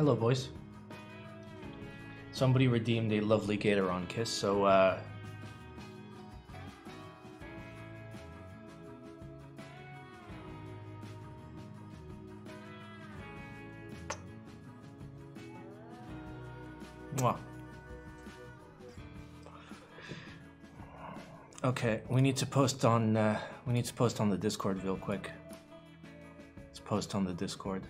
Hello, boys. Somebody redeemed a lovely Gatoron kiss, so mwah. Okay, we need to post on the Discord real quick. Let's post on the Discord.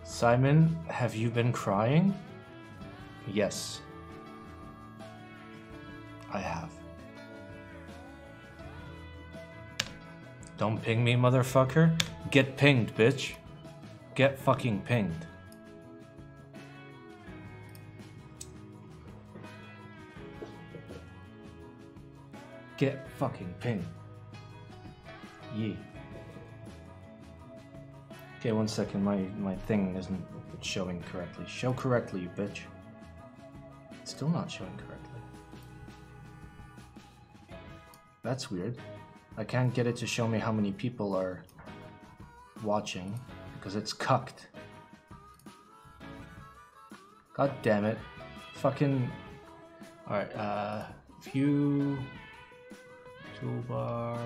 Simon, have you been crying? Yes. I have. Don't ping me, motherfucker. Get pinged, bitch. Get fucking pinged. Get fucking pinged. Yee. Okay, 1 second, my thing isn't showing correctly. Show correctly, you bitch. It's still not showing correctly. That's weird. I can't get it to show me how many people are watching because it's cucked. God damn it. Fucking... Alright, view... toolbar...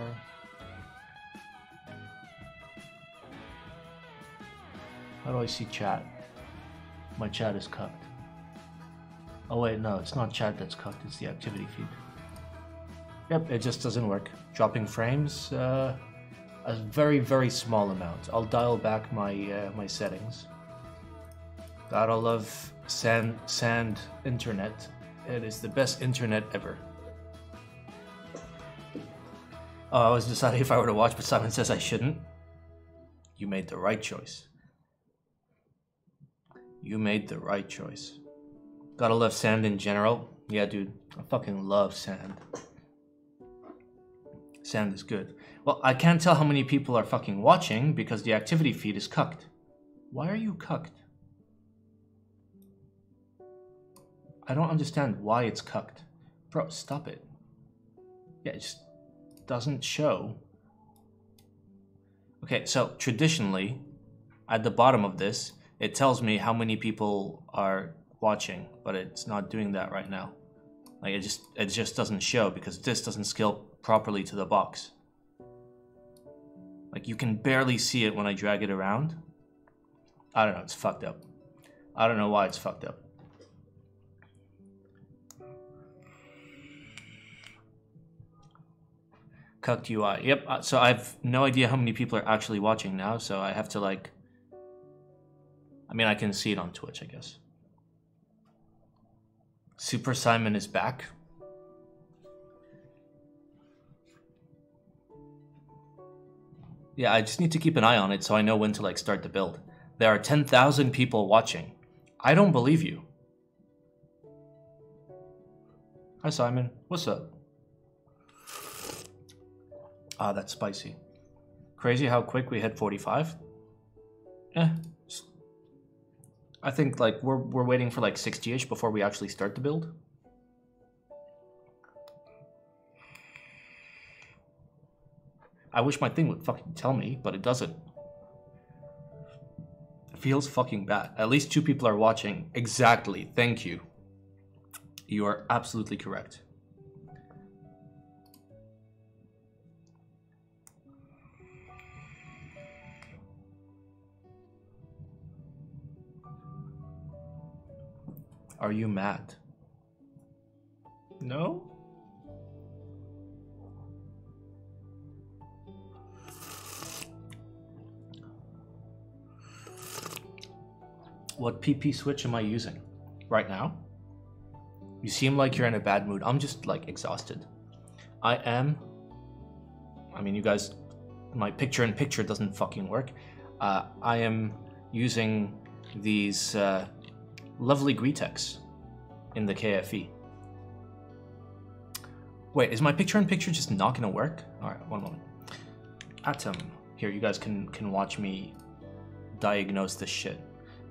How do I see chat? My chat is cucked. Oh wait, no, it's not chat that's cucked, it's the activity feed. Yep, it just doesn't work. Dropping frames, a very, very small amount. I'll dial back my my settings. Gotta love sand internet. It is the best internet ever. Oh, I was deciding if I were to watch, but Simon says I shouldn't. You made the right choice. You made the right choice. Gotta love sand in general. Yeah, dude, I fucking love sand. Sand is good. Well, I can't tell how many people are fucking watching because the activity feed is cucked. Why are you cucked? I don't understand why it's cucked. Bro, stop it. Yeah, it just doesn't show. Okay, so traditionally, at the bottom of this, it tells me how many people are watching, but it's not doing that right now. Like it just doesn't show because this doesn't scale properly to the box. Like you can barely see it when I drag it around. I don't know, it's fucked up. I don't know why it's fucked up. Cucked UI. Yep, so I have no idea how many people are actually watching now, so I have to like... I mean, I can see it on Twitch, I guess. Super Simon is back. Yeah, I just need to keep an eye on it so I know when to like start the build. There are 10,000 people watching. I don't believe you. Hi Simon, what's up? Ah, that's spicy. Crazy how quick we hit 45. I think like we're waiting for like 60-ish before we actually start the build. I wish my thing would fucking tell me, but it doesn't. It feels fucking bad. At least 2 people are watching. Exactly. Thank you. You are absolutely correct. Are you mad? No? What PP switch am I using right now? You seem like you're in a bad mood. I'm just like exhausted. I am. I mean, you guys my picture-in-picture doesn't fucking work, I am using these lovely Greetex in the KFE. Wait, is my picture-in-picture just not gonna work? Alright, one moment. Atom. Here, you guys can watch me diagnose this shit.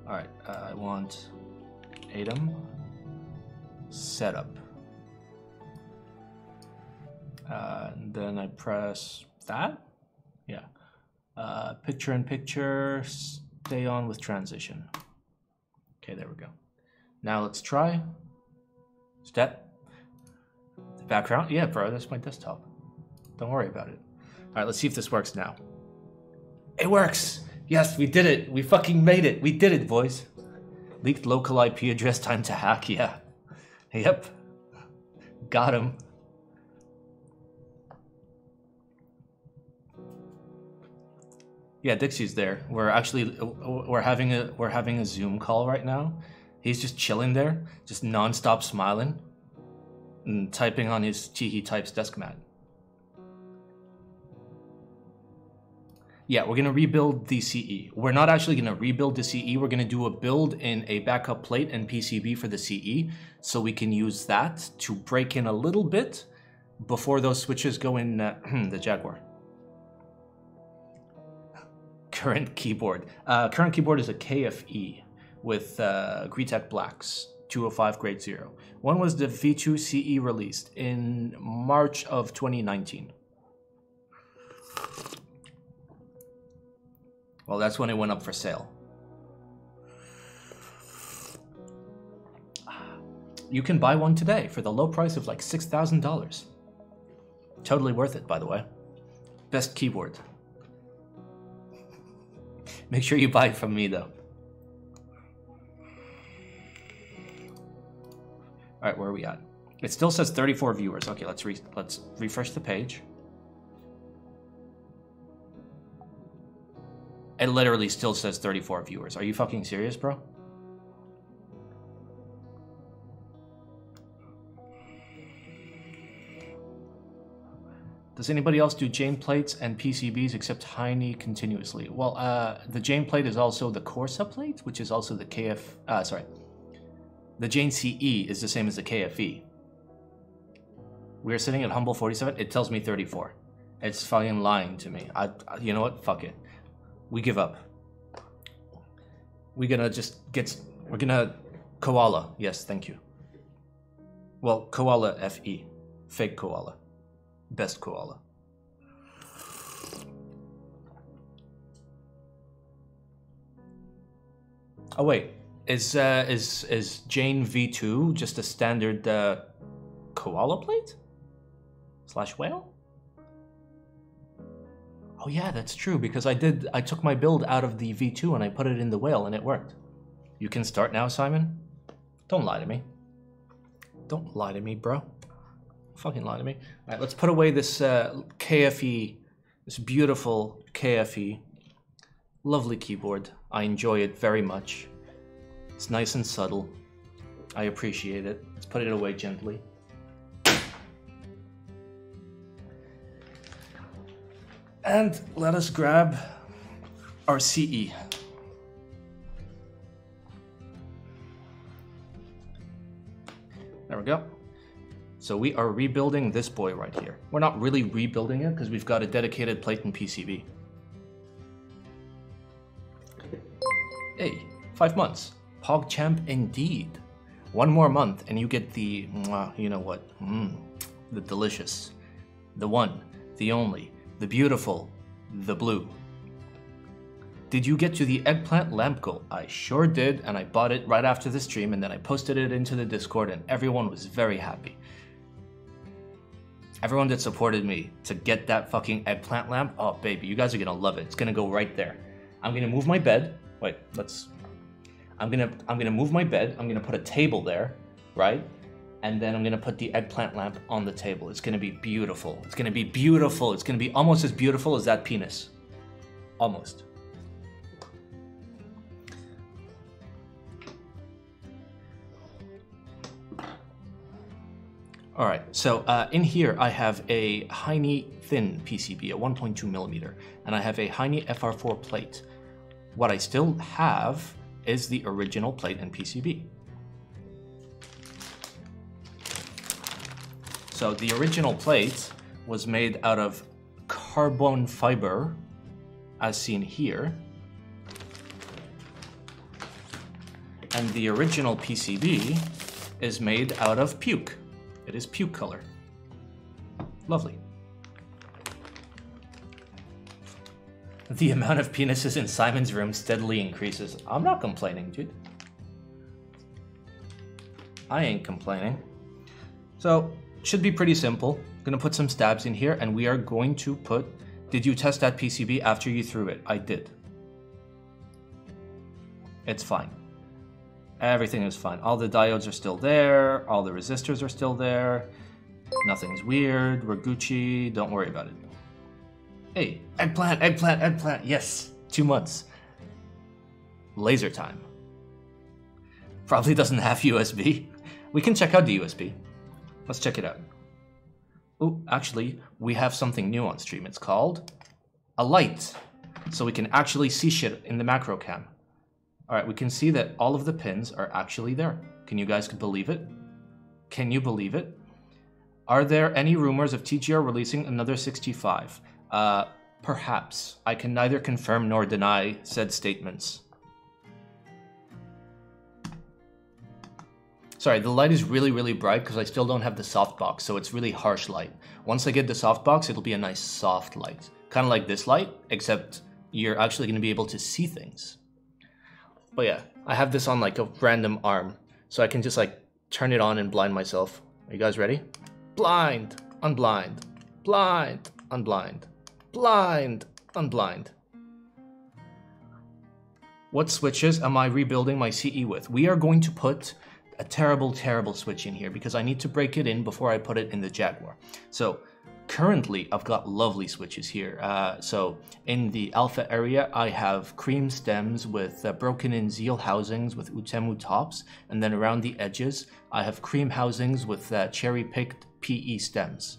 Alright, I want Atom. Setup. And then I press that. Yeah. Picture-in-picture, stay on with transition. Okay, there we go. Now let's try. Step. The background? Yeah, bro, that's my desktop. Don't worry about it. Alright, let's see if this works now. It works! Yes, we did it! We fucking made it! We did it, boys! Leaked local IP address, time to hack, yeah. Yep. Got him. Yeah, Dixie's there. We're having a Zoom call right now. He's just chilling there, just non-stop smiling and typing on his Cheeky Types desk mat. Yeah, we're gonna rebuild the CE. We're not actually gonna rebuild the CE. We're gonna do a build in a backup plate and PCB for the CE, so we can use that to break in a little bit before those switches go in the Jaguar. Current keyboard. Current keyboard is a KFE with Greetech Blacks, 205 grade 0. One was the V2 CE released in March of 2019. Well, that's when it went up for sale. You can buy one today for the low price of like $6,000. Totally worth it, by the way. Best keyboard. Make sure you buy it from me, though. All right, where are we at? It still says 34 viewers. Okay, let's refresh the page. It literally still says 34 viewers. Are you fucking serious, bro? Does anybody else do Jane plates and PCBs except Heine continuously? Well, the Jane plate is also the Corsa plate, which is also the the Jane CE is the same as the KFE. We're sitting at Humble 47. It tells me 34. It's fucking lying to me. You know what? Fuck it. We give up. We're gonna Koala. Yes, thank you. Well, Koala FE. Fake Koala. Best Koala. Oh wait, is Jane V2 just a standard Koala plate? / whale? Oh yeah, that's true, because I took my build out of the V2 and I put it in the whale and it worked. You can start now, Simon? Don't lie to me. Don't lie to me, bro. Fucking lie to me. All right, let's put away this KFE, this beautiful KFE. Lovely keyboard. I enjoy it very much. It's nice and subtle. I appreciate it. Let's put it away gently. And let us grab our CE. There we go. So we are rebuilding this boy right here. We're not really rebuilding it because we've got a dedicated plate and PCB. Hey, 5 months. PogChamp indeed. 1 more month and you get the, you know what, the delicious, the one, the only, the beautiful, the blue. Did you get to the eggplant lamp goal? I sure did, and I bought it right after the stream, and then I posted it into the Discord, and everyone was very happy. Everyone that supported me to get that fucking eggplant lamp, oh baby, you guys are gonna love it. It's gonna go right there. I'm gonna move my bed. Wait, I'm gonna move my bed. I'm gonna put a table there, right? And then I'm gonna put the eggplant lamp on the table. It's gonna be beautiful. It's gonna be beautiful. It's gonna be almost as beautiful as that penis. Almost. All right, so in here I have a Heine thin PCB, a 1.2 millimeter, and I have a Heine FR4 plate. What I still have is the original plate and PCB. So the original plate was made out of carbon fiber, as seen here. And the original PCB is made out of puke. It is puke color. Lovely. The amount of penises in Simon's room steadily increases. I'm not complaining, dude. I ain't complaining. So, should be pretty simple. Gonna put some stabs in here, and we are going to put... Did you test that PCB after you threw it? I did. It's fine. Everything is fine. All the diodes are still there. All the resistors are still there. Nothing's weird. We're Gucci. Don't worry about it. Hey, eggplant, eggplant, eggplant. Yes, 2 months. Laser time. Probably doesn't have USB. We can check out the USB. Let's check it out. Oh, actually, we have something new on stream. It's called a light. So we can actually see shit in the macro cam. All right, we can see that all of the pins are actually there. Can you guys believe it? Can you believe it? Are there any rumors of TGR releasing another 65? Perhaps. I can neither confirm nor deny said statements. Sorry, the light is really, really bright because I still don't have the softbox, so it's really harsh light. Once I get the softbox, it'll be a nice soft light. Kind of like this light, except you're actually going to be able to see things. But yeah, I have this on like a random arm, so I can just like turn it on and blind myself. Are you guys ready? Blind, unblind, blind, unblind, blind, unblind. What switches am I rebuilding my CE with? We are going to put a terrible, terrible switch in here because I need to break it in before I put it in the Jaguar. So currently, I've got lovely switches here. So in the alpha area, I have cream stems with broken-in Zeal housings with Utemu tops. And then around the edges, I have cream housings with cherry-picked PE stems.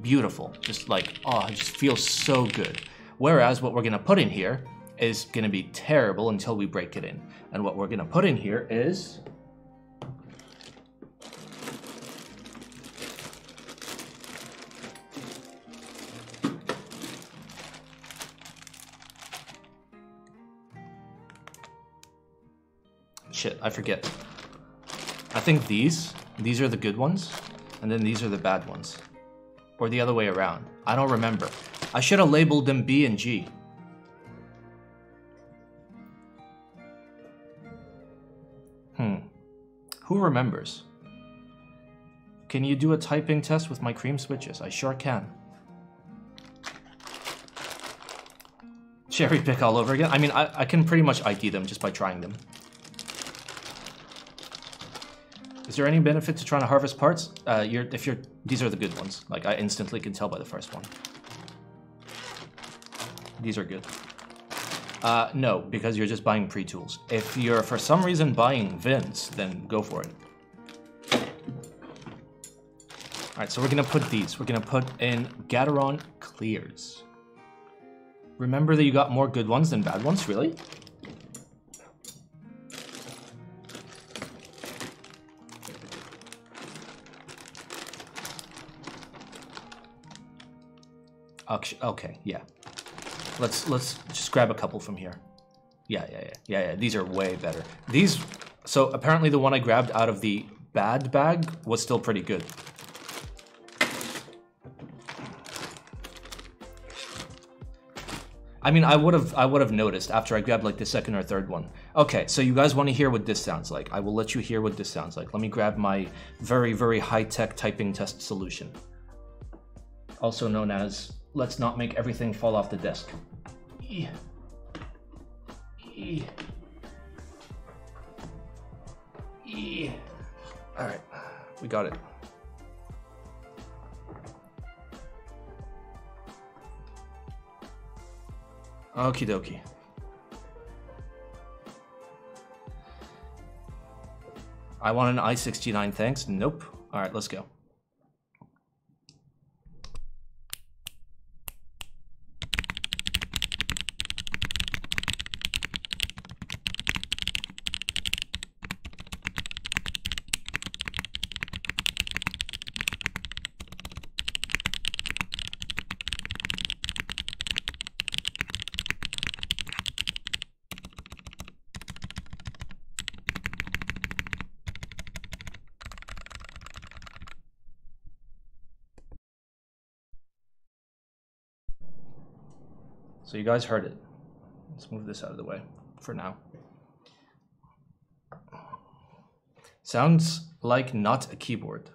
Beautiful. Just like, oh, it just feels so good. Whereas what we're going to put in here is going to be terrible until we break it in. And what we're going to put in here is... Shit, I forget. I think these are the good ones, and then these are the bad ones. Or the other way around. I don't remember. I should have labeled them B and G. Who remembers? Can you do a typing test with my cream switches? I sure can. Cherry pick all over again? I mean, I can pretty much ID them just by trying them. Is there any benefit to trying to harvest parts? These are the good ones. Like, I instantly can tell by the first one. These are good. No, because you're just buying pre-tools. If you're, for some reason, buying Vince, then go for it. Alright, so we're gonna put these. We're gonna put in Gateron Clears. Remember that you got more good ones than bad ones? Really? Okay, yeah. Let's just grab a couple from here. Yeah. These are way better. These, so apparently the one I grabbed out of the bad bag was still pretty good. I mean, I would have noticed after I grabbed like the second or third one. Okay, so you guys want to hear what this sounds like. I will let you hear what this sounds like. Let me grab my very, very high-tech typing test solution. Also known as, let's not make everything fall off the desk. Alright, we got it. Okie dokie. I want an i69, thanks. Nope. Alright, let's go. So you guys heard it. Let's move this out of the way for now. Sounds like not a keyboard.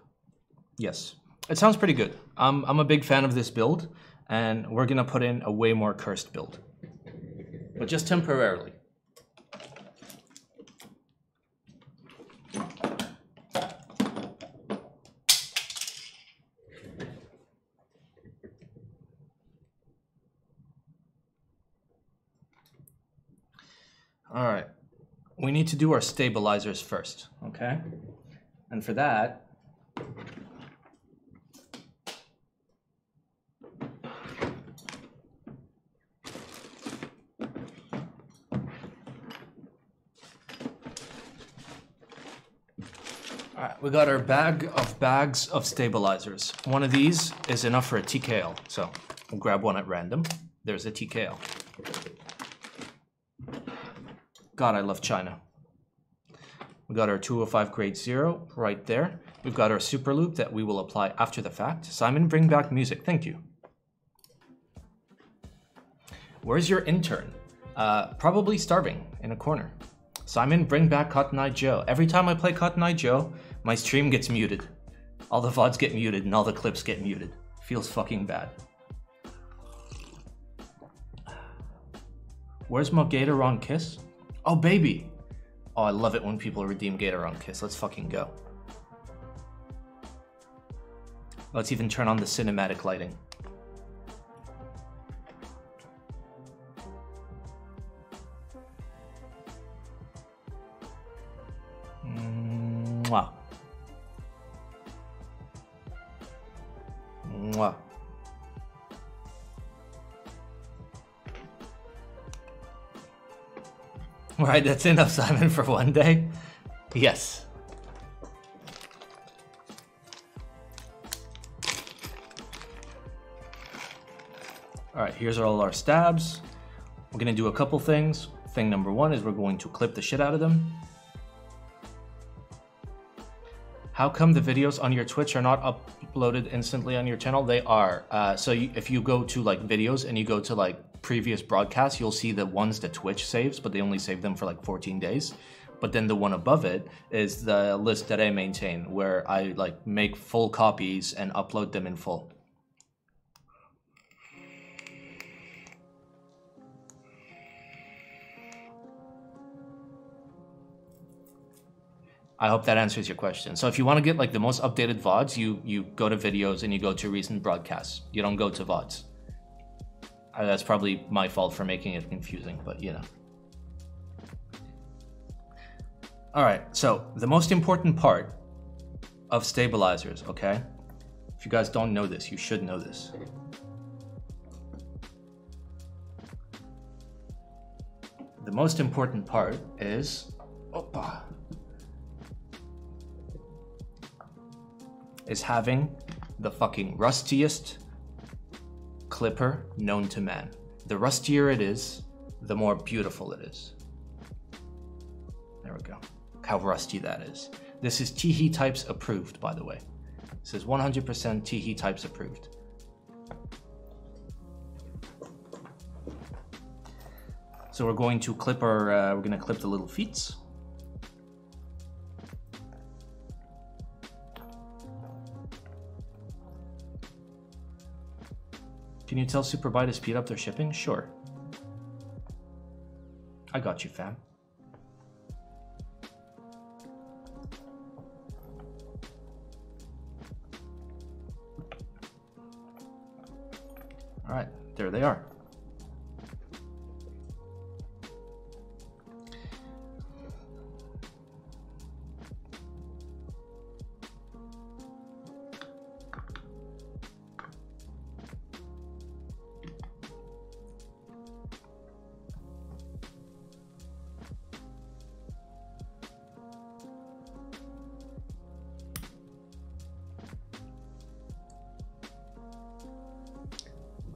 Yes, it sounds pretty good. I'm a big fan of this build, and we're gonna put in a way more cursed build, but just temporarily. All right, we need to do our stabilizers first, okay? And for that, all right, we got our bag of bags of stabilizers. One of these is enough for a TKL, so we'll grab one at random. There's a TKL. God, I love China. We got our 205 grade 0 right there. We've got our super loop that we will apply after the fact. Simon, bring back music. Thank you. Where's your intern? Probably starving in a corner. Simon, bring back Cotton Eye Joe. Every time I play Cotton Eye Joe, my stream gets muted. All the VODs get muted and all the clips get muted. Feels fucking bad. Where's my Gator Kiss? Oh, baby. Oh, I love it when people redeem Gator Kiss. Let's fucking go. Let's even turn on the cinematic lighting. Mwah. Mwah. Right, that's enough, Simon, for one day. Yes. All right, here's all our stabs. We're gonna do a couple things. Thing number one is we're going to clip the shit out of them. How come the videos on your Twitch are not uploaded instantly on your channel? They are. So if you go to like videos and you go to like previous broadcasts, you'll see the ones that Twitch saves, but they only save them for like 14 days. But then the one above it is the list that I maintain, where I like make full copies and upload them in full. I hope that answers your question. So if you want to get like the most updated VODs, you go to videos and you go to recent broadcasts. You don't go to VODs. That's probably my fault for making it confusing, but you know. All right, so the most important part of stabilizers, okay? If you guys don't know this, you should know this. The most important part is, is having the fucking rustiest clipper known to man. The rustier it is, the more beautiful it is. There we go. Look how rusty that is. This is Tgr Types approved, by the way. This is 100% Tgr Types approved. So we're going to clip our, we're going to clip the little feet. Can you tell Superbuy to speed up their shipping? Sure. I got you, fam. All right, there they are.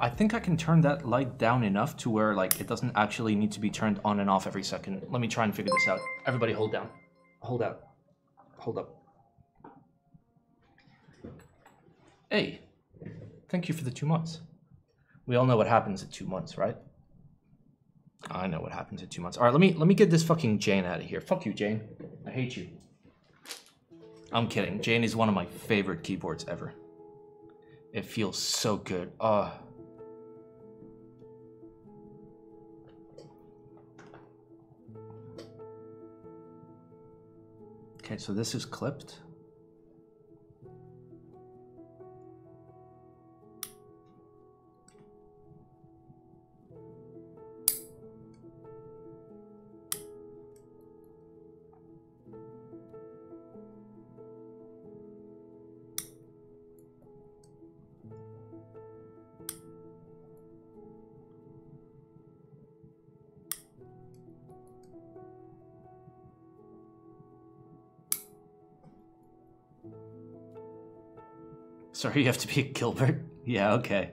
I think I can turn that light down enough to where like it doesn't actually need to be turned on and off every second. Let me try and figure this out. Everybody hold down. Hold out. Hold up. Hey, thank you for the 2 months. We all know what happens at 2 months, right? I know what happens in 2 months. All right, let me get this fucking Jane out of here. Fuck you, Jane. I hate you. I'm kidding. Jane is one of my favorite keyboards ever. It feels so good. Okay, so this is clipped. Sorry, you have to be a Gilbert? Yeah, okay.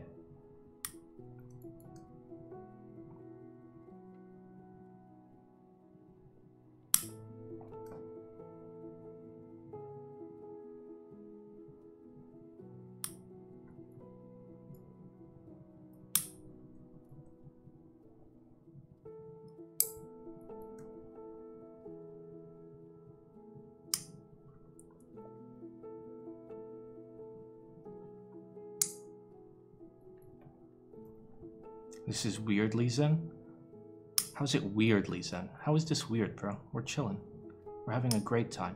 This is weirdly zen? How's it weirdly zen? How is this weird, bro? We're chilling. We're having a great time.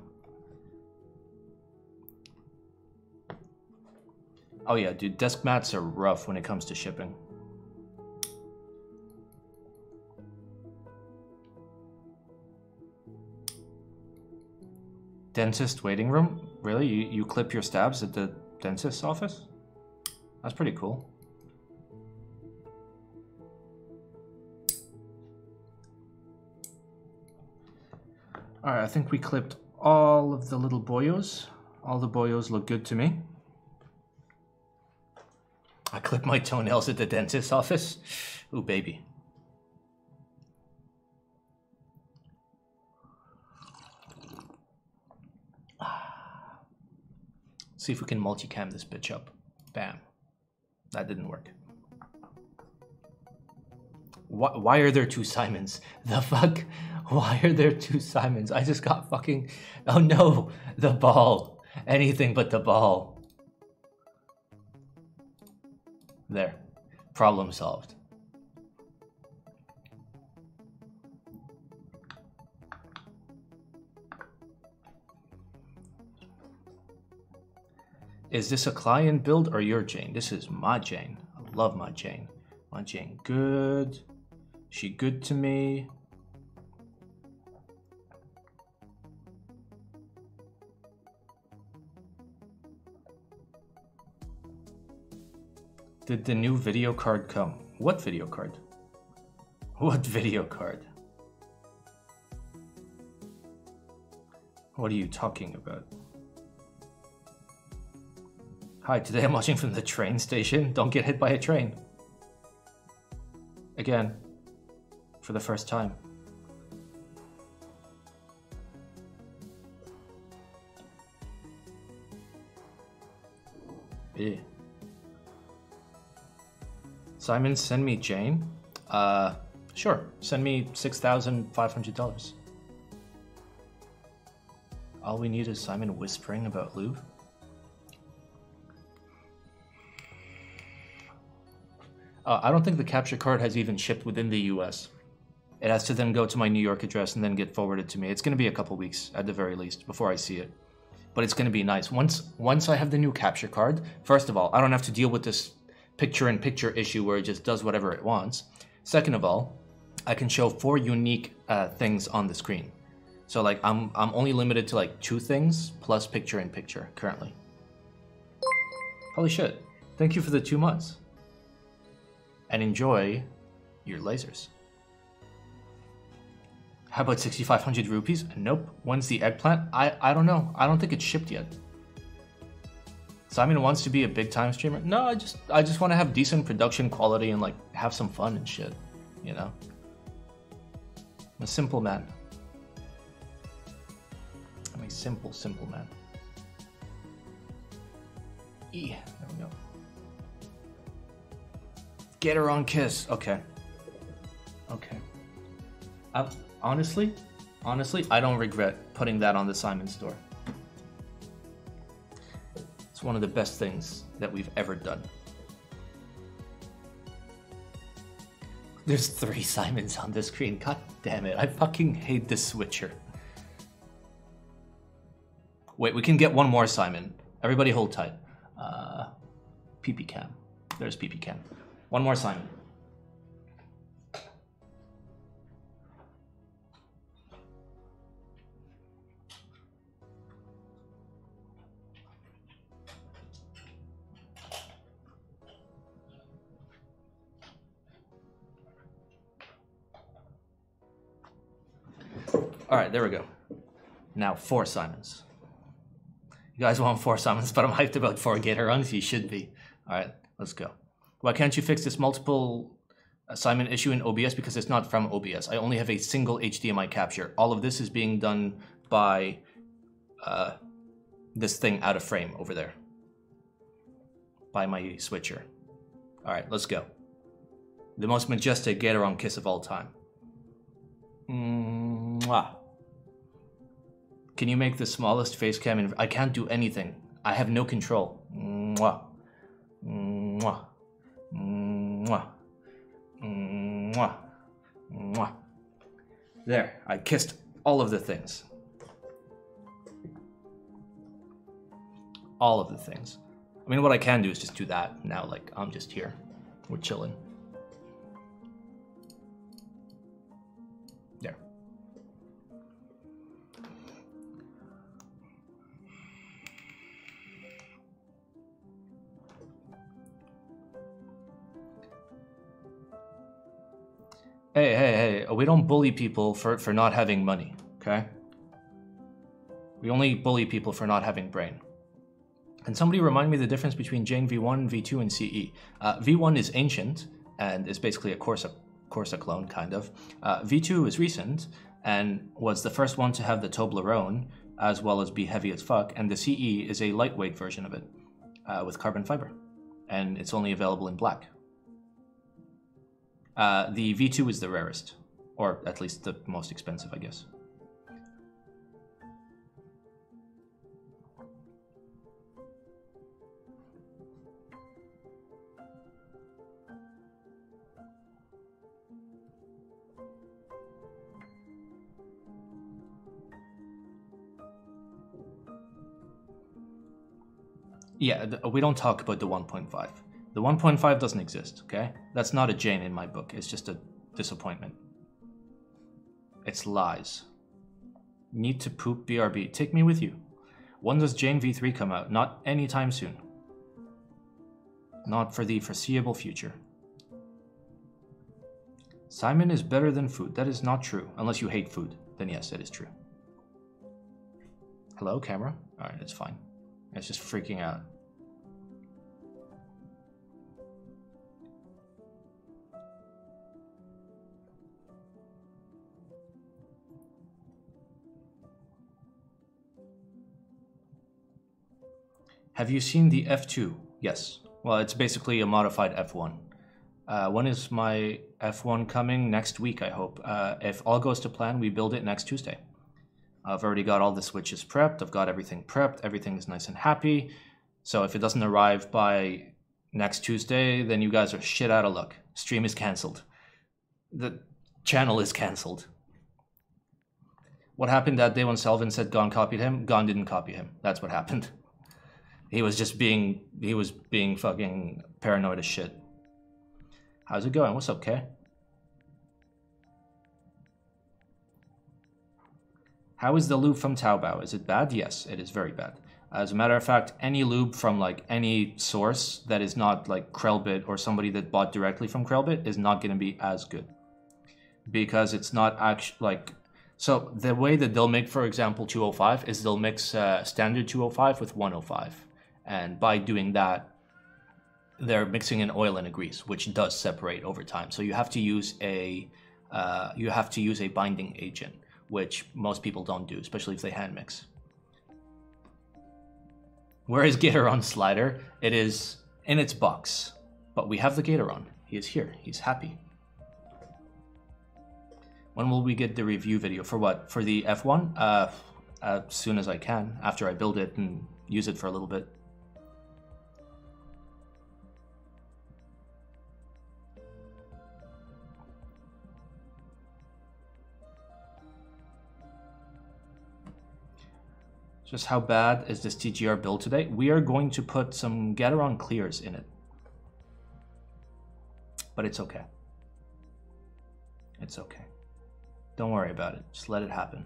Oh yeah, dude, desk mats are rough when it comes to shipping. Dentist waiting room? Really? You clip your stabs at the dentist's office? That's pretty cool. Alright, I think we clipped all of the little boyos. All the boyos look good to me. I clipped my toenails at the dentist's office. Ooh, baby. See if we can multicam this bitch up. Bam. That didn't work. Why are there two Simons? The fuck? Why are there two Simons? I just got fucking... Oh no! The ball. Anything but the ball. There. Problem solved. Is this a client build or your Jane? This is my Jane. I love my Jane. My Jane good. She good to me. Did the new video card come? What video card? What video card? What are you talking about? Hi, today I'm watching from the train station. Don't get hit by a train. Again, for the first time. Yeah. Simon, send me Jane. Sure. Send me $6,500. All we need is Simon whispering about Lube. I don't think the capture card has even shipped within the US. It has to then go to my New York address and then get forwarded to me. It's going to be a couple weeks at the very least before I see it. But it's going to be nice. Once I have the new capture card, first of all, I don't have to deal with this picture-in-picture issue where it just does whatever it wants. Second of all, I can show 4 unique things on the screen. So like I'm only limited to like 2 things plus picture-in-picture currently. Holy shit. Thank you for the 2 months. And enjoy your lasers. How about 6,500 rupees? Nope. When's the eggplant? I don't know. I don't think it's shipped yet. Simon wants to be a big time streamer. No, I just want to have decent production quality and like have some fun and shit. You know? I'm a simple man. I'm a simple man. There we go. Get her on kiss. Okay. Okay. Honestly, I don't regret putting that on the Simon store. It's one of the best things that we've ever done. There's 3 Simons on the screen. God damn it. I fucking hate this switcher. Wait, we can get one more Simon. Everybody hold tight. PP cam. There's PP cam. One more Simon. All right, there we go. Now 4 Simons. You guys want 4 Simons, but I'm hyped about 4 Gator runs. You should be. All right, let's go. Why can't you fix this multiple Simon issue in OBS? Because it's not from OBS. I only have a single HDMI capture. All of this is being done by this thing out of frame over there. By my switcher. All right, let's go. The most majestic Gatoron kiss of all time. Mwah. Can you make the smallest face cam? I can't do anything. I have no control. Mwah. Mwah. Mwah. Mwah. Mwah. There, I kissed all of the things. All of the things. I mean, what I can do is just do that now. Like, I'm just here. We're chilling. There. Hey, we don't bully people for not having money, okay? We only bully people for not having brain. Can somebody remind me the difference between Jane V1, V2, and CE? V1 is ancient and is basically a Corsa clone, kind of. V2 is recent and was the first one to have the Toblerone, as well as be heavy as fuck, and the CE is a lightweight version of it, with carbon fiber, and it's only available in black. The V2 is the rarest, or at least the most expensive, I guess. Yeah, we don't talk about the 1.5. The 1.5 doesn't exist, okay? That's not a Jane in my book. It's just a disappointment. It's lies. Need to poop BRB. Take me with you. When does Jane V3 come out? Not anytime soon. Not for the foreseeable future. Simon is better than food. That is not true. Unless you hate food. Then yes, it is true. Hello, camera? Alright, it's fine. It's just freaking out. Have you seen the F2? Yes. Well, it's basically a modified F1. When is my F1 coming? Next week, I hope. If all goes to plan, we build it next Tuesday. I've already got all the switches prepped. I've got everything prepped. Everything is nice and happy. So if it doesn't arrive by next Tuesday, then you guys are shit out of luck. Stream is canceled. The channel is canceled. What happened that day when Selvin said Gon copied him? Gon didn't copy him. That's what happened. He was just being fucking paranoid as shit. How's it going? What's up, Kay? How is the lube from Taobao? Is it bad? Yes, it is very bad. As a matter of fact, any lube from like any source that is not like Krellbit or somebody that bought directly from Krellbit is not going to be as good. Because it's not actually like... So the way that they'll make, for example, 205 is they'll mix standard 205 with 105. And by doing that, they're mixing an oil and a grease, which does separate over time. So you have to use a binding agent, which most people don't do, especially if they hand mix. Where is Gatoron Slider? It is in its box, but we have the Gatoron. He is here. He's happy. When will we get the review video? For what? For the F1? As soon as I can, after I build it and use it for a little bit. Just how bad is this TGR build today? We are going to put some Gateron clears in it. But it's okay. It's okay. Don't worry about it. Just let it happen.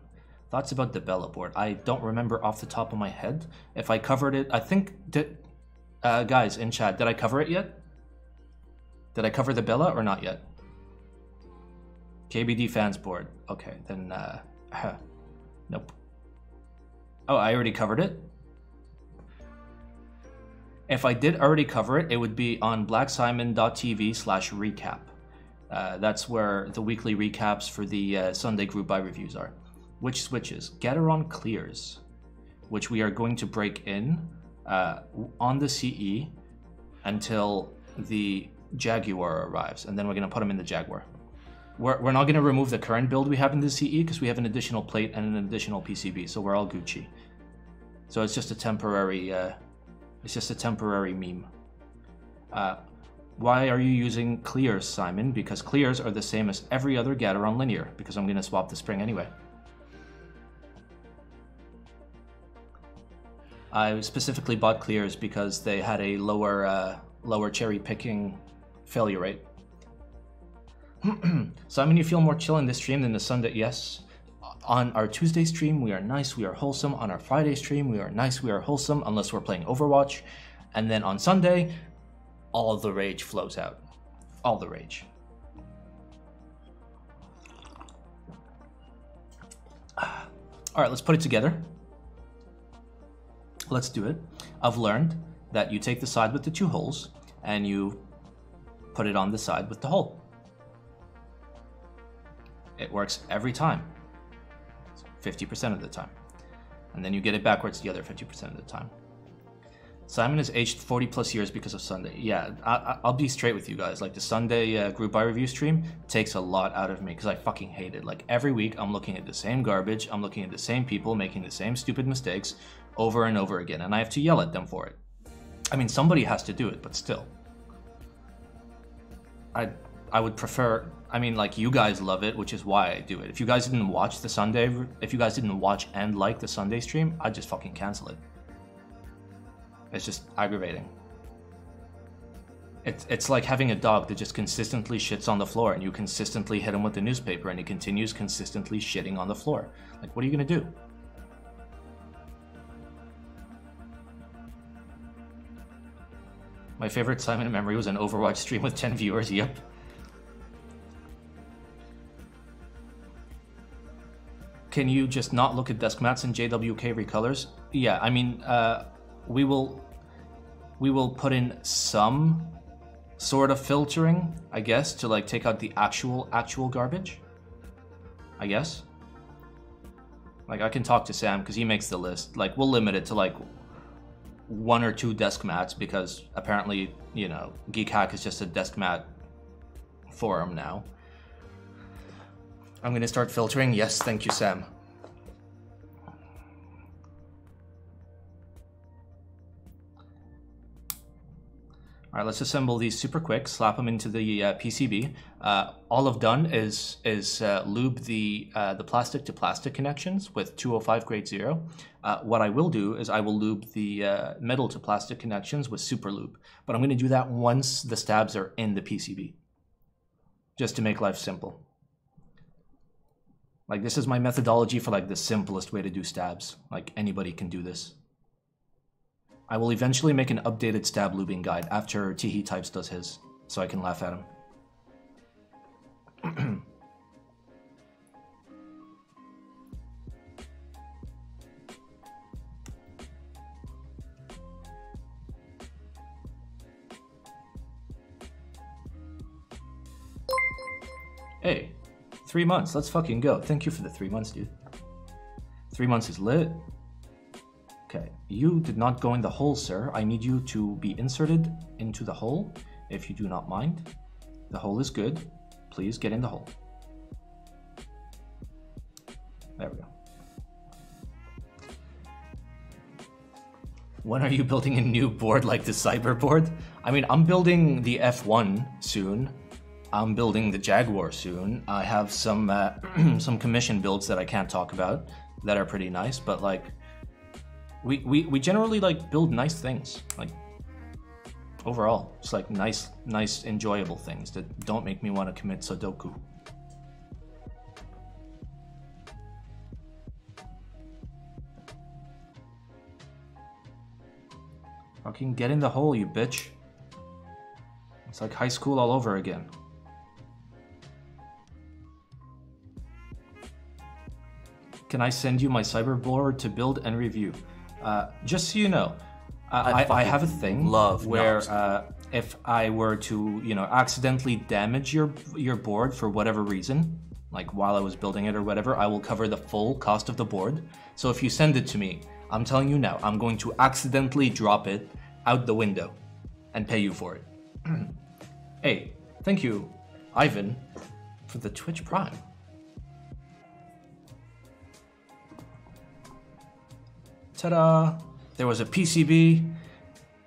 Thoughts about the Bella board? I don't remember off the top of my head. If I covered it, I think... guys in chat, did I cover it yet? Did I cover the Bella or not yet? KBD fans board. Okay, then... nope. Oh, I already covered it? If I did already cover it, it would be on blacksimon.tv/recap. That's where the weekly recaps for the Sunday group buy reviews are. Which switches? Gateron clears, which we are going to break in on the CE until the Jaguar arrives, and then we're going to put them in the Jaguar. We're not going to remove the current build we have in the CE because we have an additional plate and an additional PCB, so we're all Gucci. So it's just a temporary, meme. Why are you using clears, Simon? Because clears are the same as every other Gateron linear, because I'm going to swap the spring anyway. I specifically bought clears because they had a lower cherry picking failure rate. Simon, you feel more chill in this stream than the Sunday? Yes. On our Tuesday stream, we are nice, we are wholesome. On our Friday stream, we are nice, we are wholesome, unless we're playing Overwatch. And then on Sunday, all the rage flows out. All the rage. All right, let's put it together. Let's do it. I've learned that you take the side with the 2 holes and you put it on the side with the hole. It works every time, 50% of the time. And then you get it backwards the other 50% of the time. Simon is aged 40 plus years because of Sunday. Yeah, I'll be straight with you guys. Like the Sunday group buy review stream takes a lot out of me because I fucking hate it. Like every week I'm looking at the same garbage. I'm looking at the same people making the same stupid mistakes over and over again. And I have to yell at them for it. I mean, somebody has to do it, but still. I would prefer... I mean, like, you guys love it, which is why I do it. If you guys didn't watch the Sunday... If you guys didn't watch and like the Sunday stream, I'd just fucking cancel it. It's just aggravating. It's like having a dog that just consistently shits on the floor and you consistently hit him with the newspaper and he continues consistently shitting on the floor. Like, what are you gonna do? My favorite Simon memory was an Overwatch stream with 10 viewers, yep. Can you just not look at desk mats and JWK recolors? Yeah, I mean, we will put in some sort of filtering, I guess, to like take out the actual garbage. I guess. Like I can talk to Sam because he makes the list. Like we'll limit it to like 1 or 2 desk mats because apparently, you know, Geek Hack is just a desk mat forum now. I'm gonna start filtering. Yes, thank you, Sam. All right, let's assemble these super quick, slap them into the PCB. All I've done is lube the plastic to plastic connections with 205 grade 0. What I will do is I will lube the metal to plastic connections with super lube, but I'm gonna do that once the stabs are in the PCB, just to make life simple. Like, this is my methodology for, like, the simplest way to do stabs. Like, anybody can do this. I will eventually make an updated stab lubing guide after Teehee Types does his, so I can laugh at him. Hey. 3 months, let's fucking go. Thank you for the 3 months, dude. 3 months is lit. Okay, you did not go in the hole, sir. I need you to be inserted into the hole, if you do not mind. The hole is good. Please get in the hole. There we go. When are you building a new board like the Cyber board? I mean, I'm building the F1 soon. I'm building the Jaguar soon. I have some some commission builds that I can't talk about that are pretty nice, but like we generally like build nice things. Like overall, it's like nice enjoyable things that don't make me want to commit Sudoku. Fucking get in the hole, you bitch. It's like high school all over again. Can I send you my cyber board to build and review? Just so you know, I have a thing where if I were to, you know, accidentally damage your board for whatever reason, like while I was building it or whatever, I will cover the full cost of the board. So if you send it to me, I'm telling you now, I'm going to accidentally drop it out the window and pay you for it. Hey, thank you, Ivan, for the Twitch Prime. Ta-da! There was a PCB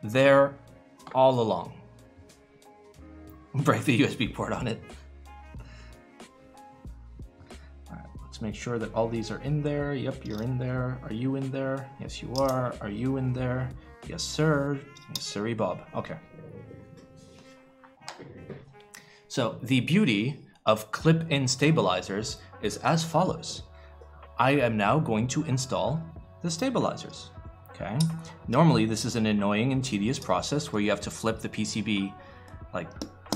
there all along. Break the USB port on it. Alright, let's make sure that all these are in there. Yep, you're in there. Are you in there? Yes, you are. Are you in there? Yes, sir. Yes, sirree Bob. Okay. So the beauty of clip-in stabilizers is as follows. I am now going to install the stabilizers. Okay. Normally, this is an annoying and tedious process where you have to flip the PCB like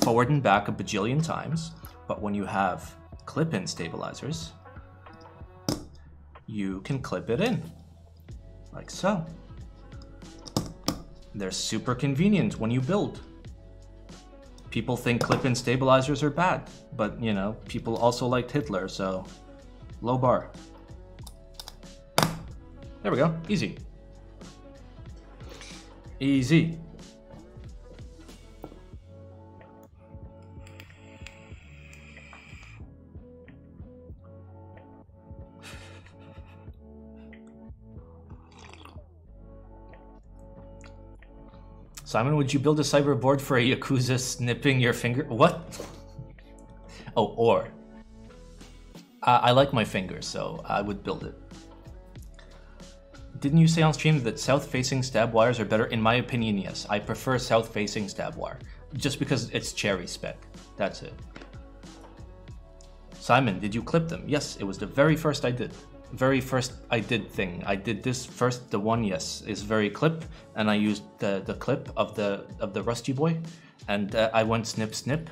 forward and back a bajillion times. But when you have clip-in stabilizers, you can clip it in like so. They're super convenient when you build. People think clip-in stabilizers are bad, but you know, people also liked Hitler, so low bar. There we go, easy. Easy. Simon, would you build a cyber board for a Yakuza snipping your finger? What? Oh, or. I like my fingers, so I would build it. Didn't you say on stream that south-facing stab wires are better? In my opinion, yes. I prefer south-facing stab wire. Just because it's cherry spec. That's it. Simon, did you clip them? Yes, it was the very first I did. Very first I did thing. I did this first, the one, yes, is very clip, and I used the clip of the Rusty Boy, and I went snip snip,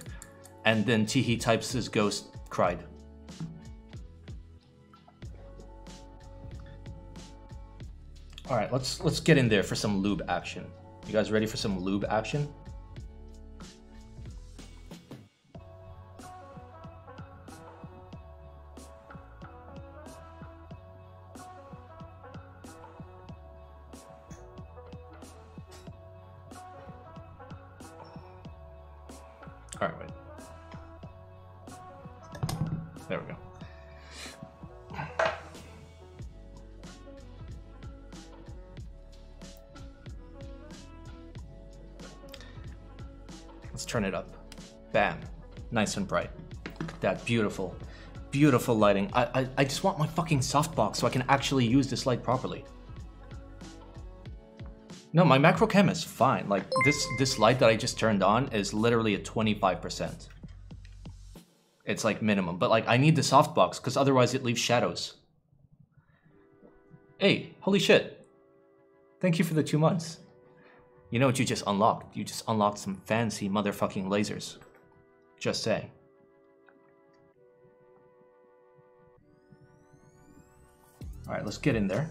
and then Teehee types his ghost cried. All right, let's get in there for some lube action. You guys ready for some lube action? All right, wait. There we go. Let's turn it up. Bam. Nice and bright. Look at that beautiful, beautiful lighting. I just want my fucking softbox so I can actually use this light properly. No, my macro chem is fine. Like this light that I just turned on is literally at 25%. It's like minimum, but like I need the softbox because otherwise it leaves shadows. Hey, holy shit. Thank you for the 2 months. You know what you just unlocked? You just unlocked some fancy motherfucking lasers. Just saying. All right, let's get in there.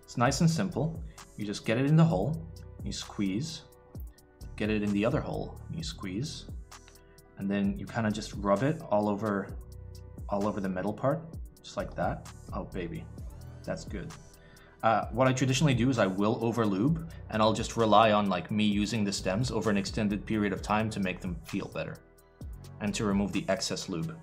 It's nice and simple. You just get it in the hole, you squeeze, get it in the other hole, you squeeze, and then you kind of just rub it all over the metal part, just like that. Oh baby, that's good. What I traditionally do is I will over lube, and I'll just rely on like me using the stems over an extended period of time to make them feel better, and to remove the excess lube.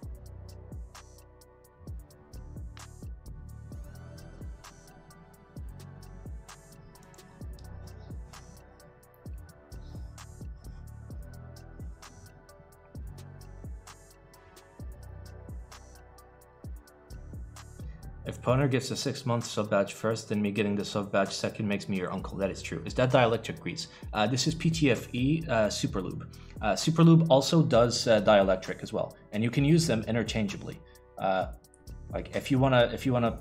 If Poner gets a 6-month sub badge first, then me getting the sub badge second makes me your uncle. That is true. Is that dielectric grease? This is PTFE Super Lube. Super Lube also does dielectric as well, and you can use them interchangeably. Like if you wanna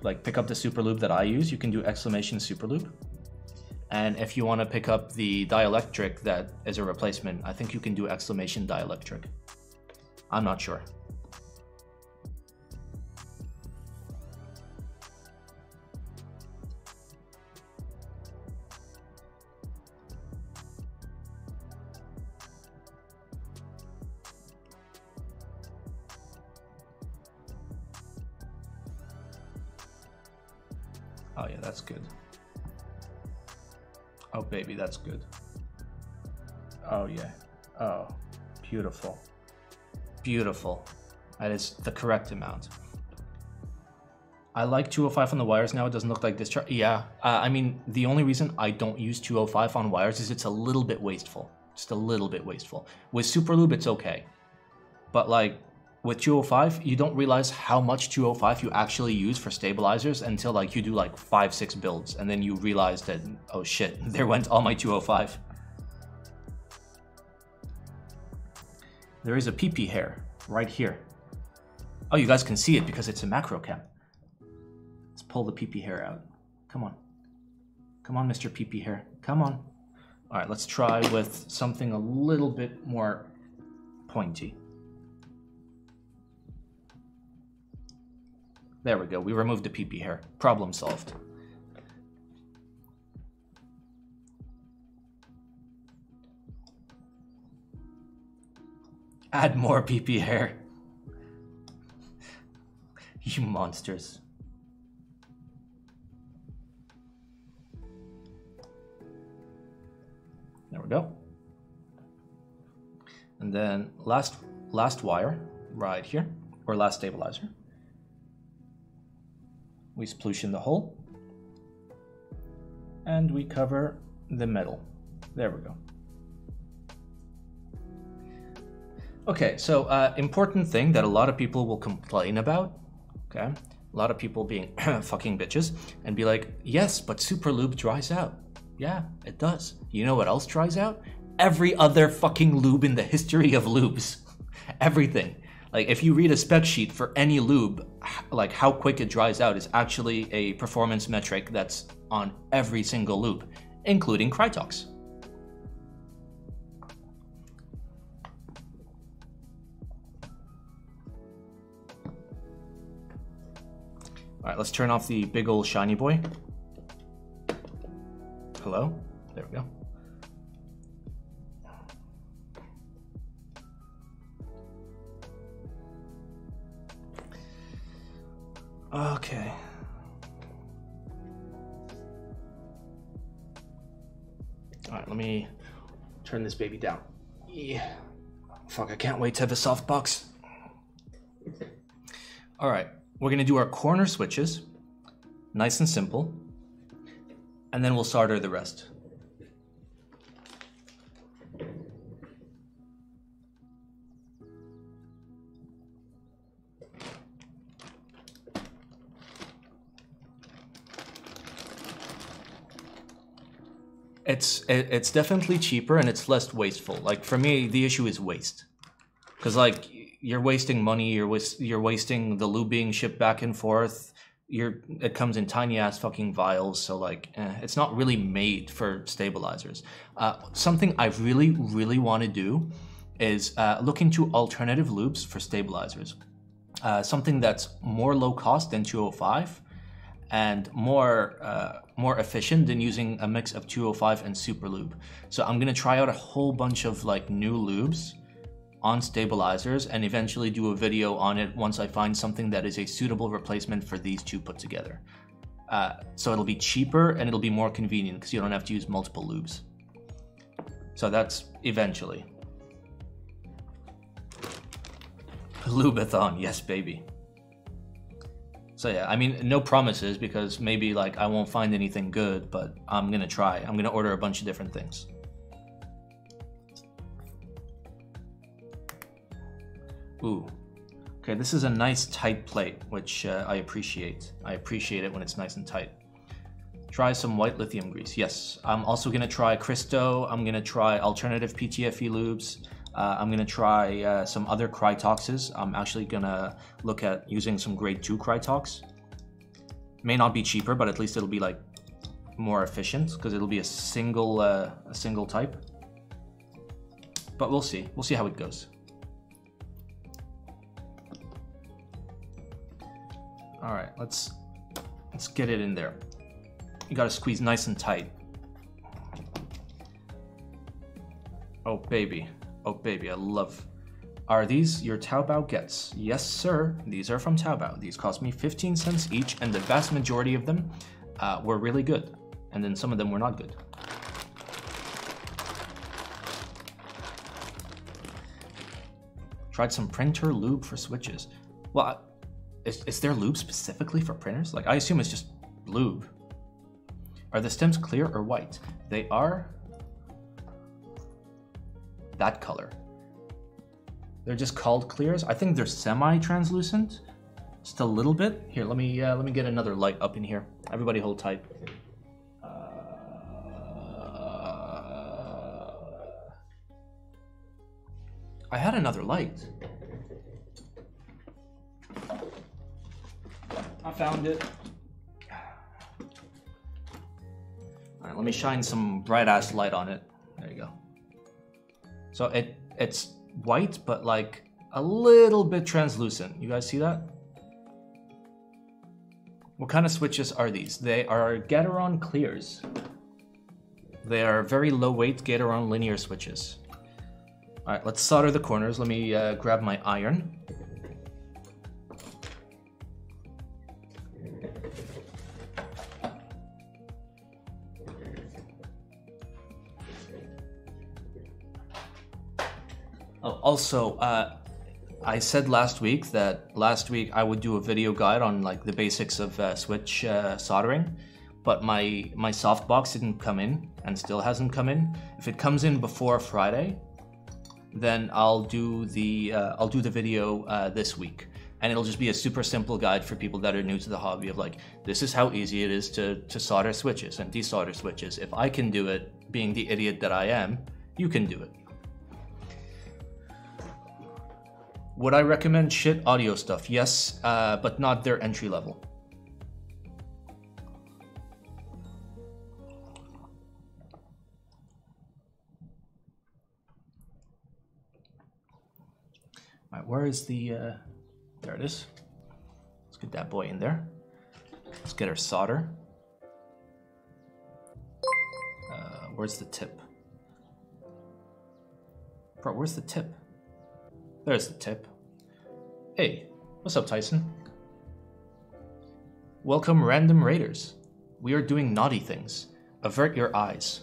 like pick up the Super Lube that I use, you can do exclamation Super Lube. And if you want to pick up the dielectric that is a replacement, I think you can do exclamation dielectric. I'm not sure. Oh yeah, that's good. Oh baby, that's good. Oh yeah. Oh, beautiful. Beautiful. That is the correct amount. I like 205 on the wires now. It doesn't look like this chart. Yeah, I mean, the only reason I don't use 205 on wires is it's a little bit wasteful. Just a little bit wasteful. With Super Lube, it's okay. But like, with 205, you don't realize how much 205 you actually use for stabilizers until like you do like 5-6 builds, and then you realize that, oh shit, there went all my 205. There is a pee-pee hair right here. Oh, you guys can see it because it's a macro cap. Let's pull the pee-pee hair out. Come on. Come on, Mr. Pee-pee hair. Come on. All right, let's try with something a little bit more pointy. There we go, we removed the pee-pee hair. Problem solved. Add more pee-pee hair. You monsters. There we go. And then last wire right here, or last stabilizer. We splooshin the hole, and we cover the metal. There we go. Okay, so important thing that a lot of people will complain about, okay? A lot of people being fucking bitches and be like, yes, but Super Lube dries out. Yeah, it does. You know what else dries out? Every other fucking lube in the history of lubes. Everything. Like, if you read a spec sheet for any lube, like how quick it dries out is actually a performance metric that's on every single lube, including Krytox. All right, let's turn off the big old shiny boy. Hello? There we go. Okay. All right, let me turn this baby down. Yeah. Fuck, I can't wait to have a softbox. All right, we're gonna do our corner switches, nice and simple, and then we'll solder the rest. It's definitely cheaper and it's less wasteful. Like for me, the issue is waste, because like you're wasting money, you're wasting the lube being shipped back and forth. It comes in tiny ass fucking vials, so like it's not really made for stabilizers. Something I really want to do is look into alternative lubes for stabilizers. Something that's more low cost than 205 and more efficient than using a mix of 205 and Super Lube. So I'm gonna try out a whole bunch of like new lubes on stabilizers and eventually do a video on it once I find something that is a suitable replacement for these two put together. So it'll be cheaper and it'll be more convenient because you don't have to use multiple lubes. So that's eventually. Lubathon, yes baby. So yeah, I mean, no promises because maybe like I won't find anything good, but I'm gonna try. I'm gonna order a bunch of different things. Ooh, Okay, this is a nice tight plate, which I appreciate. I appreciate it when it's nice and tight. Try some white lithium grease. Yes, I'm also gonna try Cristo. I'm gonna try alternative PTFE lubes. I'm gonna try some other Krytoxes. I'm actually gonna look at using some grade 2 Krytox. May not be cheaper, but at least it'll be like more efficient because it'll be a single type. But we'll see. We'll see how it goes. All right, let's get it in there. You gotta squeeze nice and tight. Oh baby, I love. Are these your Taobao gets? Yes, sir. These are from Taobao. These cost me 15 cents each, and the vast majority of them were really good. And then some of them were not good. Tried some printer lube for switches. Well, is there lube specifically for printers? Like, I assume it's just lube. Are the stems clear or white? They are that color. They're just called clears. I think they're semi-translucent, just a little bit. Here, let me get another light up in here. Everybody hold tight. I had another light. I found it. All right, let me shine some bright ass light on it. There you go. So it's white, but like a little bit translucent. You guys see that? What kind of switches are these? They are Gateron clears. They are very low weight Gateron linear switches. All right, let's solder the corners. Let me grab my iron. Oh, also, I said last week I would do a video guide on like the basics of switch soldering, but my softbox didn't come in and still hasn't come in. If it comes in before Friday, then I'll do the video this week, and it'll just be a super simple guide for people that are new to the hobby of like, this is how easy it is to solder switches and desolder switches. If I can do it, being the idiot that I am, you can do it. Would I recommend shit audio stuff? Yes, but not their entry level. All right, where is the, there it is. Let's get that boy in there. Let's get our solder. Where's the tip? Bro, where's the tip? There's the tip. Hey, what's up, Tyson? Welcome, random raiders. We are doing naughty things. Avert your eyes.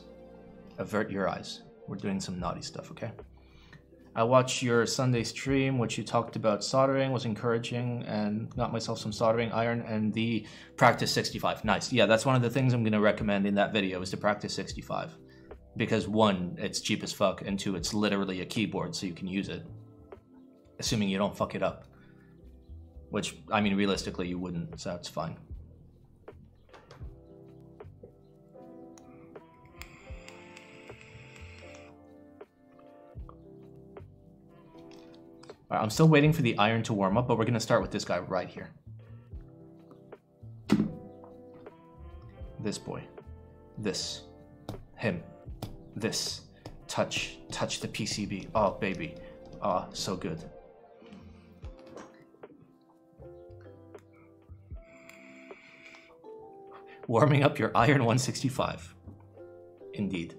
Avert your eyes. We're doing some naughty stuff, okay? I watched your Sunday stream, which you talked about soldering, was encouraging, and got myself some soldering iron and the Practice 65. Nice. Yeah, that's one of the things I'm going to recommend in that video is the Practice 65. Because one, it's cheap as fuck, and two, it's literally a keyboard, so you can use it. Assuming you don't fuck it up. Which, I mean, realistically, you wouldn't, so it's fine. All right, I'm still waiting for the iron to warm up, but we're going to start with this guy right here. This boy. This. Him. This. Touch the PCB. Oh, baby. Oh, so good. Warming up your iron 165. Indeed.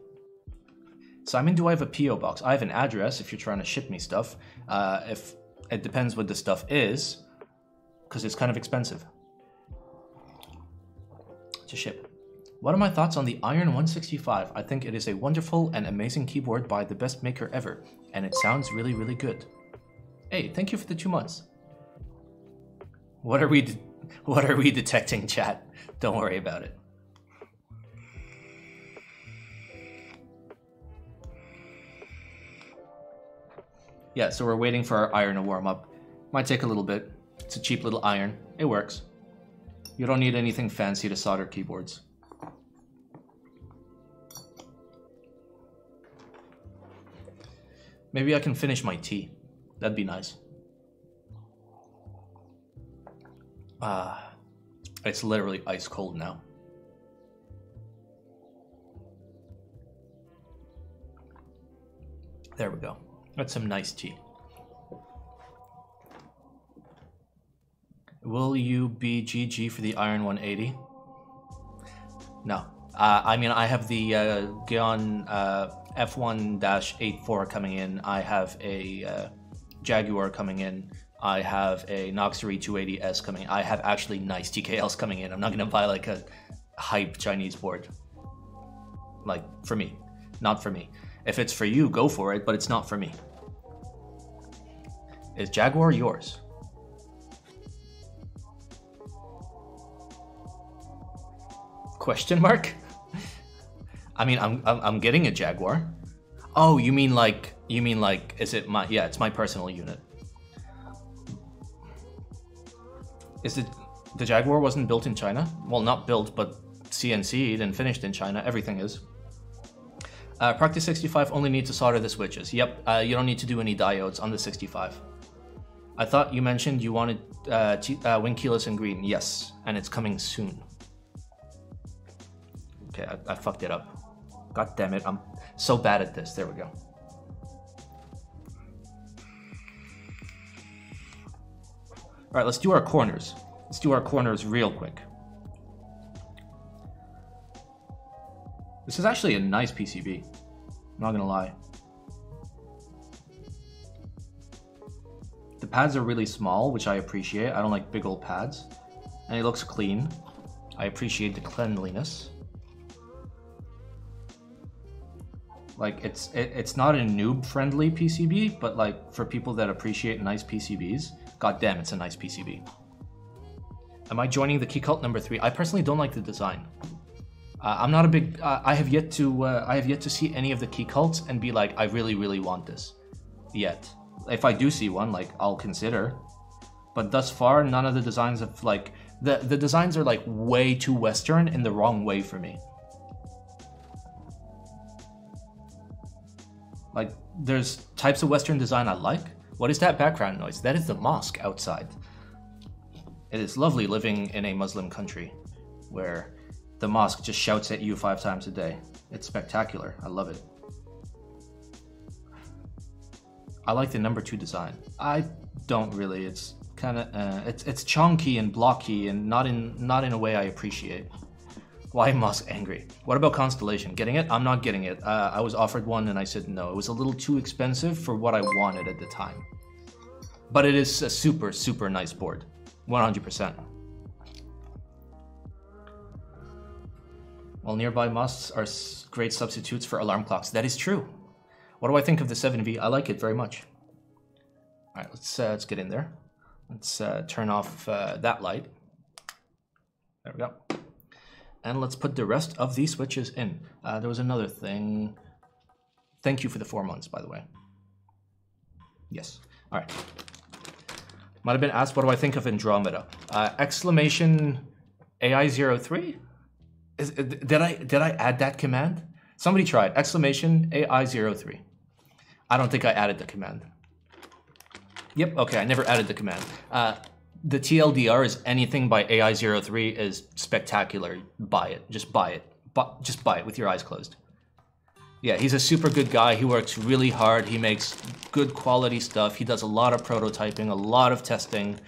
Simon, do I have a P.O. box? I have an address if you're trying to ship me stuff. If it depends what the stuff is, because it's kind of expensive to ship. What are my thoughts on the Iron 165? I think it is a wonderful and amazing keyboard by the best maker ever, and it sounds really, really good. Hey, thank you for the 2 months. What are we detecting, chat? Don't worry about it. Yeah, so we're waiting for our iron to warm up. Might take a little bit. It's a cheap little iron. It works. You don't need anything fancy to solder keyboards. Maybe I can finish my tea. That'd be nice. It's literally ice cold now. There we go. That's some nice tea. Will you be GG for the Iron 180? No. I mean, I have the Geon F1-84 coming in. I have a Jaguar coming in. I have a Noxery 280S coming in. I have actually nice TKLs coming in. I'm not going to buy like a hype Chinese board. Like, for me. Not for me. If it's for you, go for it, but it's not for me. Is Jaguar yours? Question mark? I mean, I'm getting a Jaguar. Oh, you mean like, is it my, yeah, it's my personal unit. Is it, the Jaguar wasn't built in China? Well, not built, but CNC'd and finished in China. Everything is. Practice 65 only need to solder the switches. Yep, you don't need to do any diodes on the 65. I thought you mentioned you wanted wing keyless in green. Yes, and it's coming soon. Okay, I fucked it up. God damn it, I'm so bad at this. There we go. All right, let's do our corners. Let's do our corners real quick. This is actually a nice PCB. I'm not gonna lie. The pads are really small, which I appreciate. I don't like big old pads. And it looks clean. I appreciate the cleanliness. Like, it's not a noob-friendly PCB, but like, for people that appreciate nice PCBs, god damn, it's a nice PCB. Am I joining the Key Cult number 3? I personally don't like the design. I'm not a big. I have yet to see any of the Key Cults and be like, I really, really want this. Yet, if I do see one, like, I'll consider. But thus far, none of the designs have like the designs are like way too Western in the wrong way for me. Like, there's types of Western design I like. What is that background noise? That is the mosque outside. It is lovely living in a Muslim country where the mosque just shouts at you 5 times a day. It's spectacular. I love it. I like the number 2 design. I don't really. It's kind of it's chunky and blocky and not in a way I appreciate. Why mosque angry? What about Constellation? Getting it? I'm not getting it. I was offered one and I said no. It was a little too expensive for what I wanted at the time. But it is a super, super nice board. 100%. While nearby mosques are great substitutes for alarm clocks. That is true. What do I think of the 7V? I like it very much. All right, let's get in there. Let's turn off that light. There we go. And let's put the rest of these switches in. There was another thing. Thank you for the 4 months, by the way. Yes. All right. Might have been asked, what do I think of Andromeda? Exclamation AI03? Did I add that command? Somebody tried. Exclamation AI03. I don't think I added the command. Yep, okay, I never added the command. The TLDR is anything by AI03 is spectacular. Buy it. Just buy it. Just buy it with your eyes closed. Yeah, he's a super good guy. He works really hard. He makes good quality stuff. He does a lot of prototyping, a lot of testing.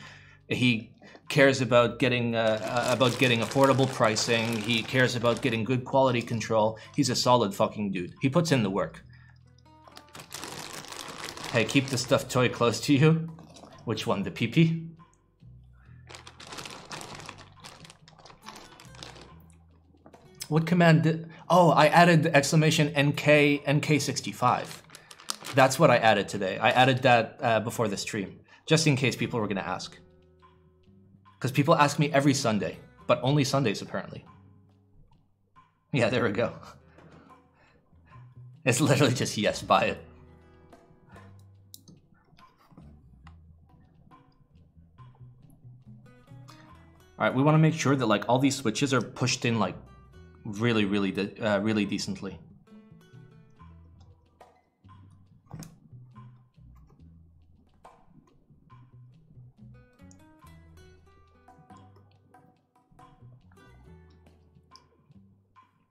He cares about getting affordable pricing. He cares about getting good quality control. He's a solid fucking dude. He puts in the work. Hey, keep the stuffed toy close to you. Which one, the PP? What command did... Oh, I added the exclamation NK65. That's what I added today. I added that before the stream, just in case people were going to ask. Because people ask me every Sunday, but only Sundays apparently. Yeah, there we go. It's literally just yes, buy it. All right, we want to make sure that like all these switches are pushed in like really decently.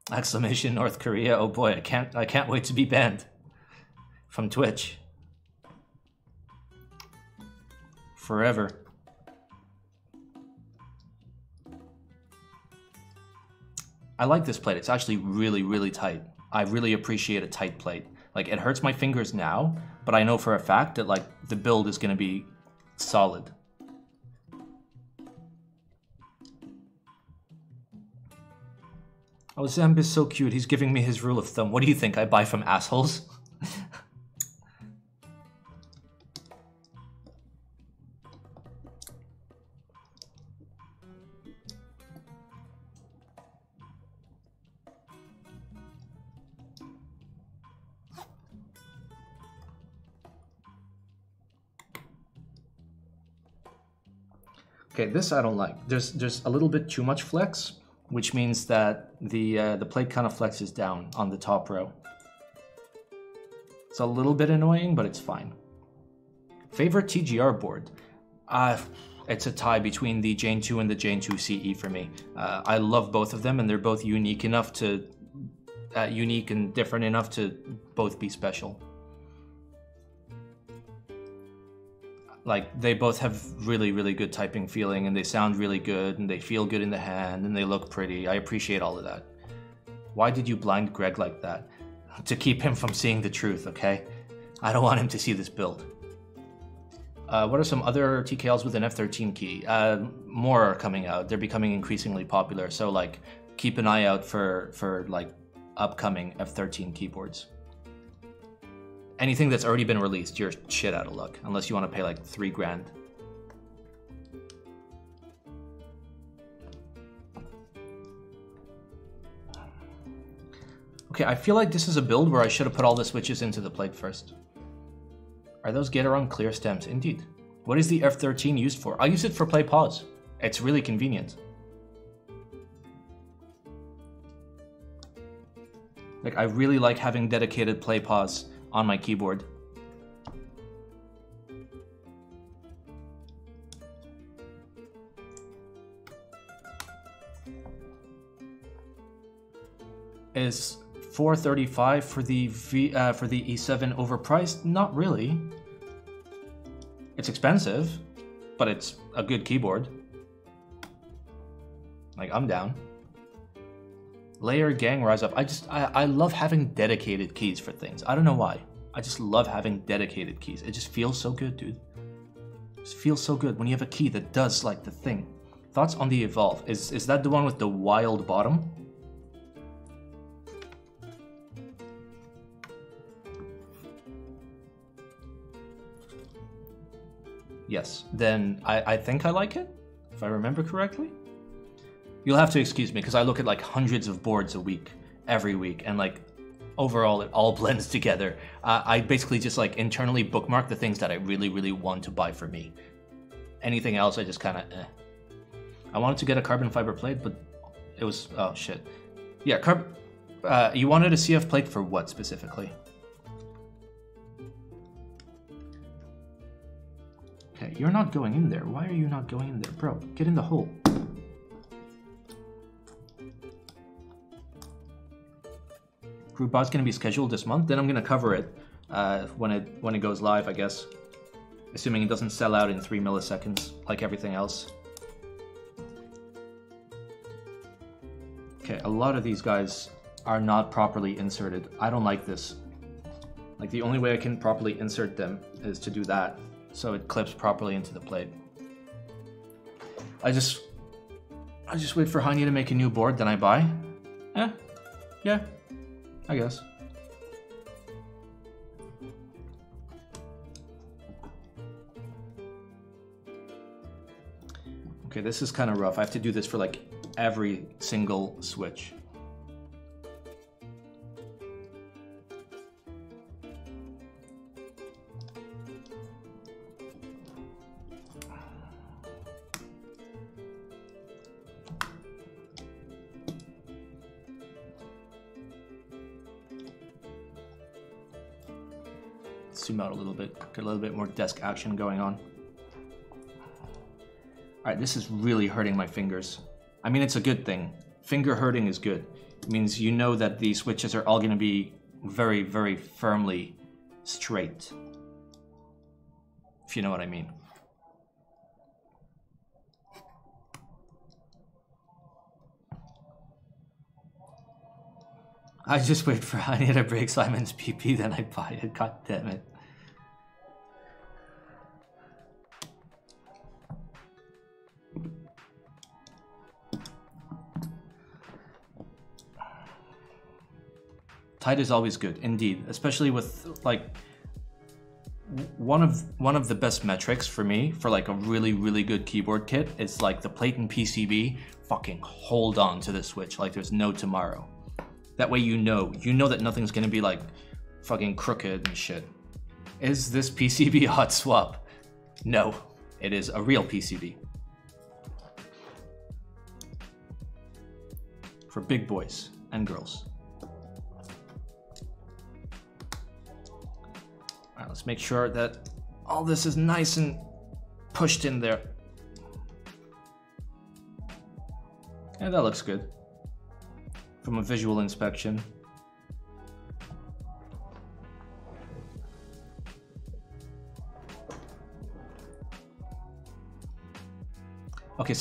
Exclamation North Korea. Oh boy, I can't wait to be banned from Twitch. Forever. I like this plate. It's actually really tight. I really appreciate a tight plate. Like, it hurts my fingers now, but I know for a fact that like the build is gonna be solid. Oh, Zamb is so cute. He's giving me his rule of thumb. What do you think? I buy from assholes? Okay, this I don't like. There's a little bit too much flex, which means that the plate kind of flexes down on the top row. It's a little bit annoying, but it's fine. Favorite TGR board? It's a tie between the Jane 2 and the Jane 2 CE for me. I love both of them, and they're both unique enough to unique and different enough to both be special. Like, they both have really good typing feeling, and they sound really good, and they feel good in the hand, and they look pretty. I appreciate all of that. Why did you blind Greg like that? To keep him from seeing the truth, okay? I don't want him to see this build. What are some other TKLs with an F13 key? More are coming out. They're becoming increasingly popular, so like, keep an eye out for like upcoming F13 keyboards. Anything that's already been released, you're shit out of luck, unless you want to pay like 3 grand. Okay, I feel like this is a build where I should have put all the switches into the plate first. Are those Gate-around clear stems? Indeed. What is the F13 used for? I use it for play pause. It's really convenient. Like, I really like having dedicated play pause on my keyboard. Is $435 for the E7 overpriced? Not really. It's expensive, but it's a good keyboard. Like, I'm down. Layer gang rise up. I love having dedicated keys for things. I don't know why. I just love having dedicated keys. It just feels so good, dude. It just feels so good when you have a key that does like the thing. Thoughts on the Evolve? Is that the one with the wild bottom? Yes. Then I think I like it, if I remember correctly. You'll have to excuse me because I look at like hundreds of boards a week, every week, and like overall it all blends together. I basically just like internally bookmark the things that I really want to buy for me. Anything else I just kind of I wanted to get a carbon fiber plate, but it was, oh shit. Yeah, you wanted a CF plate for what specifically? Okay, you're not going in there. Why are you not going in there? Bro, get in the hole. Group bot's gonna be scheduled this month, then I'm gonna cover it when it goes live, I guess. Assuming it doesn't sell out in 3 milliseconds, like everything else. Okay, a lot of these guys are not properly inserted. I don't like this. Like, the only way I can properly insert them is to do that, so it clips properly into the plate. I just wait for Heine to make a new board, then I buy. Yeah, I guess. Okay, this is kind of rough. I have to do this for like every single switch. zoom out a little bit, get a little bit more desk action going on. Alright, this is really hurting my fingers. I mean, it's a good thing. Finger hurting is good. It means you know that these switches are all going to be very, very firmly straight. If you know what I mean. I just wait for Honey to break Simon's PP, then I buy it. God damn it. Tight is always good, indeed, especially with like one of the best metrics for me for like a really, really good keyboard kit is like the plate and PCB fucking hold on to the switch like there's no tomorrow. That way you know that nothing's gonna be like fucking crooked and shit. Is this PCB a hot swap? No, it is a real PCB. For big boys and girls. Alright, let's make sure that all this is nice and pushed in there. Yeah, that looks good. From a visual inspection. Okay,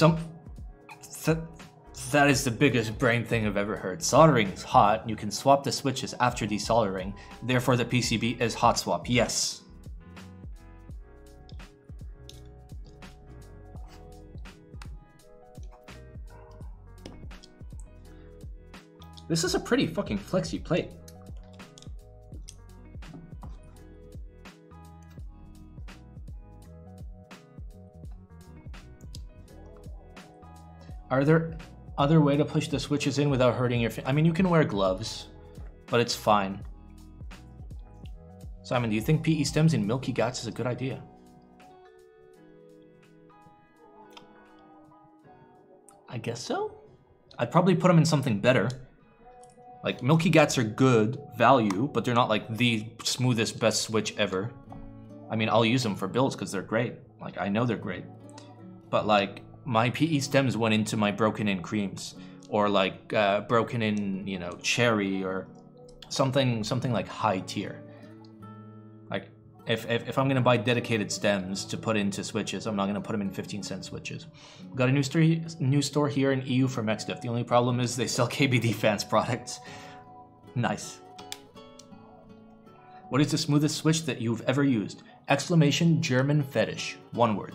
that is the biggest brain thing I've ever heard. Soldering is hot. You can swap the switches after desoldering. Therefore, the PCB is hot swap. Yes. This is a pretty fucking flexy plate. Are there other way to push the switches in without hurting your I mean, you can wear gloves, but it's fine. Simon, do you think PE stems in milky gats is a good idea? I guess so. I'd probably put them in something better. Like, milky gats are good value, but they're not like the smoothest, best switch ever. I mean, I'll use them for builds because they're great. Like, I know they're great. But like, my PE stems went into my broken in creams, or like broken in, you know, cherry, or something like high tier. Like, if I'm gonna buy dedicated stems to put into switches, I'm not gonna put them in 15-cent switches. We've got a new store here in EU for mech stuff. The only problem is they sell KBD fans products. Nice. What is the smoothest switch that you've ever used? Exclamation German fetish. One word.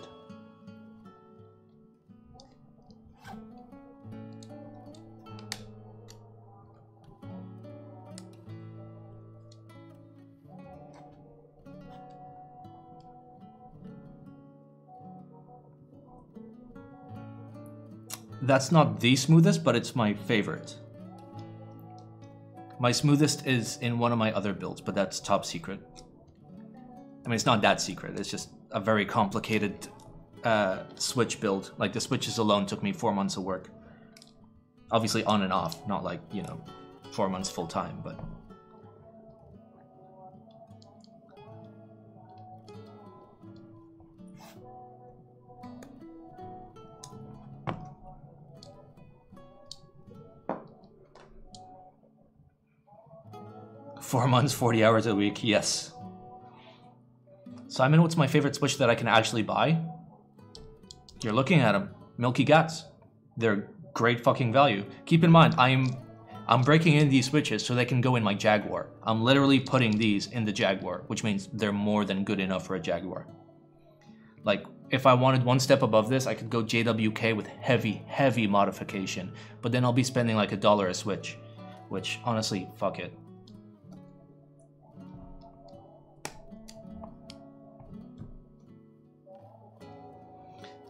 That's not the smoothest, but it's my favorite. My smoothest is in one of my other builds, but that's top secret. I mean, it's not that secret. It's just a very complicated switch build. Like, the switches alone took me 4 months of work. Obviously on and off, not like, you know, 4 months full time, but... "4 months, 40 hours a week," yes. Simon, what's my favorite switch that I can actually buy? You're looking at them. Milky Gats. They're great fucking value. Keep in mind, I'm breaking in these switches so they can go in my Jaguar. I'm literally putting these in the Jaguar, which means they're more than good enough for a Jaguar. Like, if I wanted one step above this, I could go JWK with heavy modification, but then I'll be spending like $1 a switch, which honestly, fuck it.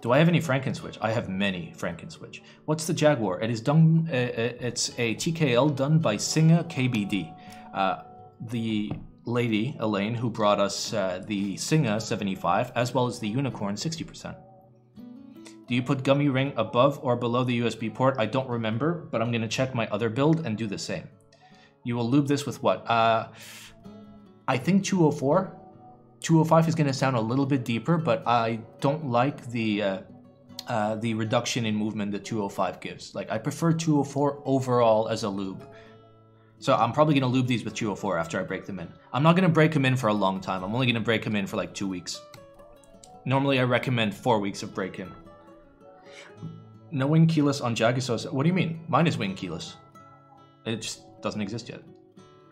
Do I have any Frankenswitch? I have many Frankenswitch. What's the Jaguar? It is done. It's a TKL done by Singa KBD. The lady Elaine who brought us the Singa 75 as well as the Unicorn 60%. Do you put gummy ring above or below the USB port? I don't remember, but I'm gonna check my other build and do the same. You will lube this with what? I think 204. 205 is going to sound a little bit deeper, but I don't like the reduction in movement that 205 gives. Like, I prefer 204 overall as a lube. So I'm probably going to lube these with 204 after I break them in. I'm not going to break them in for a long time. I'm only going to break them in for like 2 weeks. Normally I recommend 4 weeks of break-in. No wing keyless on Jag is so... What do you mean? Mine is wing keyless. It just doesn't exist yet.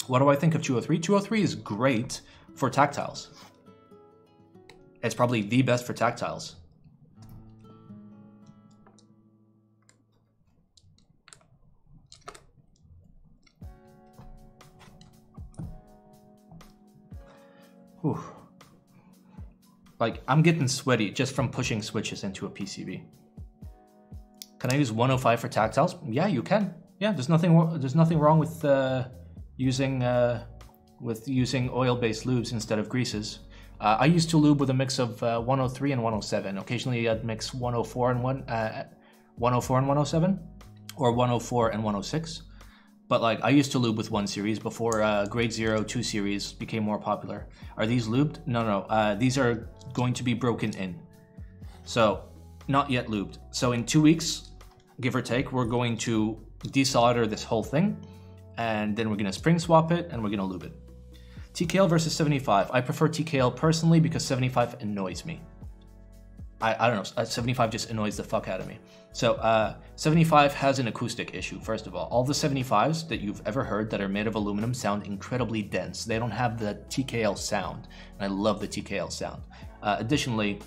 What do I think of 203? 203 is great for tactiles. It's probably the best for tactiles. Whew. Like, I'm getting sweaty just from pushing switches into a PCB. Can I use 105 for tactiles? Yeah, you can. Yeah, there's nothing wrong with using oil-based lubes instead of greases. I used to lube with a mix of 103 and 107. Occasionally, I'd mix 104 and 107, or 104 and 106. But like, I used to lube with 1 series before grade 0, 2 series became more popular. Are these lubed? No. These are going to be broken in. So, not yet lubed. So in 2 weeks, give or take, we're going to desolder this whole thing, and then we're going to spring swap it, and we're going to lube it. TKL versus 75. I prefer TKL personally because 75 annoys me. I don't know, 75 just annoys the fuck out of me. So 75 has an acoustic issue, first of all. All the 75s that you've ever heard that are made of aluminum sound incredibly dense. They don't have the TKL sound, and I love the TKL sound. Additionally,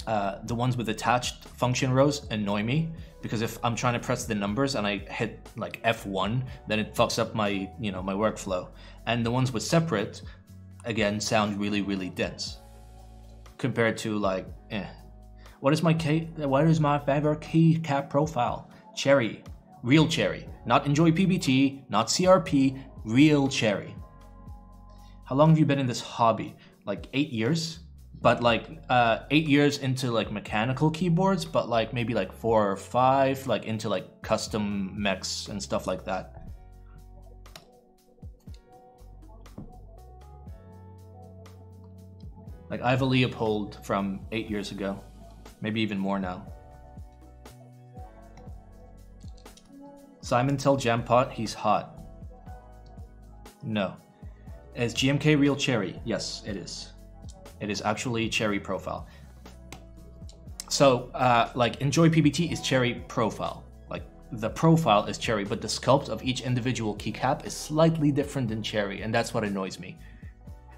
the ones with attached function rows annoy me, because if I'm trying to press the numbers and I hit like F1, then it fucks up my, my workflow. And the ones with separate, again, sound really, really dense. Compared to like, What is my favorite keycap profile? Cherry, real cherry, not Enjoy PBT, not CRP, real cherry. How long have you been in this hobby? Like 8 years, but like 8 years into like mechanical keyboards, but like maybe like 4 or 5 like into like custom mechs and stuff like that. Like I have a Leopold from 8 years ago. Maybe even more now. Simon, tell Jampot he's hot. No. Is GMK real cherry? Yes, it is. It is actually cherry profile. So, like, Enjoy PBT is cherry profile. Like, the profile is cherry, but the sculpt of each individual keycap is slightly different than cherry, and that's what annoys me.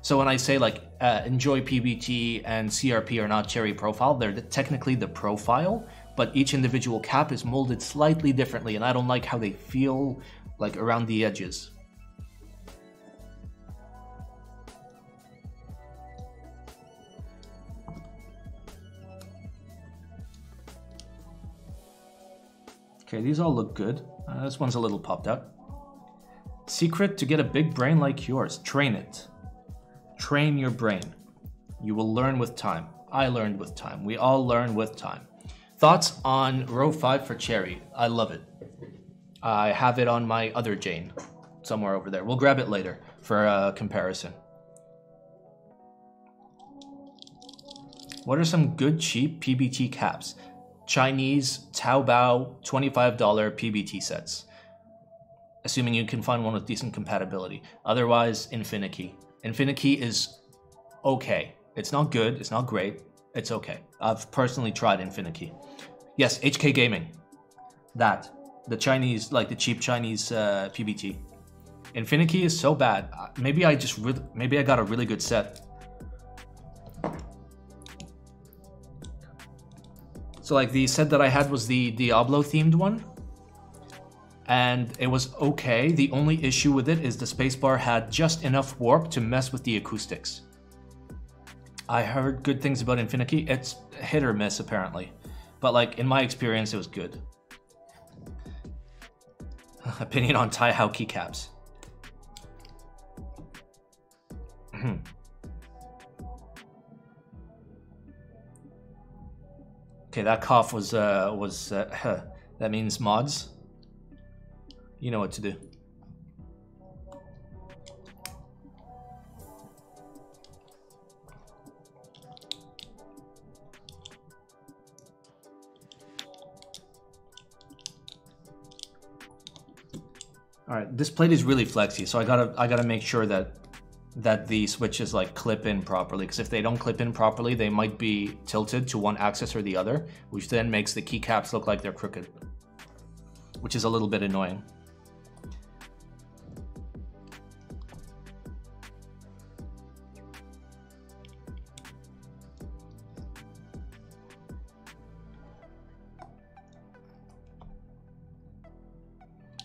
So when I say like Enjoy PBT and CRP are not cherry profile, they're technically the profile, but each individual cap is molded slightly differently, and I don't like how they feel like around the edges. Okay, these all look good. This one's a little popped out. Secret to get a big brain like yours, train it. Train your brain. You will learn with time. I learned with time. We all learn with time. Thoughts on row 5 for cherry? I love it. I have it on my other Jane, somewhere over there. We'll grab it later for a comparison. What are some good cheap PBT caps? Chinese Taobao $25 PBT sets. Assuming you can find one with decent compatibility. Otherwise, Infinikey. Infinikey is okay. It's not good, it's not great, it's okay. I've personally tried Infinikey. Yes, HK Gaming. That. The Chinese, like the cheap Chinese PBT. Infinikey is so bad. Maybe I got a really good set. So like the set that I had was the Diablo themed one. And it was okay. The only issue with it is the spacebar had just enough warp to mess with the acoustics. I heard good things about Infinikey. It's hit or miss apparently. But like in my experience, it was good. Opinion on Taihao keycaps. Okay, that cough was that means mods. You know what to do. All right, this plate is really flexy, so I gotta make sure that the switches like clip in properly, because if they don't clip in properly, they might be tilted to one axis or the other, which then makes the keycaps look like they're crooked, which is a little bit annoying.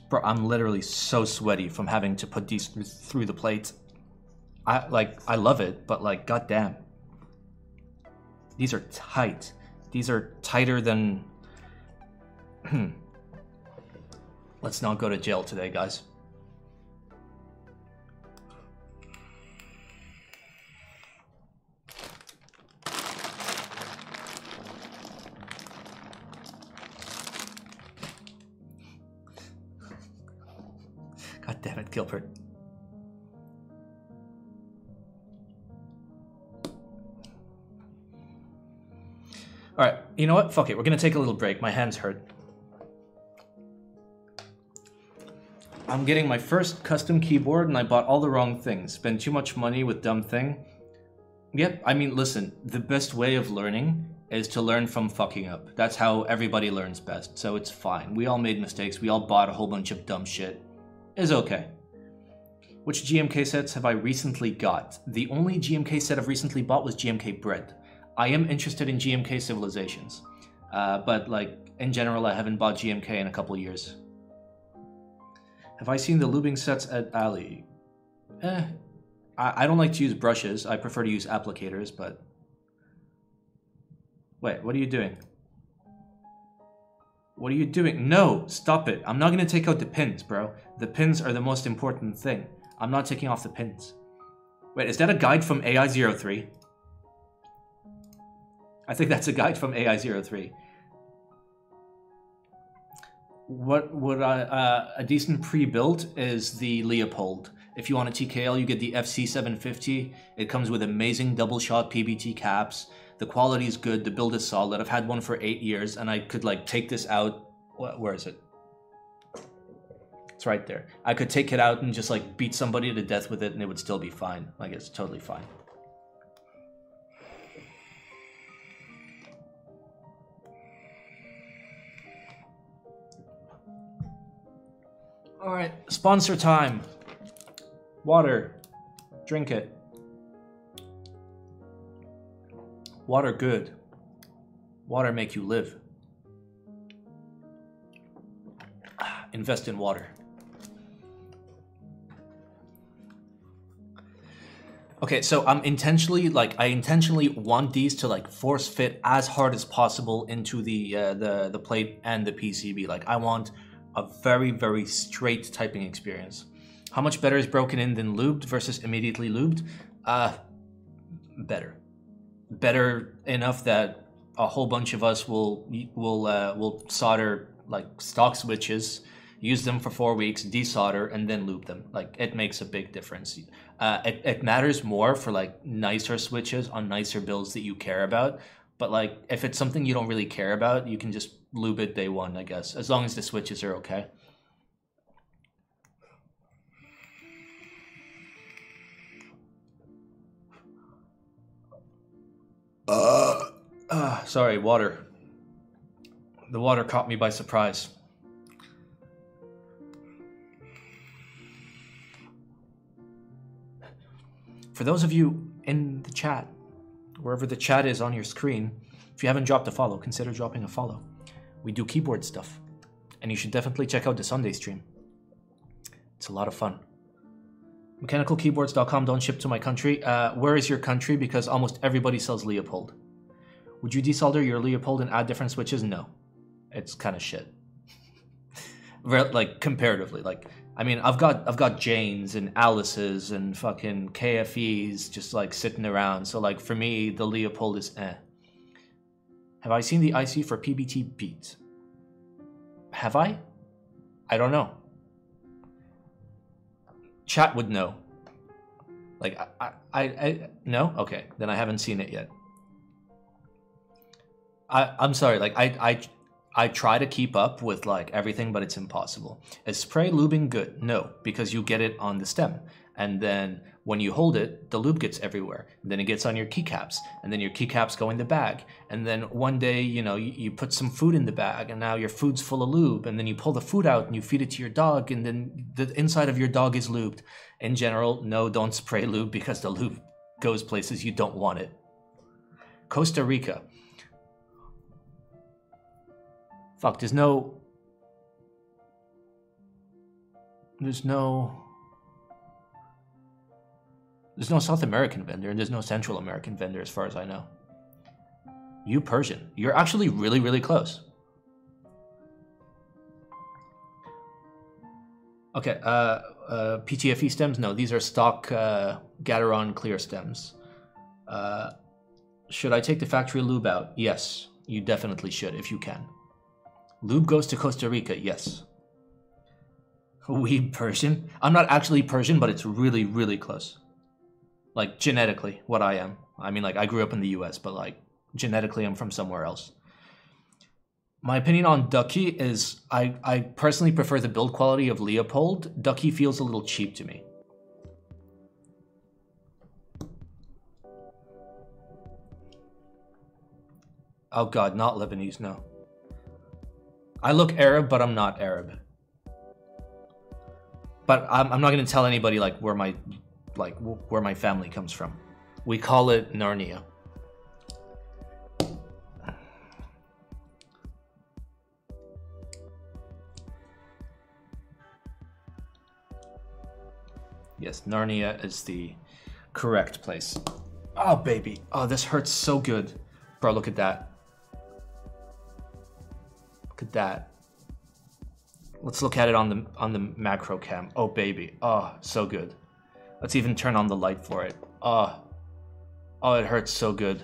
Bro, I'm literally so sweaty from having to put these through the plate. I love it, but like, goddamn. These are tight. These are tighter than... Let's not go to jail today, guys. God damn it, Gilbert. All right, you know what? Fuck it. We're gonna take a little break. My hands hurt. I'm getting my first custom keyboard and I bought all the wrong things. Spent too much money with dumb thing. Yep, I mean, listen, the best way of learning is to learn from fucking up. That's how everybody learns best, so it's fine. We all made mistakes. We all bought a whole bunch of dumb shit. It's okay. Which GMK sets have I recently got? The only GMK set I've recently bought was GMK Bread. I am interested in GMK Civilizations, but like in general, I haven't bought GMK in a couple years. Have I seen the lubing sets at Ali? I don't like to use brushes. I prefer to use applicators, but... Wait, what are you doing? What are you doing? No, stop it. I'm not going to take out the pins, bro. The pins are the most important thing. I'm not taking off the pins. Wait, is that a guide from AI03? I think that's a guide from AI03. What would a decent pre-built is the Leopold. If you want a TKL, you get the FC750. It comes with amazing double-shot PBT caps. The quality is good. The build is solid. I've had one for 8 years, and I could like take this out. Where is it? It's right there. I could take it out and just like beat somebody to death with it, and it would still be fine. Like, it's totally fine. All right, sponsor time. Water. Drink it. Water good. Water make you live. Invest in water. Okay, so I'm intentionally, like, I intentionally want these to like force fit as hard as possible into the plate and the PCB. Like, I want a very, very straight typing experience. How much better is broken in than lubed versus immediately lubed? Better. Better enough that a whole bunch of us will solder like stock switches, use them for 4 weeks, desolder, and then lube them. Like, it makes a big difference. It matters more for like nicer switches on nicer builds that you care about. But like, if it's something you don't really care about, you can just lube it day one, I guess, as long as the switches are okay. Sorry, water. The water caught me by surprise. For those of you in the chat, wherever the chat is on your screen, if you haven't dropped a follow, consider dropping a follow. We do keyboard stuff, and you should definitely check out the Sunday stream. It's a lot of fun. Mechanicalkeyboards.com don't ship to my country. Where is your country? Because almost everybody sells Leopold. Would you desolder your Leopold and add different switches? No. It's kind of shit. Like, comparatively. Like, I mean, I've got Janes and Alice's and fucking KFEs just like sitting around. So like, for me, the Leopold is eh. Have I seen the IC for PBT Beat? Have I? I don't know. Chat would know. Like, I no? Okay, then I haven't seen it yet. I'm sorry, like, I try to keep up with like everything, but it's impossible. Is spray lubing good? No, because you get it on the stem. And then when you hold it, the lube gets everywhere. And then it gets on your keycaps, and then your keycaps go in the bag. And then one day, you know, you put some food in the bag, and now your food's full of lube. And then you pull the food out and you feed it to your dog, and then the inside of your dog is lubed. In general, no, don't spray lube because the lube goes places you don't want it. Costa Rica. Fuck, there's no South American vendor, and there's no Central American vendor as far as I know. You Persian. You're actually really, really close. Okay, PTFE stems? No, these are stock Gateron clear stems. Should I take the factory lube out? Yes, you definitely should if you can. Lube goes to Costa Rica, yes. We Persian? I'm not actually Persian, but it's really, really close. Like, genetically, what I am. I mean, like, I grew up in the US, but, like, genetically, I'm from somewhere else. My opinion on Ducky is, I personally prefer the build quality of Leopold. Ducky feels a little cheap to me. Oh god, not Lebanese, no. I look Arab, but I'm not Arab. But I'm not gonna tell anybody like where my family comes from. We call it Narnia. Yes, Narnia is the correct place. Oh baby, oh this hurts so good, bro. Look at that. Look at that. Let's look at it on the macro cam. Oh baby, oh so good. Let's even turn on the light for it. Oh, it hurts so good.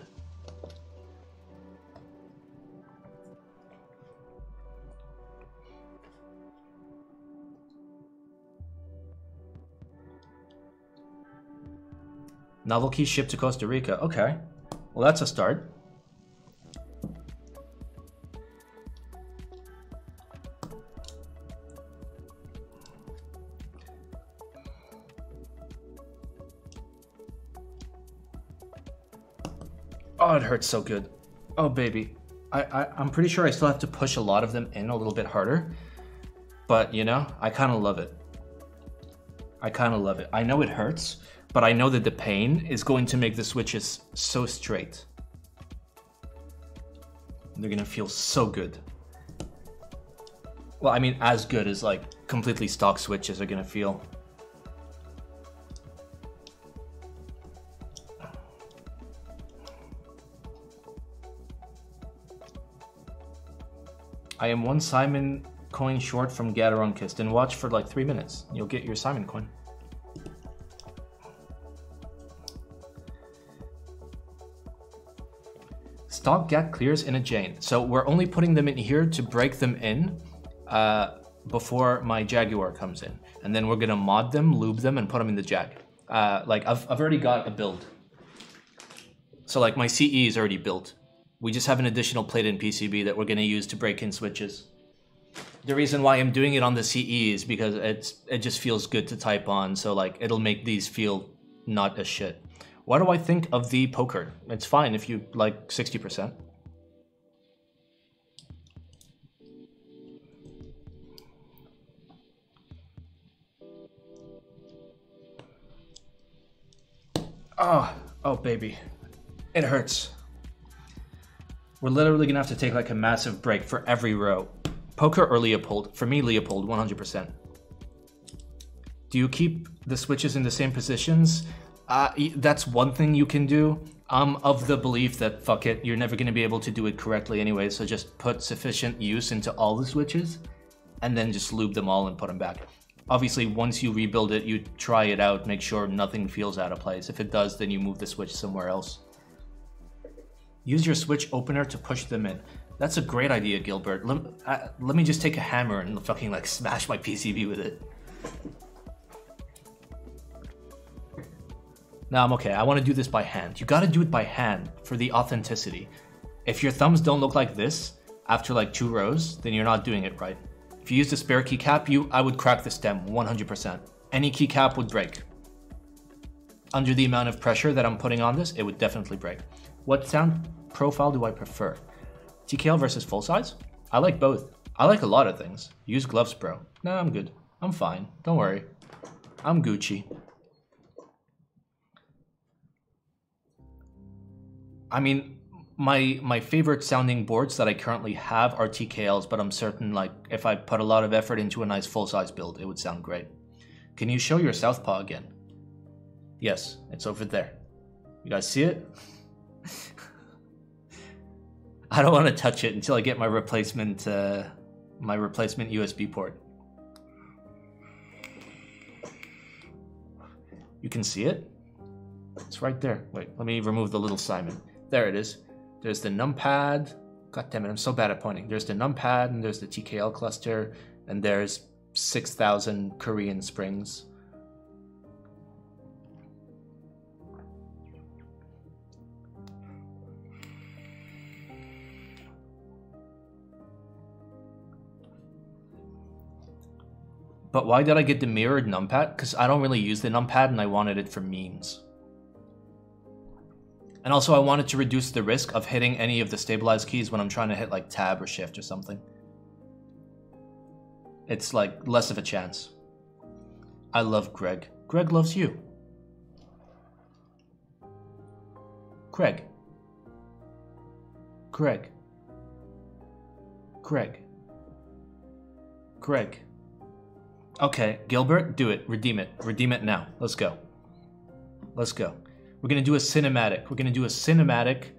Novelty shipped to Costa Rica. Okay, well that's a start. Oh, it hurts so good. Oh, baby. I'm pretty sure I still have to push a lot of them in a little bit harder. But, you know, I kind of love it. I kind of love it. I know it hurts, but I know that the pain is going to make the switches so straight. They're going to feel so good. Well, I mean, as good as, like, completely stock switches are going to feel. I am one Simon coin short from Gateron Kist, and watch for like 3 minutes. You'll get your Simon coin. Stock GAT clears in a Jane. So we're only putting them in here to break them in before my Jaguar comes in. And then we're gonna mod them, lube them, and put them in the Jag. Like I've already got a build. So like my CE is already built. We just have an additional plate in PCB that we're going to use to break in switches. The reason why I'm doing it on the CE is because it just feels good to type on, so like it'll make these feel not as shit. What do I think of the poker? It's fine if you like 60%. Oh baby, it hurts. We're literally gonna have to take like a massive break for every row. Poker or Leopold? For me, Leopold, 100%. Do you keep the switches in the same positions? That's one thing you can do. I'm of the belief that, fuck it, you're never gonna be able to do it correctly anyway, so just put sufficient use into all the switches, and then just lube them all and put them back. Obviously, once you rebuild it, you try it out, make sure nothing feels out of place. If it does, then you move the switch somewhere else. Use your switch opener to push them in. That's a great idea, Gilbert. Let me just take a hammer and fucking like smash my PCB with it. No, I'm okay. I want to do this by hand. You got to do it by hand for the authenticity. If your thumbs don't look like this, after like 2 rows, then you're not doing it right. If you use the spare keycap, I would crack the stem 100%. Any keycap would break. Under the amount of pressure that I'm putting on this, it would definitely break. What sound profile do I prefer? TKL versus full size? I like both. I like a lot of things. Use gloves, bro. No, I'm good. I'm fine. Don't worry. I'm Gucci. I mean, my favorite sounding boards that I currently have are TKLs, but I'm certain like if I put a lot of effort into a nice full-size build, it would sound great. Can you show your southpaw again? Yes, it's over there. You guys see it? I don't want to touch it until I get my replacement USB port. You can see it? It's right there. Wait, let me remove the little Simon. There it is. There's the numpad. God damn it, I'm so bad at pointing. There's the numpad, and there's the TKL cluster, and there's 6,000 Korean springs. But why did I get the mirrored numpad? Because I don't really use the numpad and I wanted it for memes. And also I wanted to reduce the risk of hitting any of the stabilized keys when I'm trying to hit like tab or shift or something. It's like less of a chance. I love Greg. Greg loves you. Greg. Greg. Greg. Greg. Okay, Gilbert, do it. Redeem it. Redeem it now. Let's go. Let's go. We're going to do a cinematic. We're going to do a cinematic,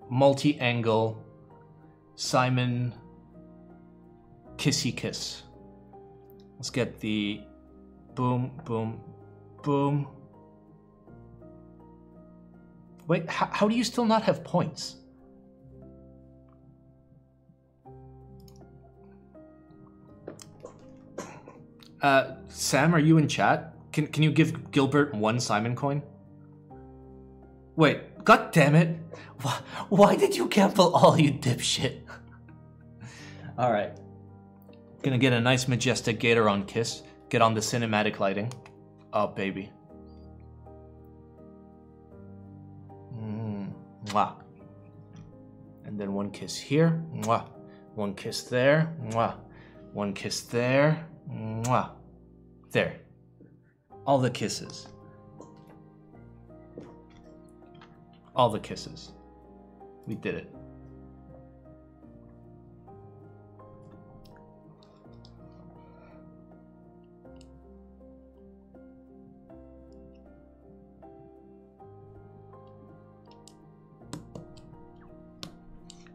multi-angle, Simon kissy kiss. Let's get the boom, boom, boom. Wait, how do you still not have points? Sam, are you in chat? Can you give Gilbert 1 Simon coin? Wait, god damn it. Why did you gamble all, you dipshit? Alright. Gonna get a nice majestic gator on kiss. Get on the cinematic lighting. Oh, baby. Mwah. And then 1 kiss here. Mwah. 1 kiss there. Mwah. 1 kiss there. Mwah. There. All the kisses. All the kisses. We did it.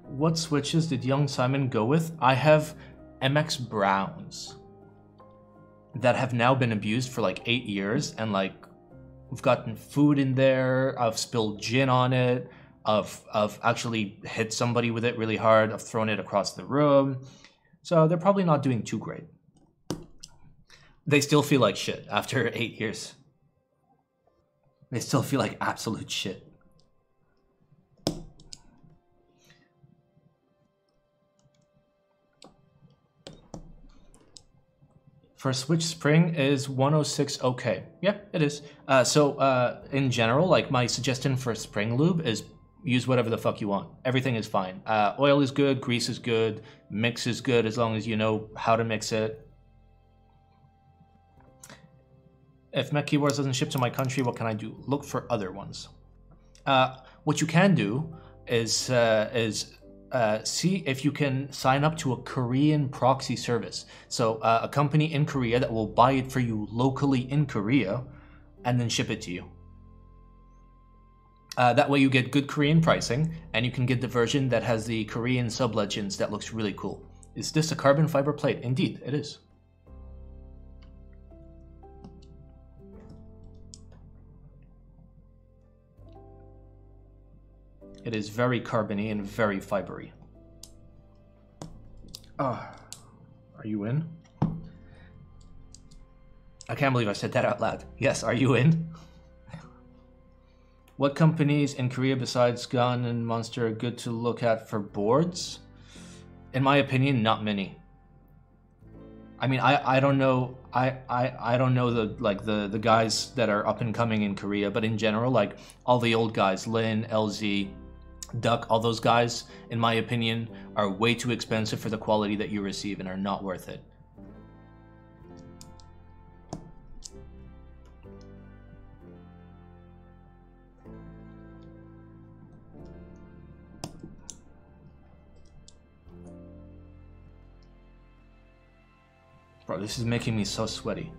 What switches did young Simon go with? I have MX Browns that have now been abused for like 8 years, and like we've gotten food in there, I've spilled gin on it, I've actually hit somebody with it really hard, I've thrown it across the room, so they're probably not doing too great. They still feel like shit after 8 years. They still feel like absolute shit. For switch spring is 106 okay. Yeah, it is. So in general, like my suggestion for spring lube is use whatever the fuck you want. Everything is fine. Oil is good, grease is good, mix is good as long as you know how to mix it. If Mech Keyboards doesn't ship to my country, what can I do? Look for other ones. What you can do is see if you can sign up to a Korean proxy service. So a company in Korea that will buy it for you locally in Korea and then ship it to you. That way you get good Korean pricing and you can get the version that has the Korean sub-legends that looks really cool. Is this a carbon fiber plate? Indeed, it is. It is very carbony and very fibery. Are you in? I can't believe I said that out loud. Yes, are you in? What companies in Korea besides Gun and Monster are good to look at for boards? In my opinion, not many. I mean, I don't know. I don't know the guys that are up and coming in Korea, but in general, like all the old guys, Lin, LZ, Duck, all those guys, in my opinion, are way too expensive for the quality that you receive and are not worth it. Bro, this is making me so sweaty.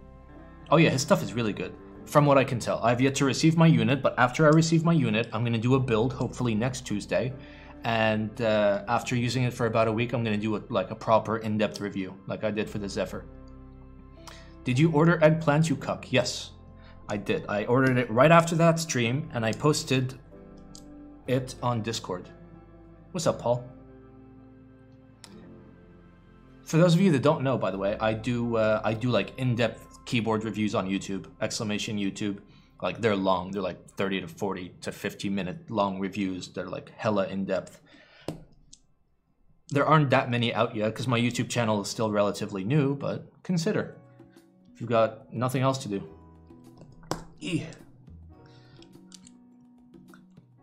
Oh yeah, his stuff is really good. From what I can tell. I've yet to receive my unit, but after I receive my unit, I'm going to do a build, hopefully next Tuesday. And after using it for about a week, I'm going to do a proper in-depth review, like I did for the Zephyr. Did you order eggplant, you cuck? Yes, I did. I ordered it right after that stream, and I posted it on Discord. What's up, Paul? For those of you that don't know, by the way, I do like in-depth keyboard reviews on YouTube, exclamation YouTube. Like they're long, they're like 30 to 40 to 50 minute long reviews. They're like hella in-depth. There aren't that many out yet because my YouTube channel is still relatively new, but consider if you've got nothing else to do. Eeh.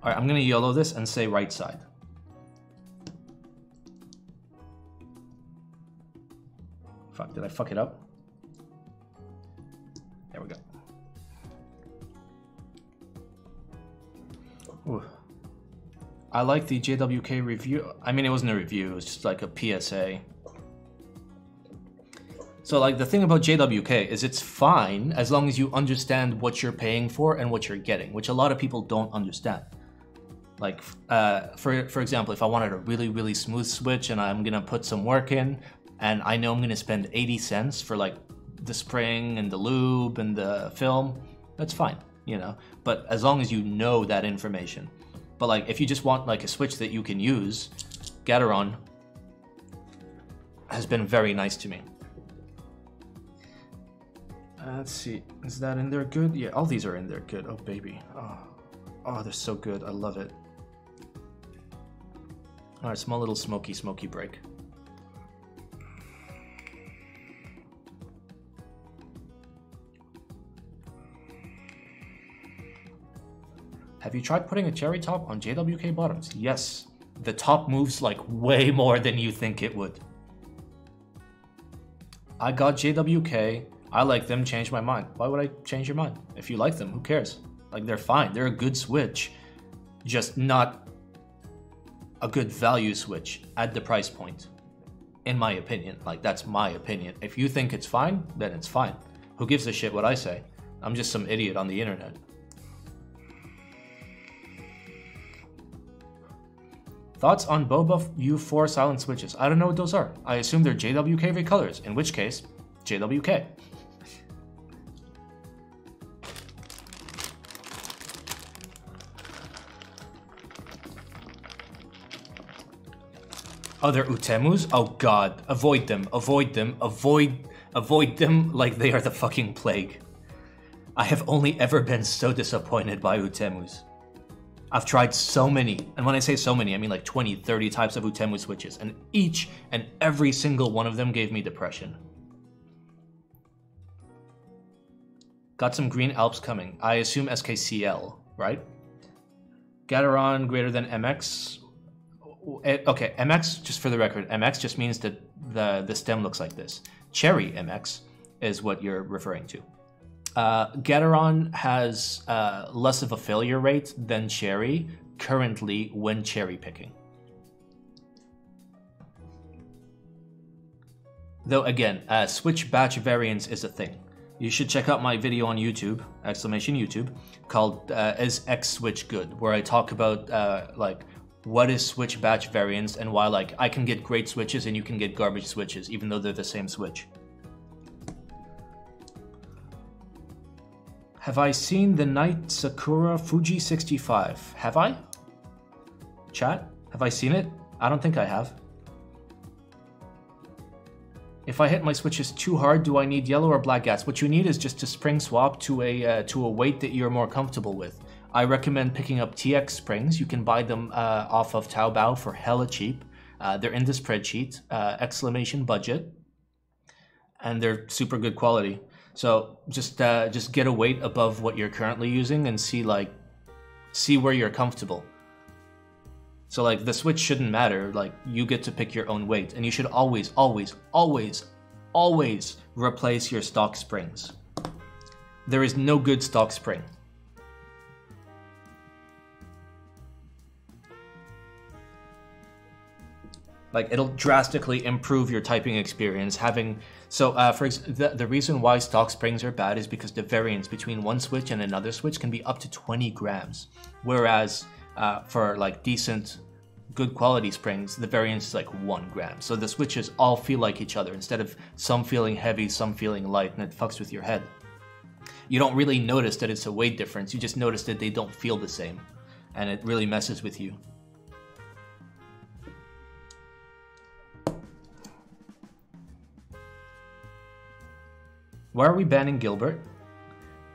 All right, I'm gonna YOLO this and say right side. Fuck, did I fuck it up? There we go. Ooh. I like the JWK review. I mean, it wasn't a review, it was just like a PSA. So like the thing about JWK is it's fine as long as you understand what you're paying for and what you're getting, which a lot of people don't understand. Like, for example, if I wanted a really, really smooth switch and I'm gonna put some work in, and I know I'm gonna spend 80 cents for like the spring and the lube and the film, that's fine, you know? But as long as you know that information. But like, if you just want like a switch that you can use, Gateron has been very nice to me. Let's see, is that in there good? Yeah, all these are in there good. Oh baby, oh, they're so good, I love it. All right, small little smoky break. Have you tried putting a cherry top on JWK bottoms? Yes, the top moves like way more than you think it would. I got JWK, I like them, changed my mind. Why would I change your mind? If you like them, who cares? Like they're fine, they're a good switch, just not a good value switch at the price point. In my opinion, like that's my opinion. If you think it's fine, then it's fine. Who gives a shit what I say? I'm just some idiot on the internet. Thoughts on Boba U4 silent switches? I don't know what those are. I assume they're JWK recolors, in which case, JWK. Oh, they're Utemus? Oh god, avoid them, avoid them, avoid them like they are the fucking plague. I have only ever been so disappointed by Utemus. I've tried so many, and when I say so many, I mean like 20, 30 types of Utemu switches, and each and every single one of them gave me depression. Got some Green Alps coming. I assume SKCL, right? Gateron greater than MX. Okay, MX, just for the record, MX just means that the stem looks like this. Cherry MX is what you're referring to. Gateron has less of a failure rate than Cherry currently when cherry picking. Though again, switch batch variance is a thing. You should check out my video on YouTube, exclamation YouTube, called Is X Switch Good? Where I talk about like what is switch batch variance and why like I can get great switches and you can get garbage switches even though they're the same switch. Have I seen the Night Sakura Fuji 65? Have I? Chat? Have I seen it? I don't think I have. If I hit my switches too hard, do I need yellow or black gas? What you need is just to spring swap to a weight that you're more comfortable with. I recommend picking up TX springs. You can buy them off of Taobao for hella cheap. They're in the spreadsheet, exclamation budget, and they're super good quality. So just get a weight above what you're currently using and see where you're comfortable. So like the switch shouldn't matter. Like you get to pick your own weight, and you should always replace your stock springs. There is no good stock spring. Like it'll drastically improve your typing experience having. So the reason why stock springs are bad is because the variance between one switch and another switch can be up to 20 grams. Whereas for like decent, good quality springs, the variance is like 1 gram. So the switches all feel like each other instead of some feeling heavy, some feeling light, and it fucks with your head. You don't really notice that it's a weight difference. You just notice that they don't feel the same, and it really messes with you. Why are we banning Gilbert?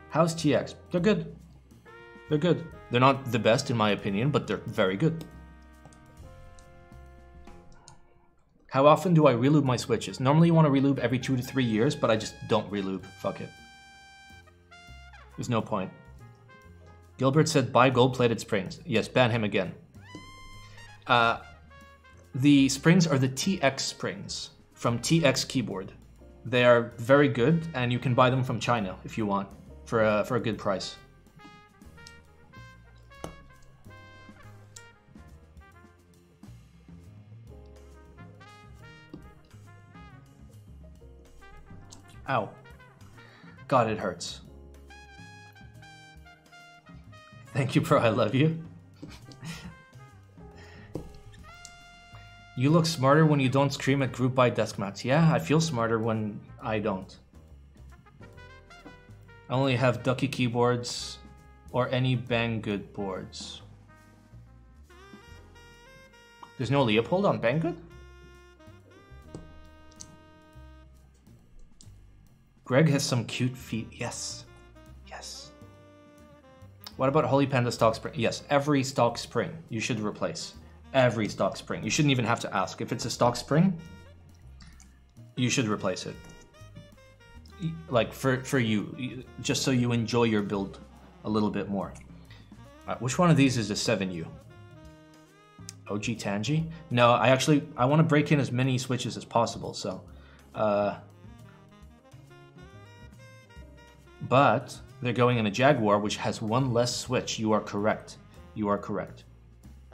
How's TX? They're good. They're good. They're not the best in my opinion, but they're very good. How often do I relube my switches? Normally you want to relube every 2 to 3 years, but I just don't relube. Fuck it. There's no point. Gilbert said buy gold-plated springs. Yes, ban him again. The springs are the TX springs from TX Keyboard. They are very good, and you can buy them from China if you want, for a good price. Ow. God, it hurts. Thank you, bro. I love you. You look smarter when you don't scream at group buy desk mats. Yeah, I feel smarter when I don't. I only have Ducky keyboards or any Banggood boards. There's no Leopold on Banggood? Greg has some cute feet. Yes. Yes. What about Holy Panda stock spring? Yes, every stock spring you should replace. Every stock spring. You shouldn't even have to ask. If it's a stock spring, you should replace it. Like for you, just so you enjoy your build a little bit more. Which one of these is a 7U? OG Tangy? No, I want to break in as many switches as possible, so but they're going in a Jaguar, which has one less switch. You are correct. You are correct.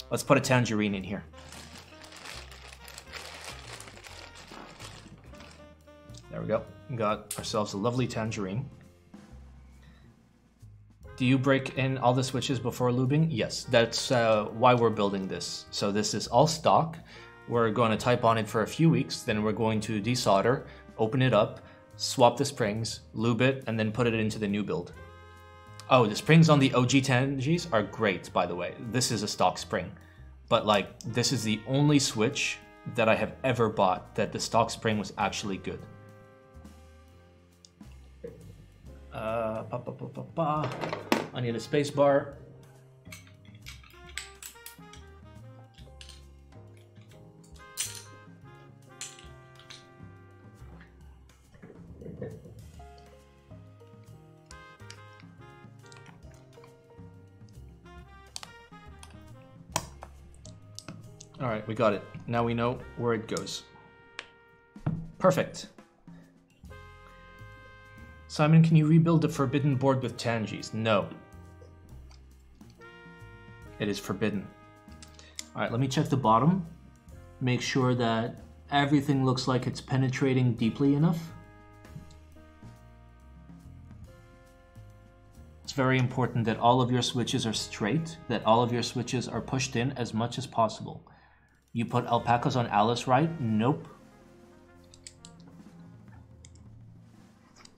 Let's put a Tangerine in here. There we go. We got ourselves a lovely Tangerine. Do you break in all the switches before lubing? Yes, that's why we're building this. So this is all stock. We're going to type on it for a few weeks. Then we're going to desolder, open it up, swap the springs, lube it, and then put it into the new build. Oh, the springs on the OG Tangis are great, by the way. This is a stock spring. But like, this is the only switch that I have ever bought that the stock spring was actually good. I need a space bar. All right, we got it. Now we know where it goes. Perfect. Simon, can you rebuild the forbidden board with Tangis? No. It is forbidden. All right, let me check the bottom. Make sure that everything looks like it's penetrating deeply enough. It's very important that all of your switches are straight, that all of your switches are pushed in as much as possible. You put alpacas on Alice, right? Nope.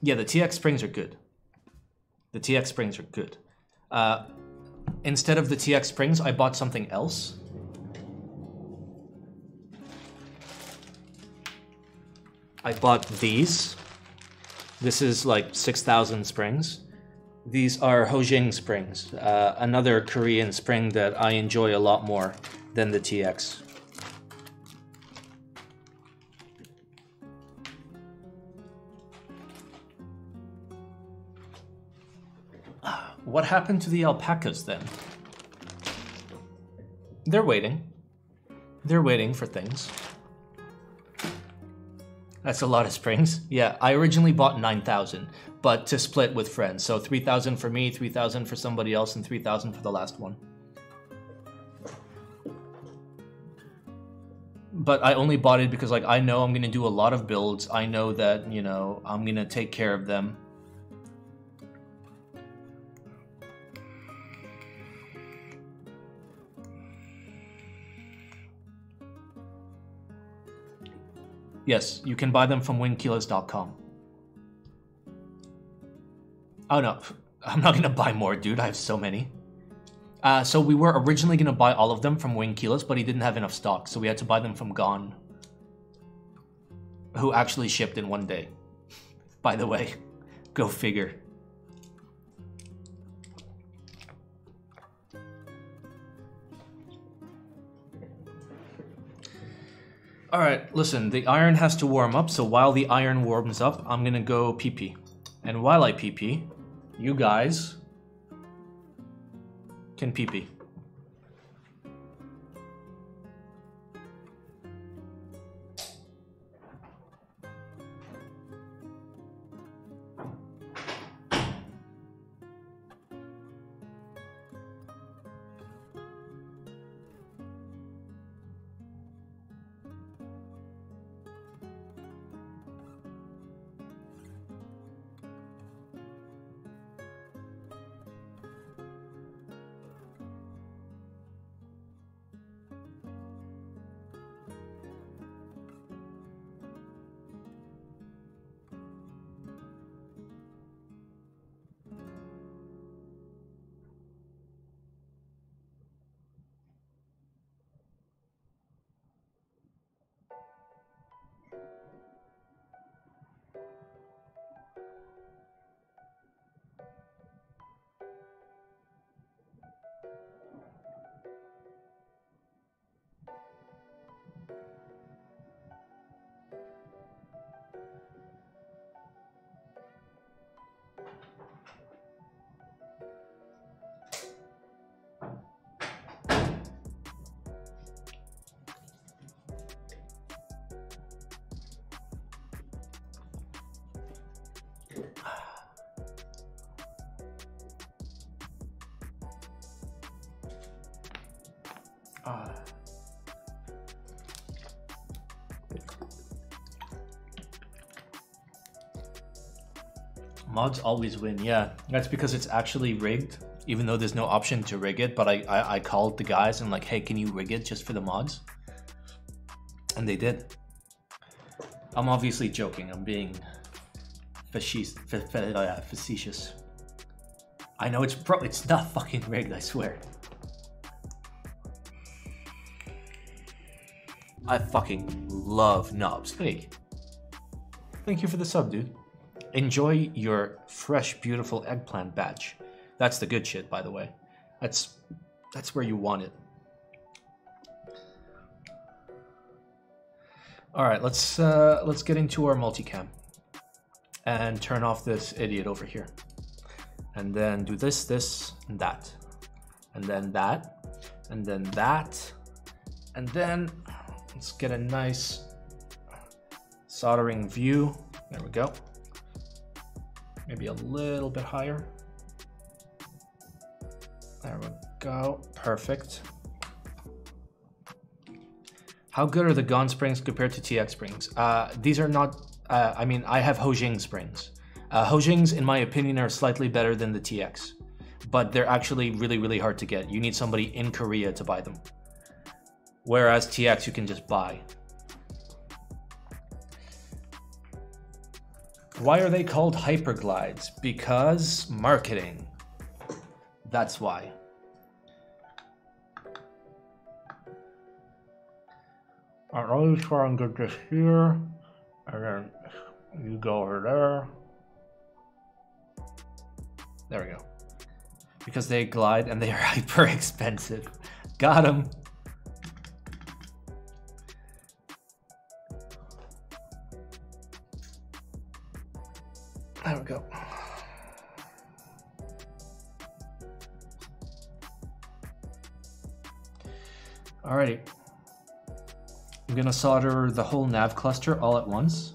Yeah, the TX springs are good. The TX springs are good. Instead of the TX springs, I bought something else. I bought these. This is like 6,000 springs. These are Hojing springs, another Korean spring that I enjoy a lot more than the TX. What happened to the alpacas then? They're waiting. They're waiting for things. That's a lot of springs. Yeah, I originally bought 9,000, but to split with friends. So 3,000 for me, 3,000 for somebody else, and 3,000 for the last one. But I only bought it because, like, I know I'm going to do a lot of builds. I know that, you know, I'm going to take care of them. Yes, you can buy them from winkilos.com. Oh no, I'm not gonna buy more, dude. I have so many. So we were originally gonna buy all of them from Wing Kilos, but he didn't have enough stock, so we had to buy them from Gone, who actually shipped in one day. By the way, go figure. Alright, listen, the iron has to warm up, so while the iron warms up, I'm gonna go pee-pee. And while I pee-pee, you guys can pee-pee. Mods always win, yeah. That's because it's actually rigged, even though there's no option to rig it, but I called the guys and like, hey, can you rig it just for the mods? And they did. I'm obviously joking, I'm being facetious. I know it's not fucking rigged, I swear. I fucking love knobs. Hey, thank you for the sub, dude. Enjoy your fresh, beautiful eggplant batch. That's the good shit, by the way. That's where you want it. All right, let's get into our multicam and turn off this idiot over here, and then do this, this, and that, and then that, and then that, and then let's get a nice soldering view. There we go. Maybe a little bit higher. There we go. Perfect. How good are the Gone springs compared to TX springs? These are not, I mean, I have Hojing springs. Hojings, in my opinion, are slightly better than the TX, but they're actually really, really hard to get. You need somebody in Korea to buy them. Whereas TX, you can just buy. Why are they called hyperglides? Because marketing. That's why. Alright, let me try and get this here, and then you go over there. There we go. Because they glide and they are hyper expensive. Got him. There we go. Alrighty. I'm gonna solder the whole nav cluster all at once.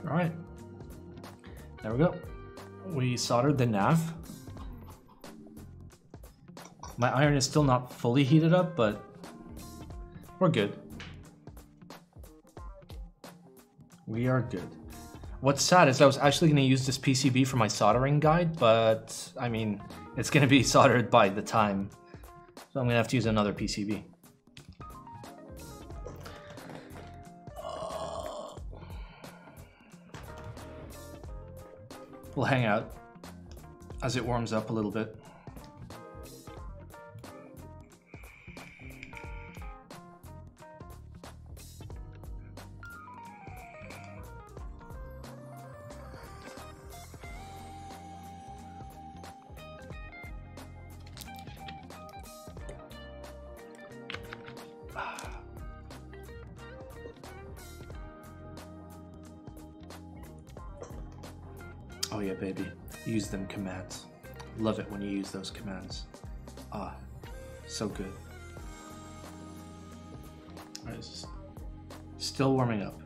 All right, there we go. We soldered the nav. My iron is still not fully heated up, but we're good. We are good. What's sad is I was actually going to use this PCB for my soldering guide, but I mean, it's going to be soldered by the time, so I'm going to have to use another PCB. We'll hang out as it warms up a little bit. Oh yeah, baby. Use them commands. Love it when you use those commands. Ah, so good. Alright, it's still warming up.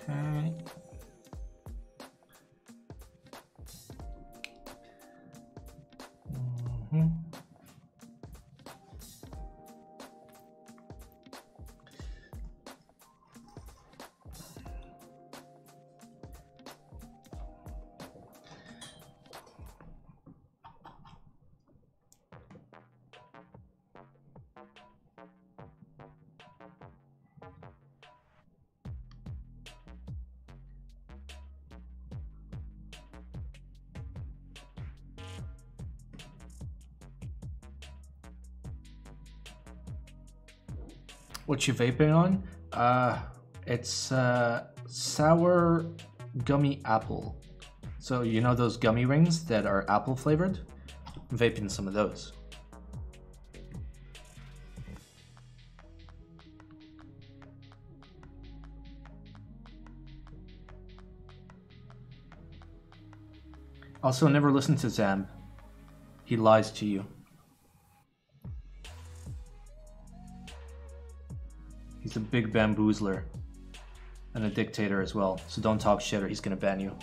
Okay. What you vaping on? It's sour gummy apple. So you know those gummy rings that are apple flavored? I'm vaping some of those. Also, never listen to Zamb. He lies to you. He's a big bamboozler and a dictator as well, so don't talk shit or he's gonna ban you.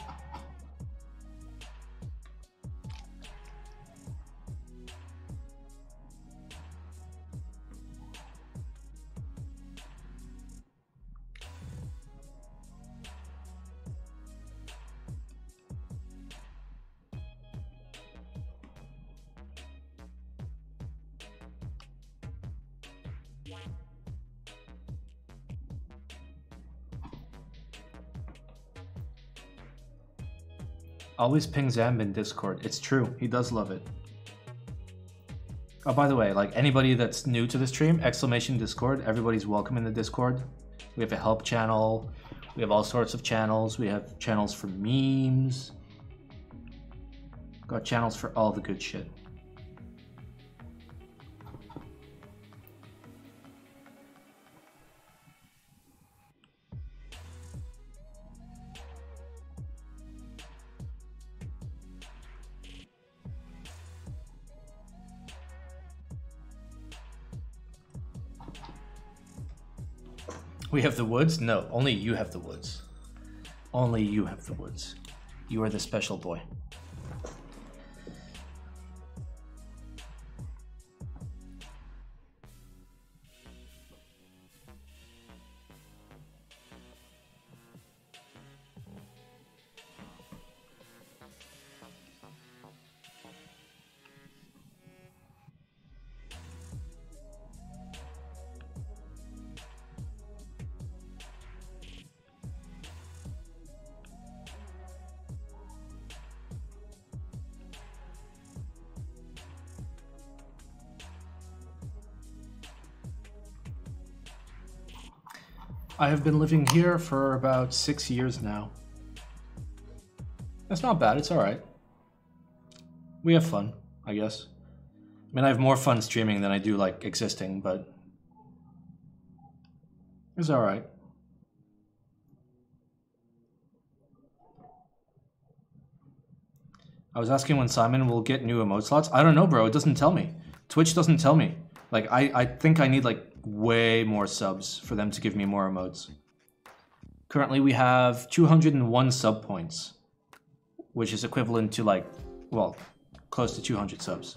Always ping Zamb in Discord. It's true, he does love it. Oh, by the way, like anybody that's new to the stream, !Discord, everybody's welcome in the Discord. We have a help channel. We have all sorts of channels. We have channels for memes. Got channels for all the good shit. We have the woods? No, only you have the woods. Only you have the woods. You are the special boy. I have been living here for about 6 years now. That's not bad, it's alright. We have fun, I guess. I mean, I have more fun streaming than I do, like, existing, but... it's alright. I was asking when Simon will get new emote slots. I don't know, bro, it doesn't tell me. Twitch doesn't tell me. Like, I think I need, like, way more subs for them to give me more emotes. Currently we have 201 sub points, which is equivalent to like, well, close to 200 subs.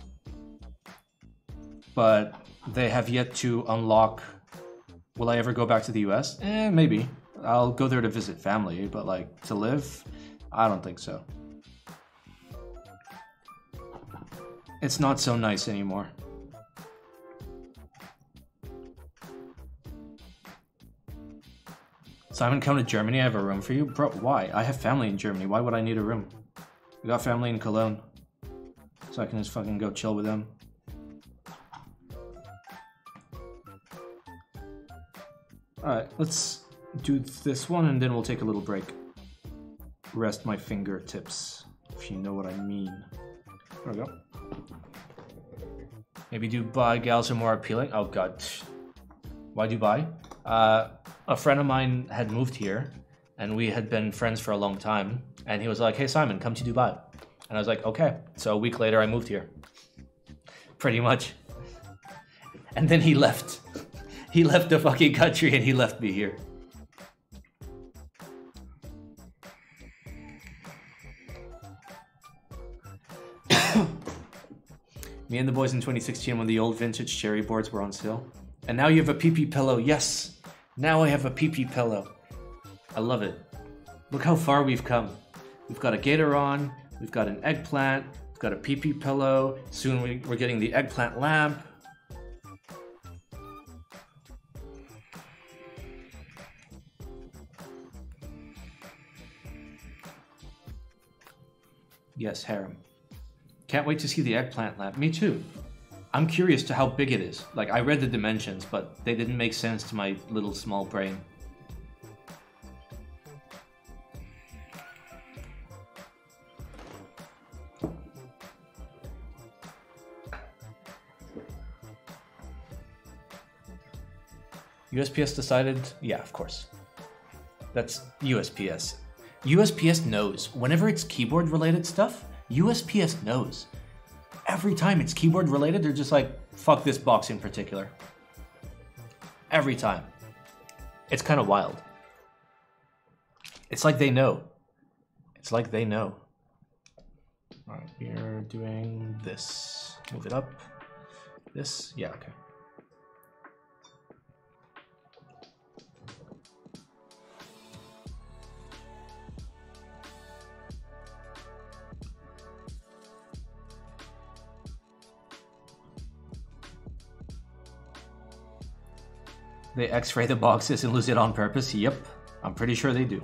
But they have yet to unlock... Will I ever go back to the US? Maybe. I'll go there to visit family, but like, to live? I don't think so. It's not so nice anymore. Simon, come to Germany, I have a room for you. Bro, why? I have family in Germany, why would I need a room? We got family in Cologne. So I can just fucking go chill with them. Alright, let's do this one and then we'll take a little break. Rest my fingertips, if you know what I mean. There we go. Maybe Dubai gals are more appealing. Oh god. Why Dubai? A friend of mine had moved here and we had been friends for a long time. And he was like, hey Simon, come to Dubai. And I was like, okay. So a week later I moved here. Pretty much. And then he left. He left the fucking country and he left me here. Me and the boys in 2016 when the old vintage cherry boards were on sale. And now you have a PP pillow. Yes. Now I have a PP pillow. I love it. Look how far we've come. We've got a gator on. We've got an eggplant. We've got a PP pillow. Soon we're getting the eggplant lamp. Yes, harem. Can't wait to see the eggplant lamp. Me too. I'm curious to how big it is. Like, I read the dimensions, but they didn't make sense to my little small brain. USPS decided? Yeah, of course. That's USPS. USPS knows. Whenever it's keyboard related stuff, USPS knows. Every time it's keyboard related, they're just like, fuck this box in particular. Every time. It's kind of wild. It's like they know. It's like they know. All right, we're doing this. Move it up. This, yeah, okay. They x-ray the boxes and lose it on purpose? Yep, I'm pretty sure they do.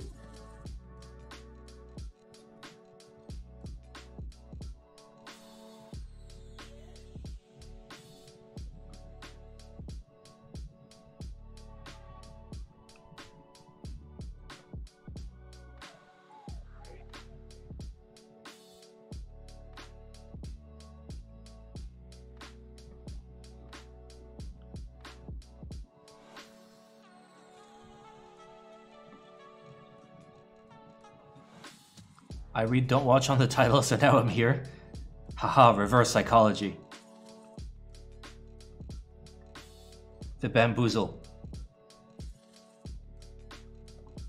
I read Don't Watch on the title, so now I'm here. Haha, reverse psychology. The bamboozle.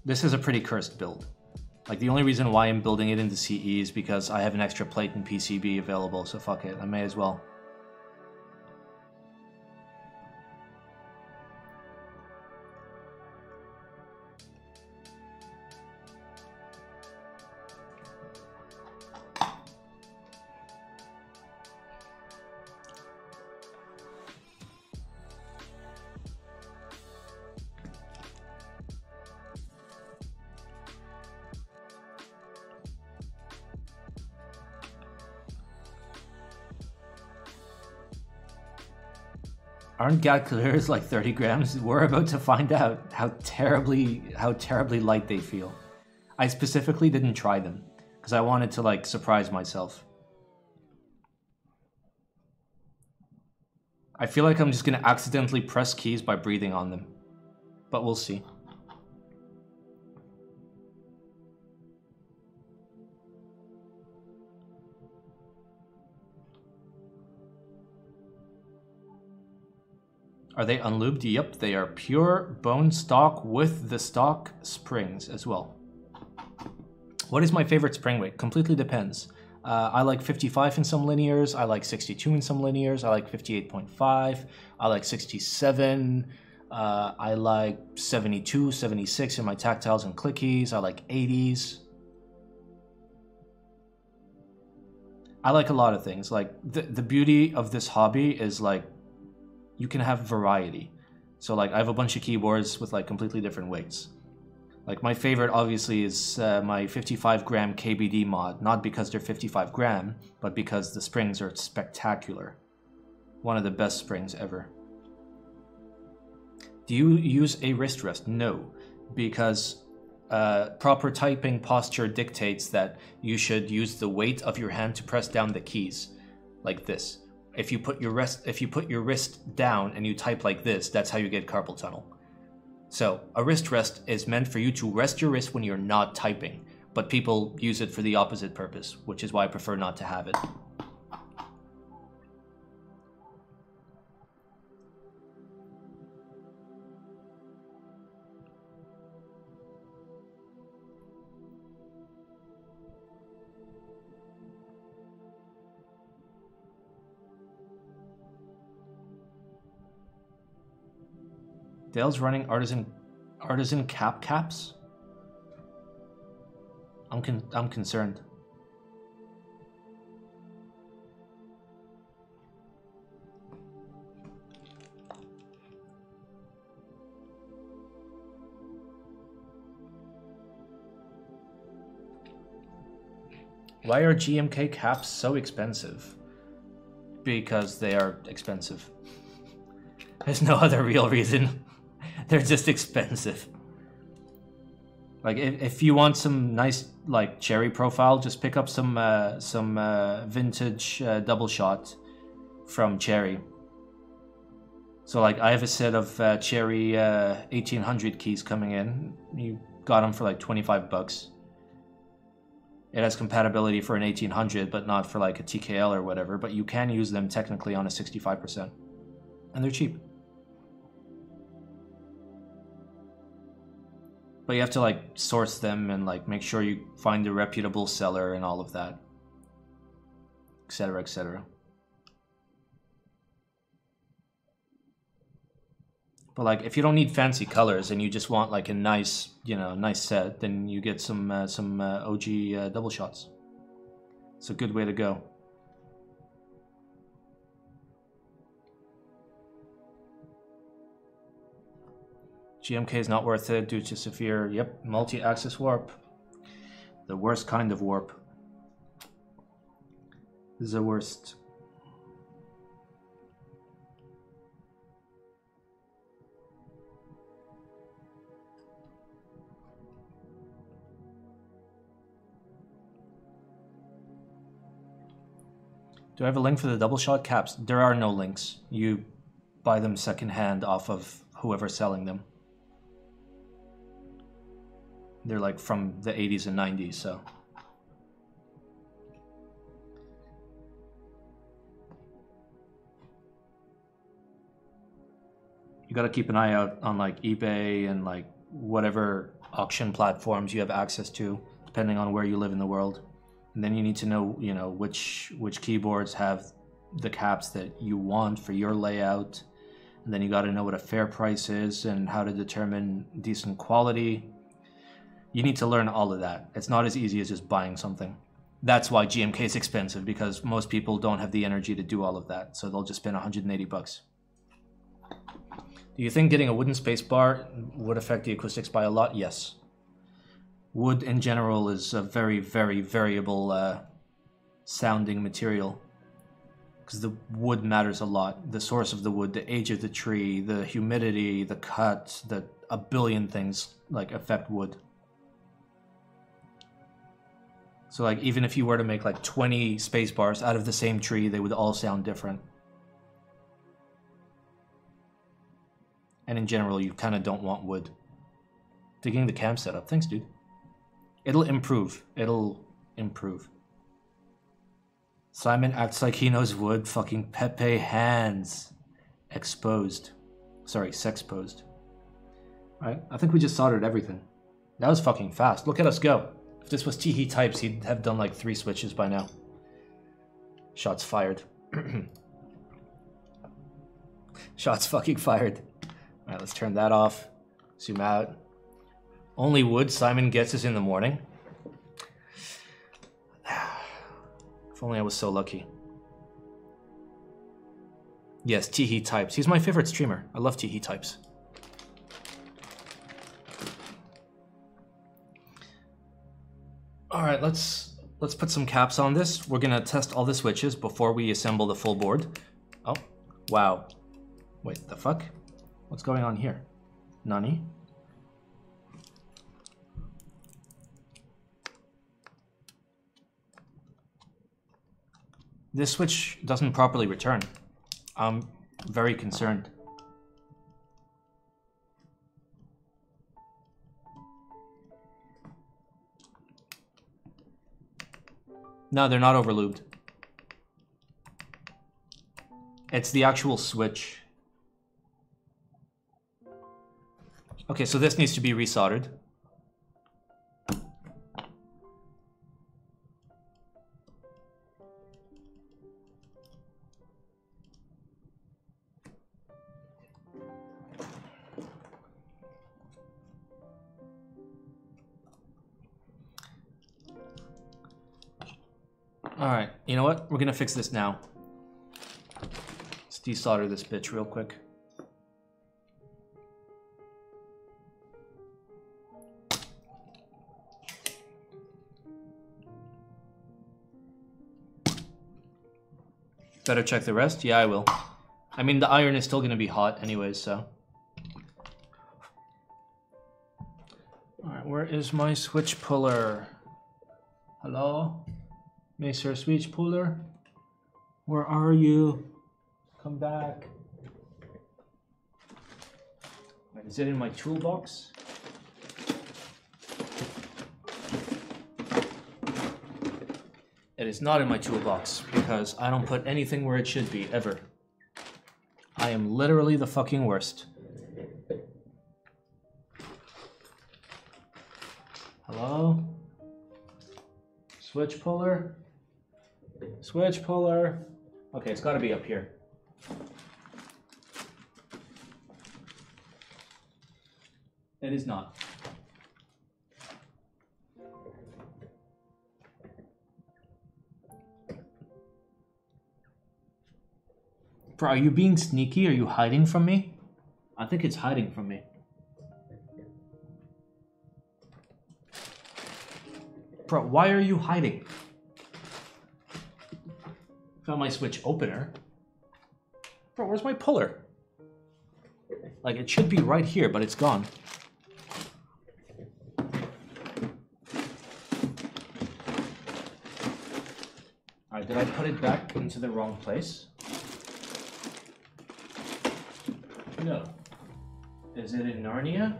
This is a pretty cursed build. Like, the only reason why I'm building it into CE is because I have an extra plate and PCB available, so fuck it, I may as well. Aren't gap clears like 30 grams? We're about to find out how terribly light they feel. I specifically didn't try them because I wanted to like surprise myself. I feel like I'm just gonna accidentally press keys by breathing on them, but we'll see. Are they unlubed? Yep, they are pure bone stock with the stock springs as well. What is my favorite spring weight? Completely depends. I like 55 in some linears, I like 62 in some linears, I like 58.5, I like 67, I like 72, 76 in my tactiles and clickies, I like 80s. I like a lot of things. Like, the beauty of this hobby is like, you can have variety. So like I have a bunch of keyboards with like completely different weights. Like my favorite obviously is my 55 gram KBD mod, not because they're 55 gram, but because the springs are spectacular. One of the best springs ever. Do you use a wrist rest? No, because proper typing posture dictates that you should use the weight of your hand to press down the keys, like this. If you put your wrist down and you type like this, that's how you get carpal tunnel. So a wrist rest is meant for you to rest your wrist when you're not typing, but people use it for the opposite purpose, which is why I prefer not to have it. Dale's running artisan caps. I'm concerned. Why are GMK caps so expensive? Because they are expensive. There's no other real reason. They're just expensive. Like if you want some nice like cherry profile, just pick up some vintage double shot from Cherry. So like I have a set of Cherry 1800 keys coming in. You got them for like 25 bucks. It has compatibility for an 1800, but not for like a TKL or whatever. But you can use them technically on a 65%, and they're cheap. But you have to like source them and like make sure you find a reputable seller and all of that, etc., etc. But like if you don't need fancy colors and you just want like a nice, nice set, then you get some OG double shots. It's a good way to go. GMK is not worth it due to severe, multi-axis warp. The worst kind of warp. The worst. Do I have a link for the double shot caps? There are no links. You buy them secondhand off of whoever's selling them. They're like from the 80s and 90s, so gotta keep an eye out on like eBay and like whatever auction platforms you have access to, depending on where you live in the world. And then you need to know, you know, which keyboards have the caps that you want for your layout. And then you got to know what a fair price is and how to determine decent quality. You need to learn all of that. It's not as easy as just buying something. That's why GMK is expensive, because most people don't have the energy to do all of that. So they'll just spend 180 bucks. Do you think getting a wooden spacebar would affect the acoustics by a lot? Yes. Wood in general is a very, very variable sounding material, because the wood matters a lot. The source of the wood, the age of the tree, the humidity, the cut, a billion things like affect wood. So like even if you were to make like 20 space bars out of the same tree, they would all sound different. And in general, you kind of don't want wood. Digging the cam setup. Thanks, dude. It'll improve. It'll improve. Simon acts like he knows wood. Fucking Pepe hands. Exposed. Sorry, sexposed. Alright, I think we just soldered everything. That was fucking fast. Look at us go. If this was T types, he'd have done like 3 switches by now. Shots fired. Shots fucking fired. Alright, let's turn that off. Zoom out. Only wood Simon gets is in the morning. If only I was so lucky. Yes, T types. He's my favorite streamer. I love T types. Alright, let's put some caps on this. We're gonna test all the switches before we assemble the full board. Oh, wow. Wait, the fuck? What's going on here? Nani? This switch doesn't properly return. I'm very concerned. No, they're not overlubed. It's the actual switch. Okay, so this needs to be resoldered. Alright, you know what? We're gonna fix this now. Let's desolder this bitch real quick. Better check the rest? Yeah, I will. I mean, the iron is still gonna be hot anyways, so. Alright, where is my switch puller? Hello? Mr. Switch Puller? Where are you? Come back. Wait, is it in my toolbox? It is not in my toolbox because I don't put anything where it should be, ever. I am literally the fucking worst. Hello? Switch puller? Switch puller. Okay, it's gotta be up here. It is not. Bro, are you being sneaky? Are you hiding from me? I think it's hiding from me. Bro, why are you hiding? Found my switch opener. Bro, where's my puller? Like, it should be right here, but it's gone. Alright, did I put it back into the wrong place? No. Is it in Narnia?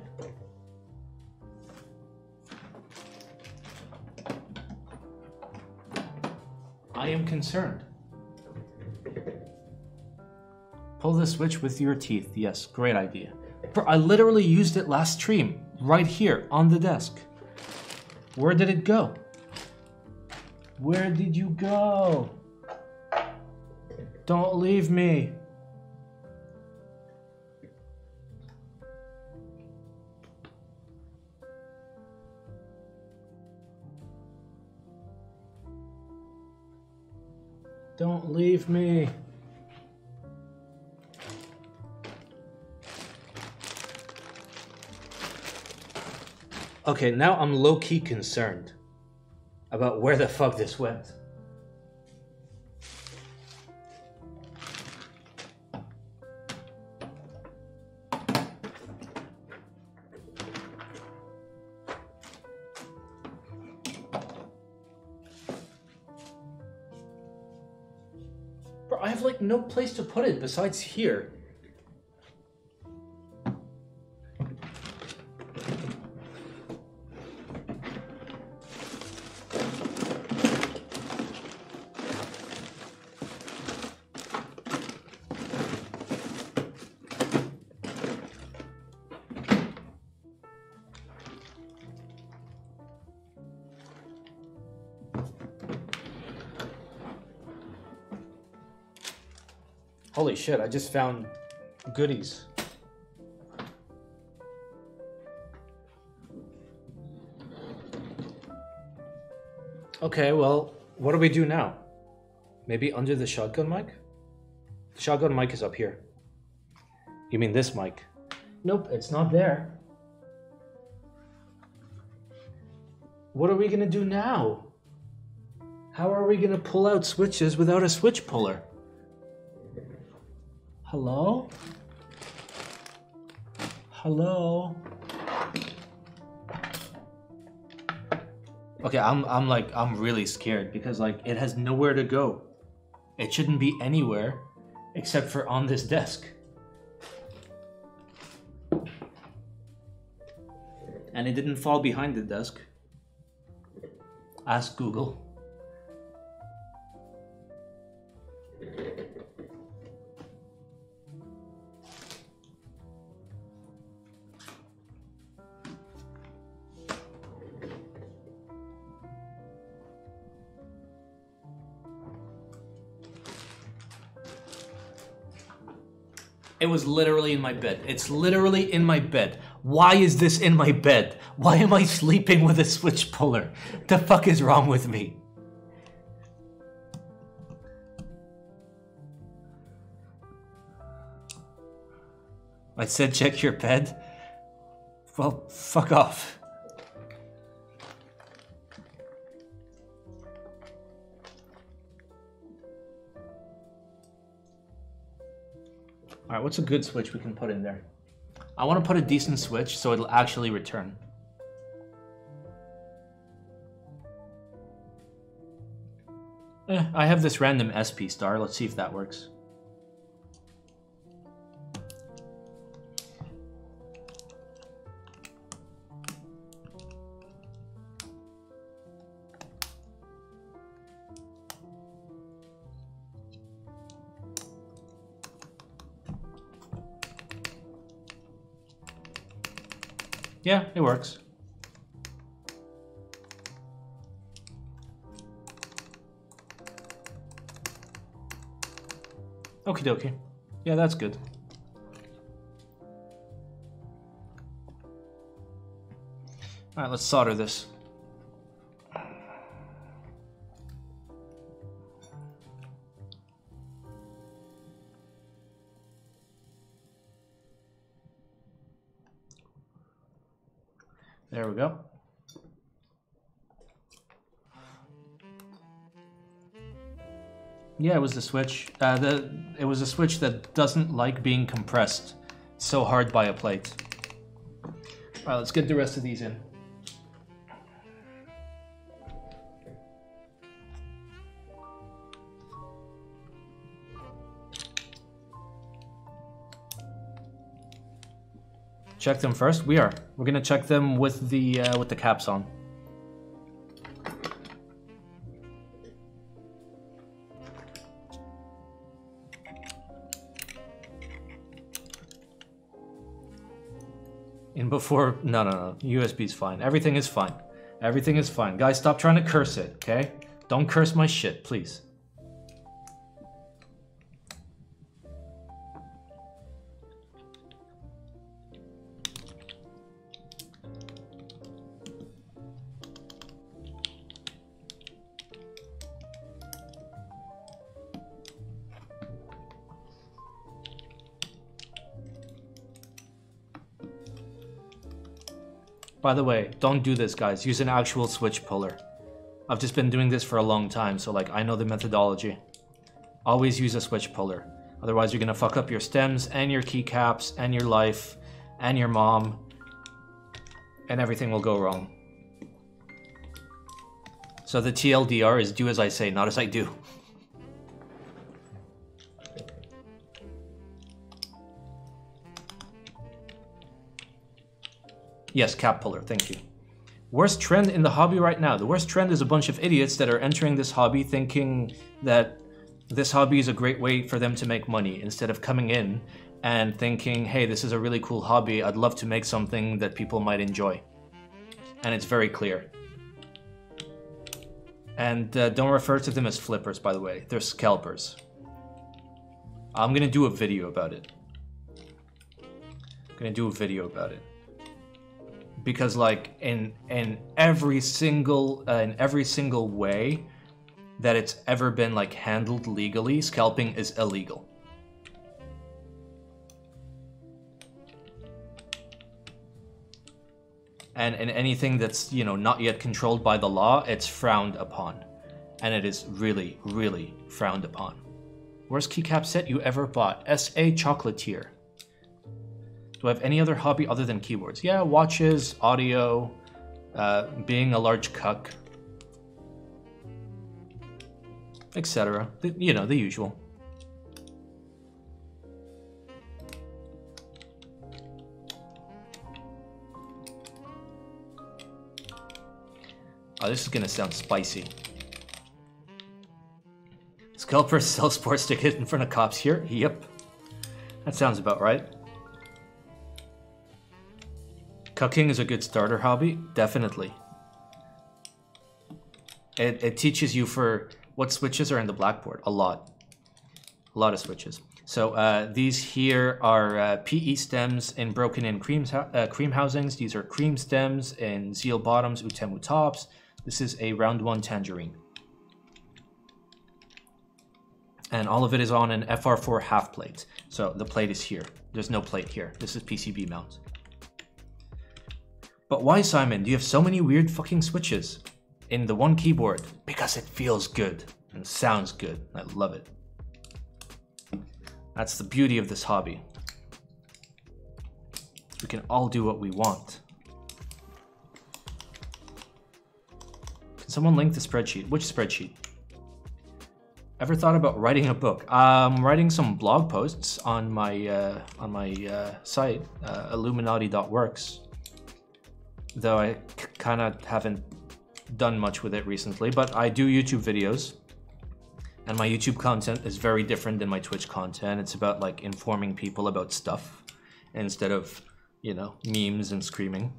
I am concerned. Pull the switch with your teeth. Yes, great idea. Bro, I literally used it last stream. Right here on the desk. Where did it go? Where did you go? Don't leave me. Don't leave me. Okay, now I'm low-key concerned about where the fuck this went. Bro, I have like no place to put it besides here. Holy shit, I just found goodies. Okay, well, what do we do now? Maybe under the shotgun mic? The shotgun mic is up here. You mean this mic? Nope, it's not there. What are we gonna do now? How are we gonna pull out switches without a switch puller? Hello? Hello? Okay, I'm really scared because like it has nowhere to go. It shouldn't be anywhere except for on this desk. And it didn't fall behind the desk. Ask Google. It was literally in my bed. It's literally in my bed. Why is this in my bed? Why am I sleeping with a switch puller? The fuck is wrong with me? I said check your bed? Well, fuck off. All right, what's a good switch we can put in there? I want to put a decent switch so it'll actually return. I have this random SP star. Let's see if that works. Yeah, it works. Okie dokie. Yeah, that's good. Alright, let's solder this. There we go. Yeah, it was the switch. It was a switch that doesn't like being compressed so hard by a plate. All right, let's get the rest of these in. Check them first. We're gonna check them with the caps on. In before, no. USB is fine. Everything is fine. Everything is fine. Guys, stop trying to curse it, okay? Don't curse my shit, please. By the way, don't do this, guys. Use an actual switch puller. I've just been doing this for a long time, so like I know the methodology. Always use a switch puller. Otherwise you're gonna fuck up your stems and your keycaps and your life and your mom, and everything will go wrong. So the TLDR is do as I say, not as I do. Yes, cap puller, thank you. Worst trend in the hobby right now. The worst trend is a bunch of idiots that are entering this hobby thinking that this hobby is a great way for them to make money, instead of coming in and thinking, hey, this is a really cool hobby, I'd love to make something that people might enjoy. And it's very clear. And don't refer to them as flippers, by the way. They're scalpers. I'm gonna do a video about it. Because like in every single way that it's ever been like handled legally, scalping is illegal. And in anything that's, you know, not yet controlled by the law, it's frowned upon. And it is really, really frowned upon. Worst keycap set you ever bought? SA Chocolatier. Do I have any other hobby other than keyboards? Yeah, watches, audio, being a large cuck, etc. You know, the usual. Oh, this is gonna sound spicy. Scalpers sell sports tickets in front of cops here? Yep. That sounds about right. Cucking is a good starter hobby, definitely. It teaches you for what switches are in the blackboard. A lot of switches. So these here are PE stems in broken in cream housings. These are cream stems in Zeal bottoms, Utemu tops. This is a round 1 tangerine. And all of it is on an FR4 half plate. So the plate is here. There's no plate here. This is PCB mount. But why, Simon, do you have so many weird fucking switches in the one keyboard? Because it feels good and sounds good. I love it. That's the beauty of this hobby. We can all do what we want. Can someone link the spreadsheet? Which spreadsheet? Ever thought about writing a book? I'm writing some blog posts on my site, illuminati.works. Though I kind of haven't done much with it recently, but I do YouTube videos, and my YouTube content is very different than my Twitch content. It's about like informing people about stuff instead of, you know, memes and screaming.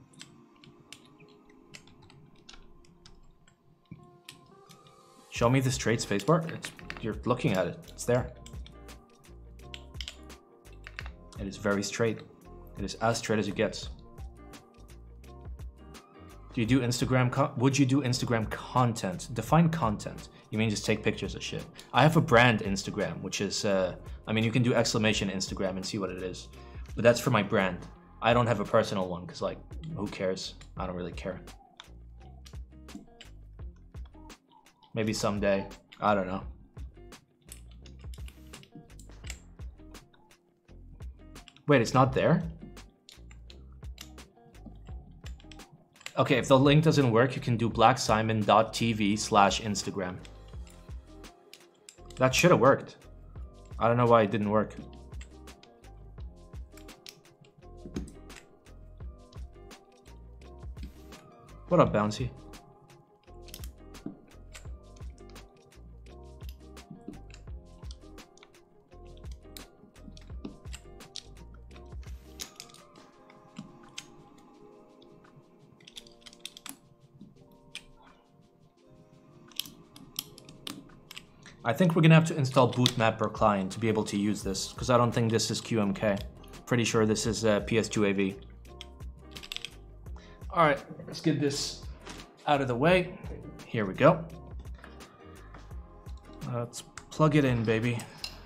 Show me the straight spacebar. You're looking at it. It's there. It is very straight. It is as straight as it gets. Do you do Instagram? Would you do Instagram content? Define content. You mean just take pictures of shit? I have a brand Instagram, which is, I mean, you can do exclamation Instagram and see what it is. But that's for my brand. I don't have a personal one because, like, who cares? I don't really care. Maybe someday. I don't know. Wait, it's not there? Okay, if the link doesn't work, you can do blacksimon.tv/Instagram. That should have worked. I don't know why it didn't work. What up, Bouncy? I think we're gonna have to install bootmapper client to be able to use this, because I don't think this is QMK. Pretty sure this is PS2AV. All right, let's get this out of the way. Here we go. Let's plug it in, baby.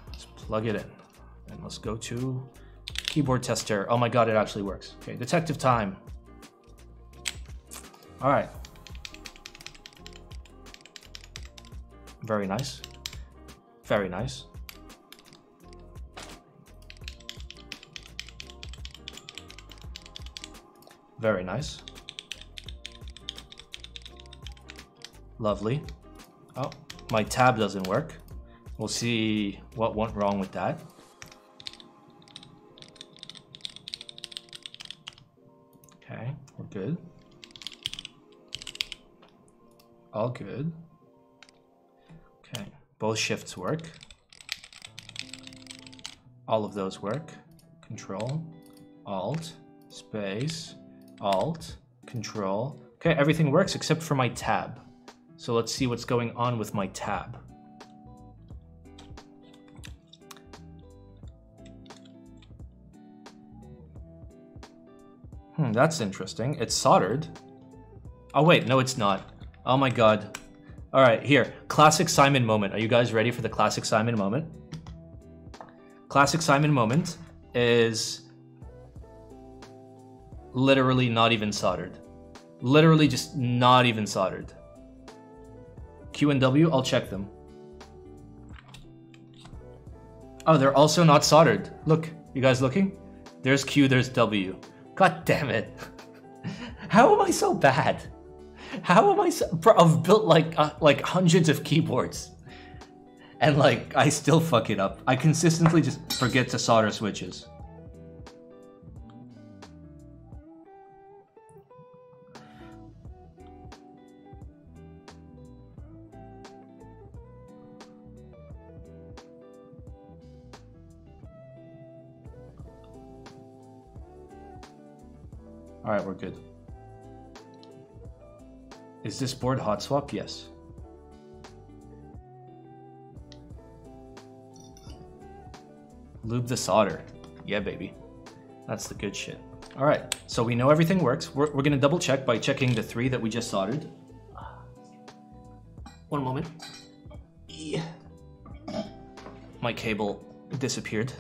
Let's plug it in. And let's go to keyboard tester. Oh my God, it actually works. Okay, detective time. All right. Very nice. Very nice. Very nice. Lovely. Oh, my tab doesn't work. We'll see what went wrong with that. Okay, we're good. All good. Okay, both shifts work. All of those work. Control, Alt, space, Alt, Control. Okay, everything works except for my tab. So let's see what's going on with my tab. That's interesting. It's soldered. Oh wait, no it's not. Oh my God. All right, here. Classic Simon moment. Are you guys ready for the classic Simon moment? Classic Simon moment is literally not even soldered. Literally just not even soldered. Q and W, I'll check them. Oh, they're also not soldered. Look, you guys looking? There's Q, there's W. God damn it. How am I so bad? How am I so... Bro, I've built like hundreds of keyboards. And like, I still fuck it up. I consistently just forget to solder switches. All right, we're good. Is this board hot swap? Yes. Lube the solder. Yeah, baby. That's the good shit. All right, so we know everything works. We're gonna double check by checking the 3 that we just soldered. One moment. Yeah. My cable disappeared.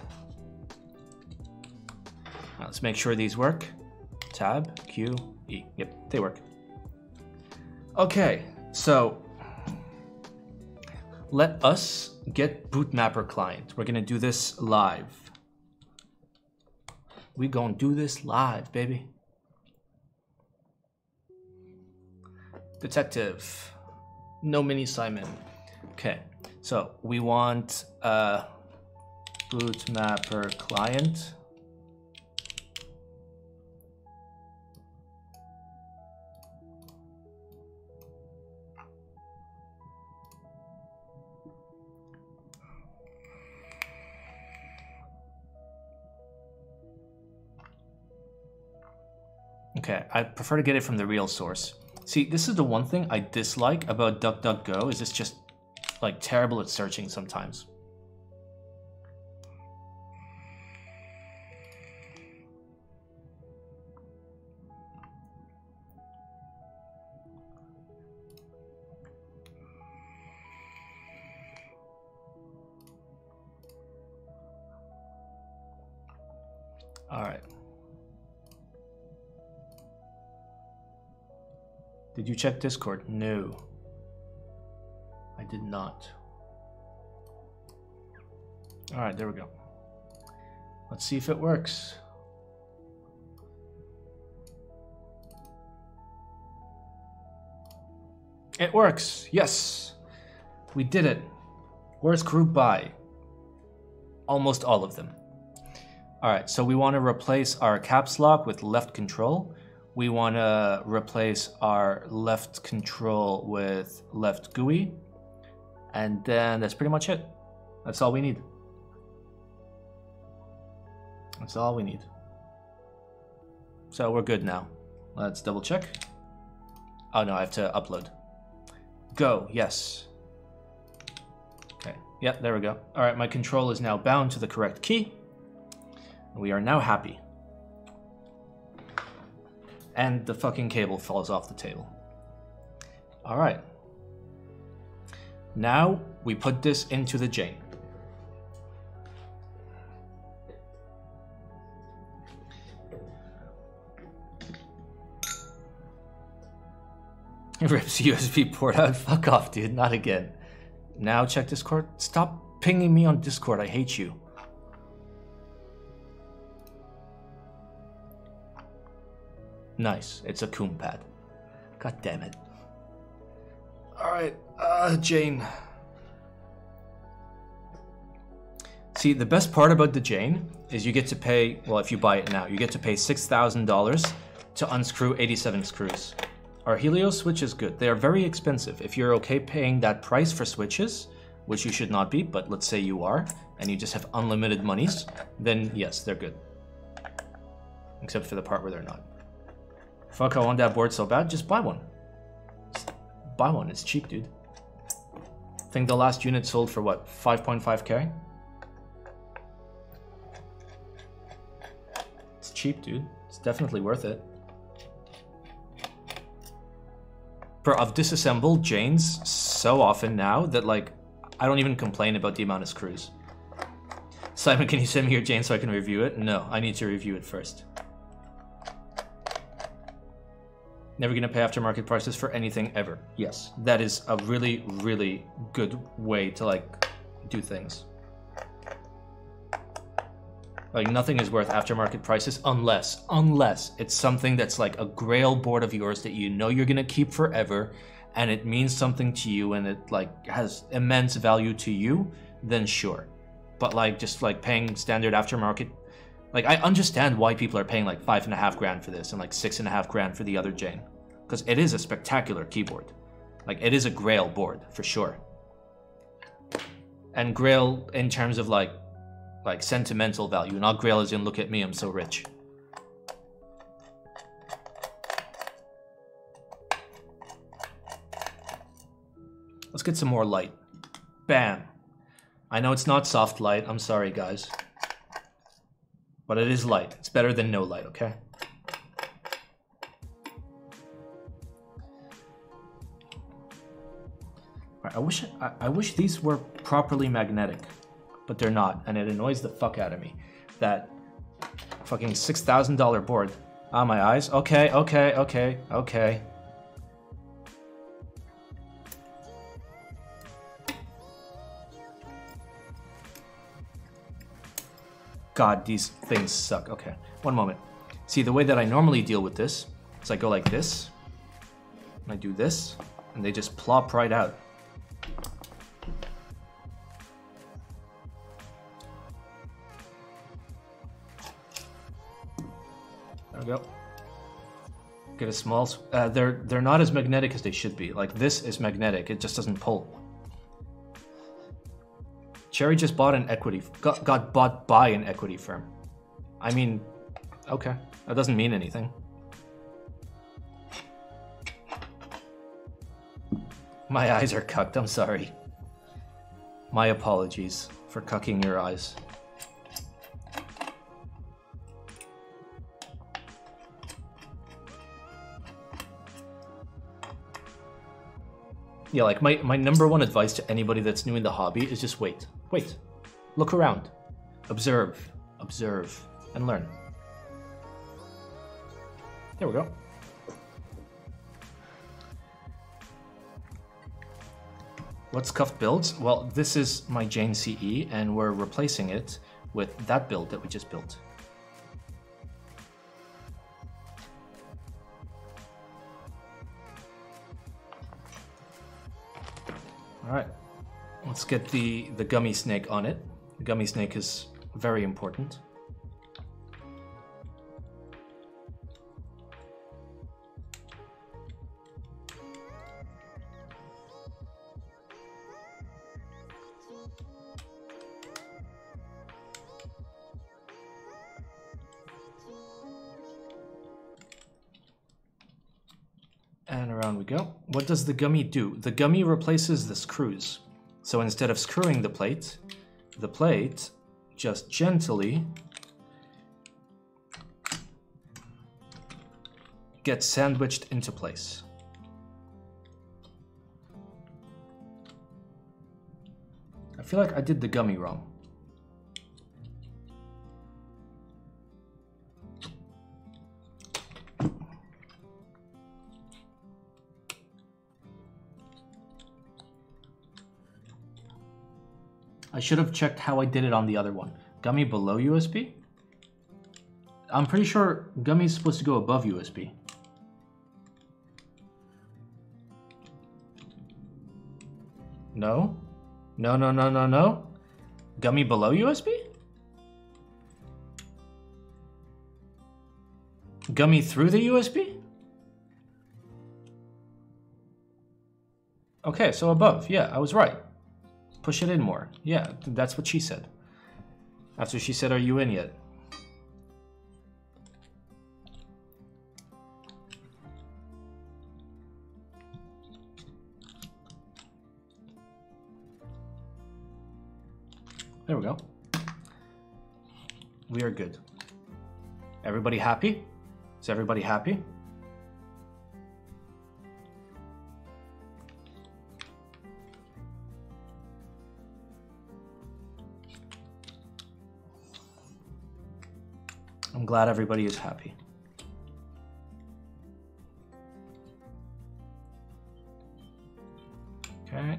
Now let's make sure these work. Tab, Q, E. Yep, they work. Okay, so let us get bootmapper client. We're gonna do this live. We gonna do this live, baby. Detective, no mini Simon. Okay, so we want bootmapper client. Okay, I prefer to get it from the real source. See, this is the one thing I dislike about DuckDuckGo, is it's just like terrible at searching sometimes. All right. Did you check Discord? No. I did not. All right, there we go. Let's see if it works. It works. Yes. We did it. Where's group by? Almost all of them. All right, so we want to replace our caps lock with left control. We want to replace our left control with left GUI. And then that's pretty much it. That's all we need. That's all we need. So we're good now. Let's double check. Oh no, I have to upload. Go, yes. Okay, Yeah, there we go. All right, my control is now bound to the correct key. We are now happy. And the fucking cable falls off the table. All right. Now we put this into the Jane. Rips USB port out. Fuck off, dude. Not again. Now check Discord. Stop pinging me on Discord. I hate you. Nice. It's a coom pad. God damn it. Alright. Jane. See, the best part about the Jane is you get to pay, well, if you buy it now, you get to pay $6,000 to unscrew 87 screws. Our Helios switch is good. They are very expensive. If you're okay paying that price for switches, which you should not be, but let's say you are, and you just have unlimited monies, then yes, they're good. Except for the part where they're not. Fuck, I want that board so bad, just buy one. Just buy one, it's cheap, dude. I think the last unit sold for what, 5.5k? It's cheap, dude. It's definitely worth it. Bro, I've disassembled Janes so often now that, like, I don't even complain about the amount of screws. Simon, can you send me your Jane so I can review it? No, I need to review it first. Never gonna pay aftermarket prices for anything ever. Yes, that is a really, really good way to, like, do things. Like, nothing is worth aftermarket prices unless it's something that's like a grail board of yours that you know you're gonna keep forever and it means something to you and it, like, has immense value to you, then sure. But, like, just, like, paying standard aftermarket, like, I understand why people are paying, like, 5.5 grand for this and, like, 6.5 grand for the other Jane. Because it is a spectacular keyboard. Like, it is a grail board, for sure. And grail in terms of, like sentimental value, not grail as in look at me, I'm so rich. Let's get some more light. Bam. I know it's not soft light, I'm sorry guys. But it is light. It's better than no light, okay? Right, I wish these were properly magnetic. But they're not, and it annoys the fuck out of me. That fucking $6,000 board. Ah, my eyes. Okay. God, these things suck. Okay, one moment. See, the way that I normally deal with this is I go like this, and I do this, and they just plop right out. There we go. Get a small. They're not as magnetic as they should be. Like, this is magnetic. It just doesn't pull. Cherry just bought an equity. Got bought by an equity firm. I mean, okay, that doesn't mean anything. My eyes are cucked. I'm sorry. My apologies for cucking your eyes. Yeah, like, my number one advice to anybody that's new in the hobby is just wait. Wait. Look around. Observe. Observe. And learn. There we go. What's cuffed builds? Well, this is my Jane CE, and we're replacing it with that build that we just built. All right, let's get the gummy snake on it. The gummy snake is very important. And around we go. What does the gummy do? The gummy replaces the screws. So instead of screwing the plate just gently gets sandwiched into place. I feel like I did the gummy wrong. I should have checked how I did it on the other one. Gummy below USB? I'm pretty sure gummy is supposed to go above USB. No? No, no, no, no, no. Gummy below USB? Gummy through the USB? Okay, so above. Yeah, I was right. Push it in more. Yeah, that's what she said. After she said, are you in yet? There we go. We are good. Everybody happy? Is everybody happy? I'm glad everybody is happy. Okay.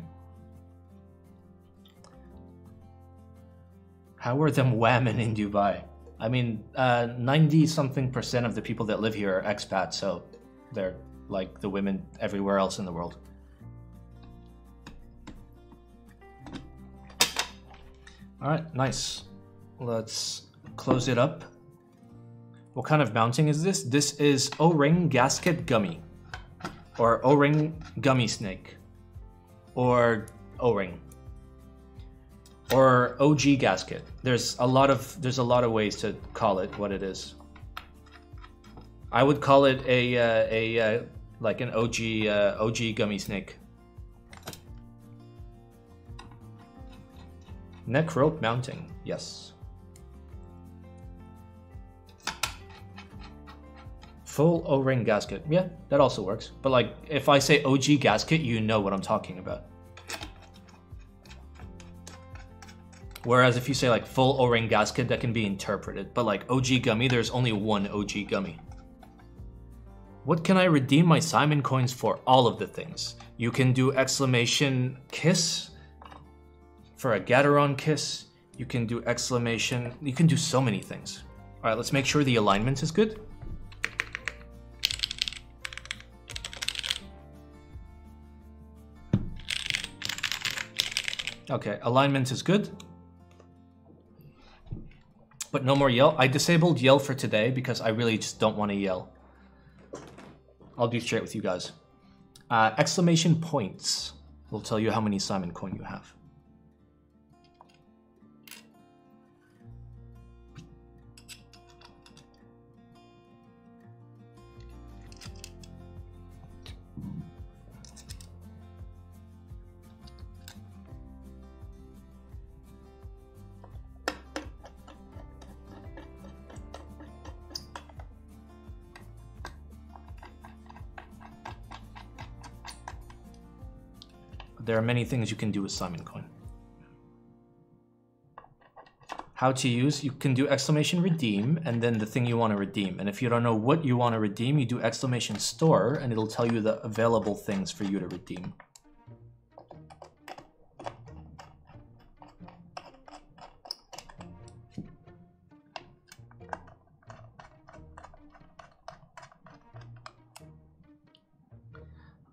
How are them whamming in Dubai? I mean, 90-something% of the people that live here are expats, so they're like the women everywhere else in the world. All right, nice. Let's close it up. What kind of mounting is this? This is O-ring gasket gummy, or O-ring gummy snake, or O-ring, or OG gasket. There's a lot of ways to call it what it is. I would call it a like an OG gummy snake. Neck rope mounting, yes. Full O-ring gasket, yeah, that also works. But like, if I say OG gasket, you know what I'm talking about. Whereas if you say like full O-ring gasket, that can be interpreted. But like OG gummy, there's only one OG gummy. What can I redeem my Simon coins for? All of the things. You can do exclamation kiss for a Gateron kiss. You can do exclamation, you can do so many things. All right, let's make sure the alignment is good. Okay, alignment is good. But no more yell. I disabled yell for today because I really just don't want to yell. I'll be straight with you guys. Exclamation points will tell you how many Simon coin you have. There are many things you can do with Simon coin. How to use, you can do exclamation redeem and then the thing you want to redeem. And if you don't know what you want to redeem, you do exclamation store and it'll tell you the available things for you to redeem.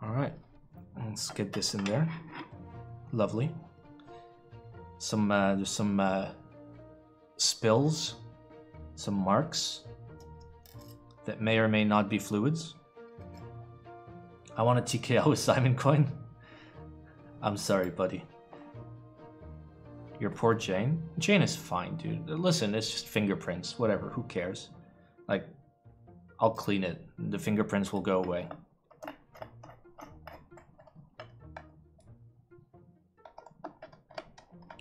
All right. Let's get this in there. Lovely. There's some spills, some marks that may or may not be fluids. I want a TKO with Simon coin. I'm sorry, buddy. Your poor Jane. Jane is fine, dude. Listen, it's just fingerprints. Whatever. Who cares? Like, I'll clean it. The fingerprints will go away.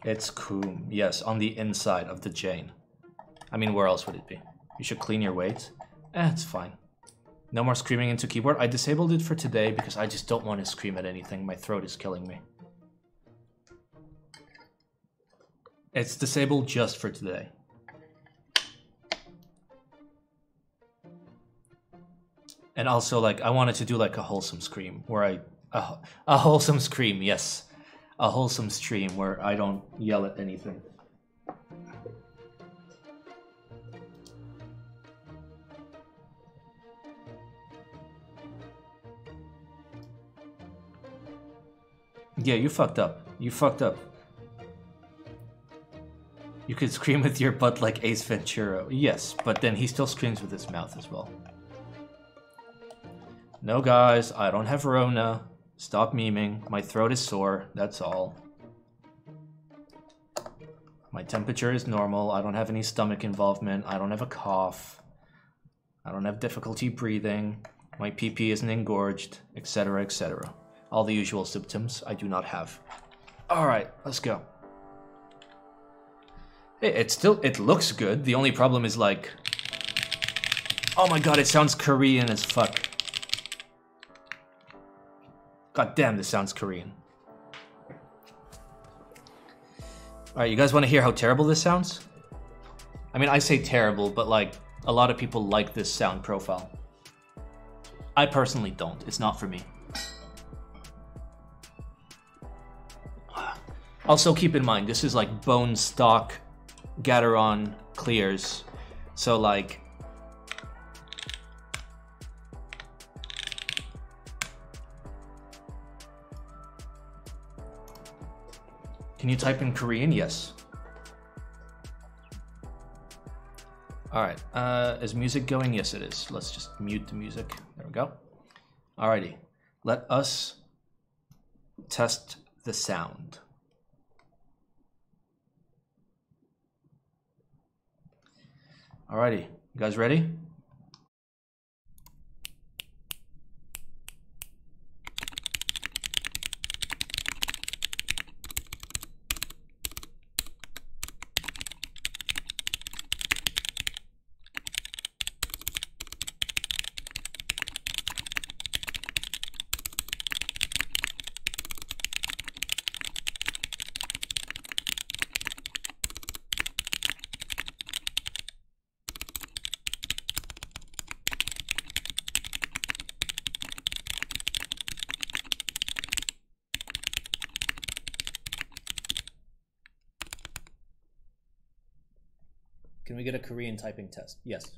It's cool. Yes, on the inside of the Jane. I mean, where else would it be? You should clean your weight. It's fine. No more screaming into keyboard. I disabled it for today because I just don't want to scream at anything. My throat is killing me. It's disabled just for today. And also, like, I wanted to do like a wholesome scream where a wholesome scream, yes. A wholesome stream where I don't yell at anything. Yeah, you fucked up. You fucked up. You could scream with your butt like Ace Ventura. Yes, but then he still screams with his mouth as well. No, guys, I don't have Rona. Stop memeing. My throat is sore, that's all. My temperature is normal. I don't have any stomach involvement. I don't have a cough. I don't have difficulty breathing. My PP isn't engorged, etc., etc. All the usual symptoms I do not have. Alright, let's go. Hey, it looks good. The only problem is like... Oh my god, it sounds Korean as fuck. God damn, this sounds Korean. Alright, you guys want to hear how terrible this sounds? I mean, I say terrible, but like, a lot of people like this sound profile. I personally don't. It's not for me. Also, keep in mind, this is like bone stock Gateron clears. So like... Can you type in Korean? Yes. Alright, is music going? Yes, it is. Let's just mute the music. There we go. Alrighty, let us test the sound. Alrighty, you guys ready? Can we get a Korean typing test? Yes.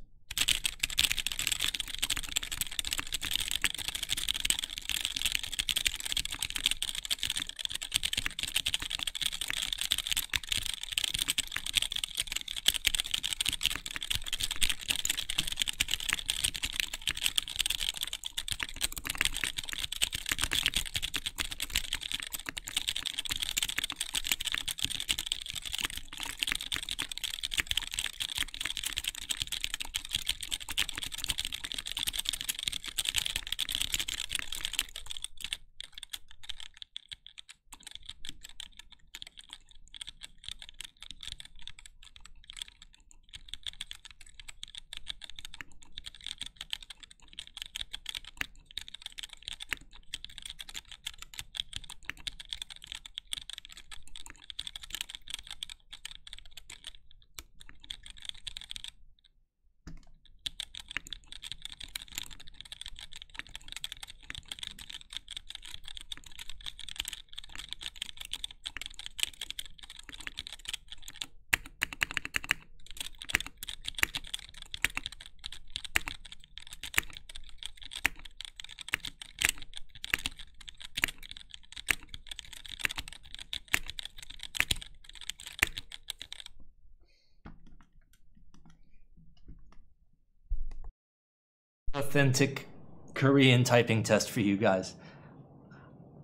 Authentic Korean typing test for you guys.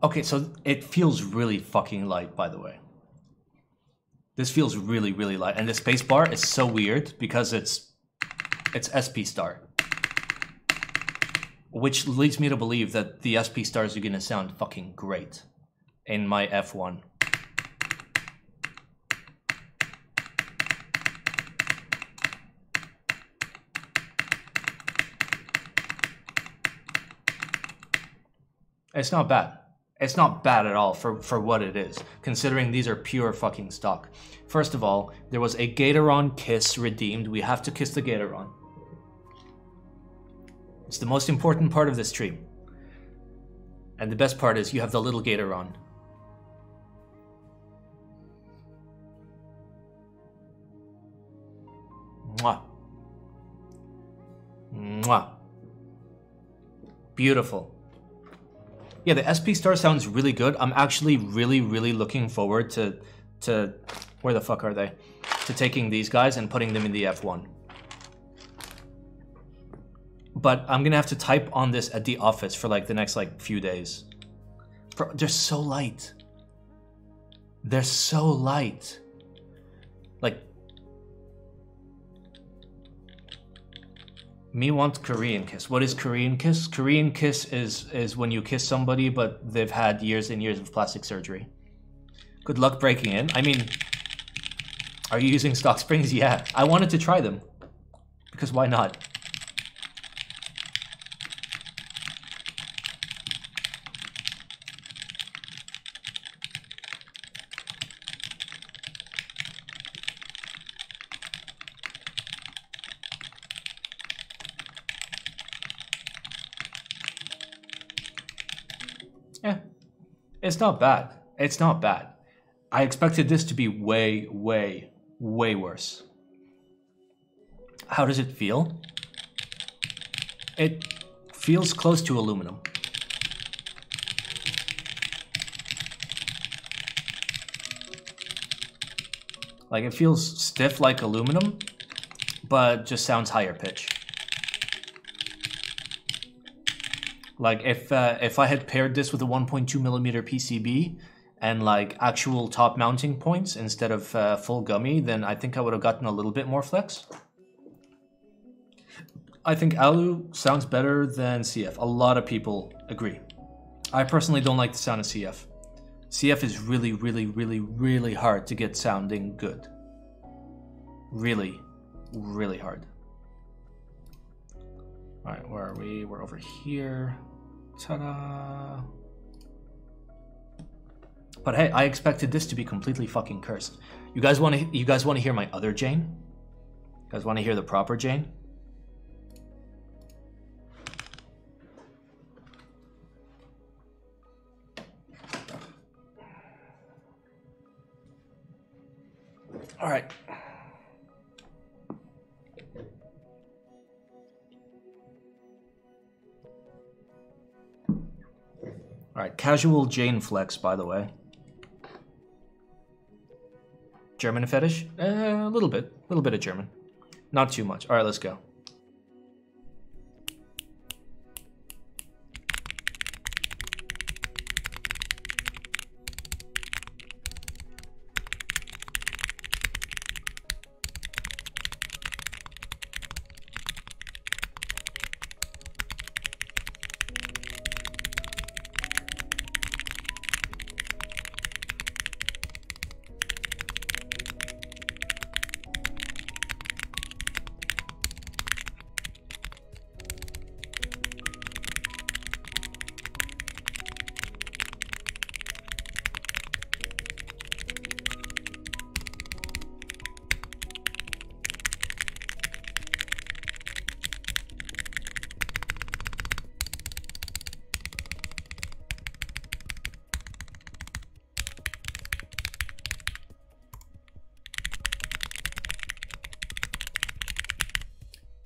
Okay, so it feels really fucking light, by the way. This feels really, really light. And the spacebar is so weird because it's SP star. Which leads me to believe that the SP stars are gonna sound fucking great in my F1. It's not bad. It's not bad at all for what it is, considering these are pure fucking stock. First of all, there was a Gatoron kiss redeemed. We have to kiss the Gatoron. It's the most important part of this stream. And the best part is you have the little Gatoron. Mwah. Mwah. Beautiful. Yeah, the SP Star sounds really good. I'm actually really looking forward to where the fuck are they? To taking these guys and putting them in the F1. But I'm gonna have to type on this at the office for like the next like few days. They're so light. They're so light. Like, me want Korean kiss. What is Korean kiss? Korean kiss is when you kiss somebody but they've had years and years of plastic surgery. Good luck breaking in. I mean, are you using stock springs? Yeah, I wanted to try them because why not? Yeah, it's not bad. It's not bad. I expected this to be way worse. How does it feel? It feels close to aluminum. Like, it feels stiff like aluminum, but just sounds higher pitch. Like, if I had paired this with a 1.2 millimeter PCB and like actual top mounting points instead of full gummy, then I think I would have gotten a little bit more flex. I think Alu sounds better than CF. A lot of people agree. I personally don't like the sound of CF. CF is really hard to get sounding good. Really hard. All right, where are we? We're over here. Ta-da! But hey, I expected this to be completely fucking cursed. You guys want to hear my other Jane? You guys want to hear the proper Jane? All right. All right, casual Jane flex, by the way. German fetish? A little bit of German. Not too much. All right, let's go.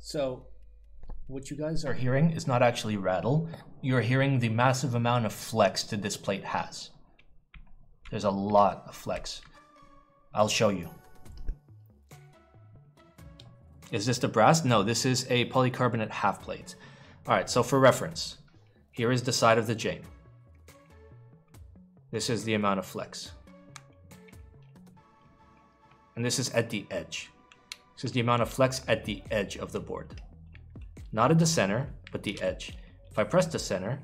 So, what you guys are hearing is not actually rattle. You're hearing the massive amount of flex that this plate has. There's a lot of flex. I'll show you. Is this the brass? No, this is a polycarbonate half plate. All right, so for reference, here is the side of the Jane. This is the amount of flex. And this is at the edge. This is the amount of flex at the edge of the board. Not at the center, but the edge. If I press the center,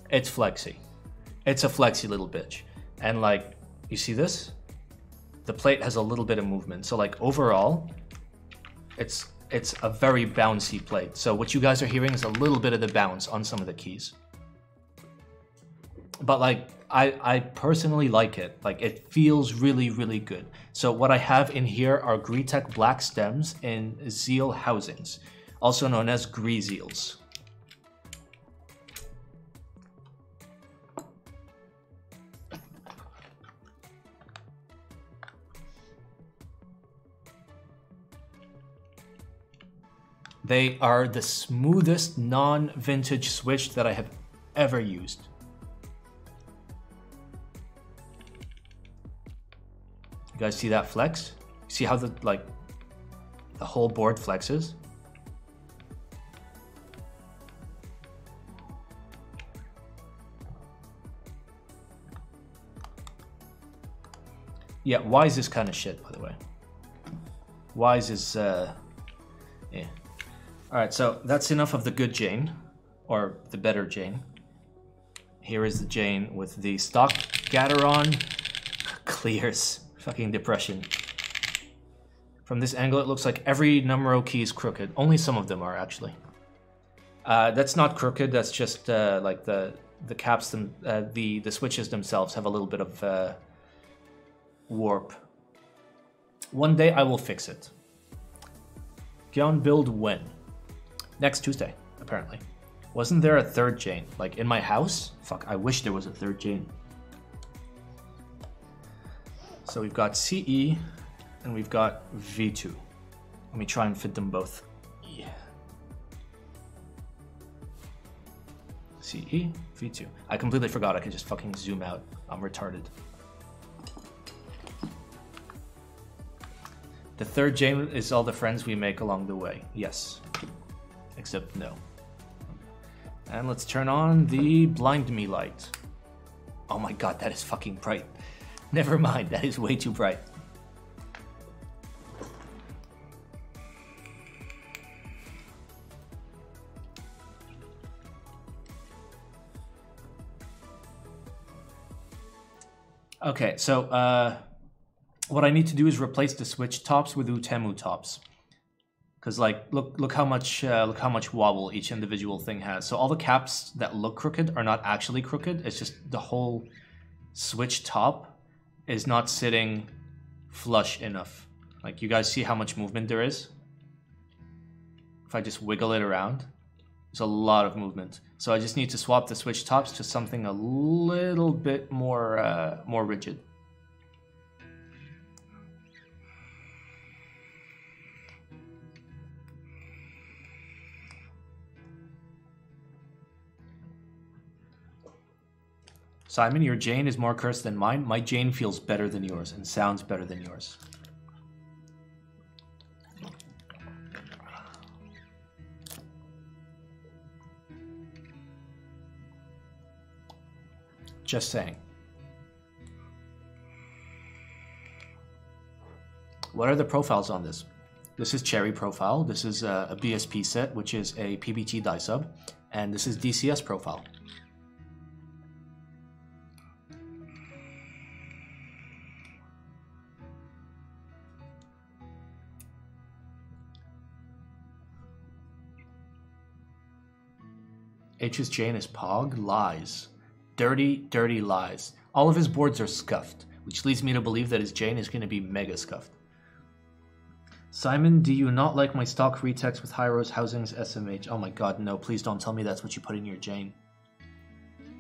it's flexy. It's a flexy little bitch. And like, you see this? the plate has a little bit of movement. So like overall, it's a very bouncy plate. So what you guys are hearing is a little bit of the bounce on some of the keys. But like, I personally like it. Like, it feels really, really good. So what I have in here are Greetech black stems in Zeal housings, also known as Greaseals. They are the smoothest non-vintage switch that I have ever used. You guys see that flex? See how the whole board flexes? Yeah, Wise is kind of shit, by the way. Wise is, yeah. Alright, so that's enough of the good Jane, or the better Jane. Here is the Jane with the stock Gateron clears. Fucking depression. From this angle, it looks like every numero key is crooked. Only some of them are, actually. That's not crooked, that's just like the caps, the switches themselves have a little bit of warp. One day I will fix it. Gyeon build when? Next Tuesday, apparently. Wasn't there a third Jane? Like in my house? Fuck, I wish there was a third Jane. So we've got CE and we've got V2. Let me try and fit them both. Yeah. CE, V2. I completely forgot I could just fucking zoom out. I'm retarded. The third Jane is all the friends we make along the way. Yes. Except no. And let's turn on the blind me light. Oh my god, that is fucking bright. Never mind, that is way too bright. Okay, so what I need to do is replace the switch tops with Utemu tops. Because like, look how much wobble each individual thing has. So all the caps that look crooked are not actually crooked. It's just the whole switch top is not sitting flush enough. Like, you guys see how much movement there is? If I just wiggle it around, there's a lot of movement. So I just need to swap the switch tops to something a little bit more more rigid. Simon, your Jane is more cursed than mine. My Jane feels better than yours and sounds better than yours. Just saying. What are the profiles on this? This is Cherry profile. This is a BSP set, which is a PBT die sub. And this is DCS profile. H's Jane is Pog? Lies. Dirty, dirty lies. All of his boards are scuffed, which leads me to believe that his Jane is going to be mega scuffed. Simon, do you not like my stock retext with high-rose housings SMH? Oh my god, no, please don't tell me that's what you put in your Jane.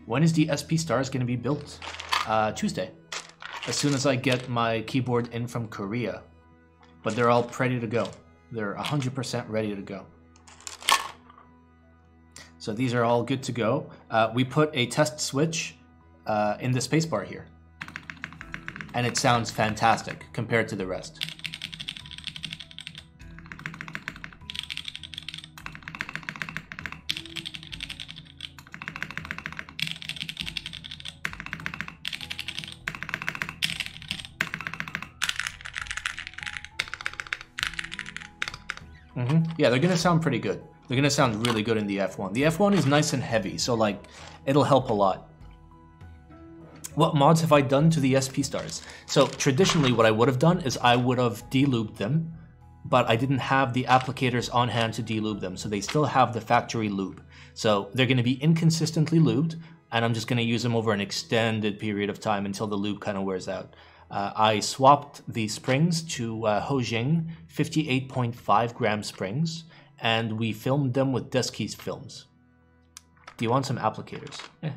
When is the SP Stars going to be built? Tuesday. As soon as I get my keyboard in from Korea. But they're all ready to go. They're 100% ready to go. So these are all good to go. We put a test switch in the spacebar here. And it sounds fantastic compared to the rest. Yeah, they're gonna sound pretty good. They're gonna sound really good in the F1. The F1 is nice and heavy, so like, it'll help a lot. What mods have I done to the SP stars? So traditionally what I would have done is I would have delubed them, but I didn't have the applicators on hand to delube them, so they still have the factory lube. So they're going to be inconsistently lubed, and I'm just going to use them over an extended period of time until the lube kind of wears out. I swapped the springs to Hojing 58.5 gram springs, and we filmed them with Deskey's films. Do you want some applicators? Yeah.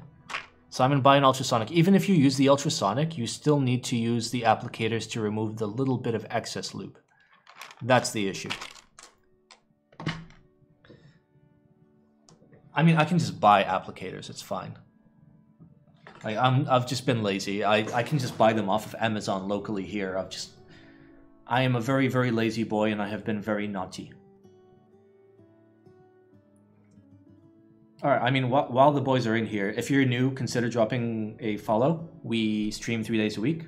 So I'm going to buy an ultrasonic. Even if you use the ultrasonic, you still need to use the applicators to remove the little bit of excess lube. That's the issue. I mean, I can just buy applicators. It's fine. Like, I've just been lazy. I can just buy them off of Amazon locally here. I am a very, very lazy boy, and I have been very naughty. All right, I mean, while the boys are in here, if you're new, consider dropping a follow. We stream 3 days a week.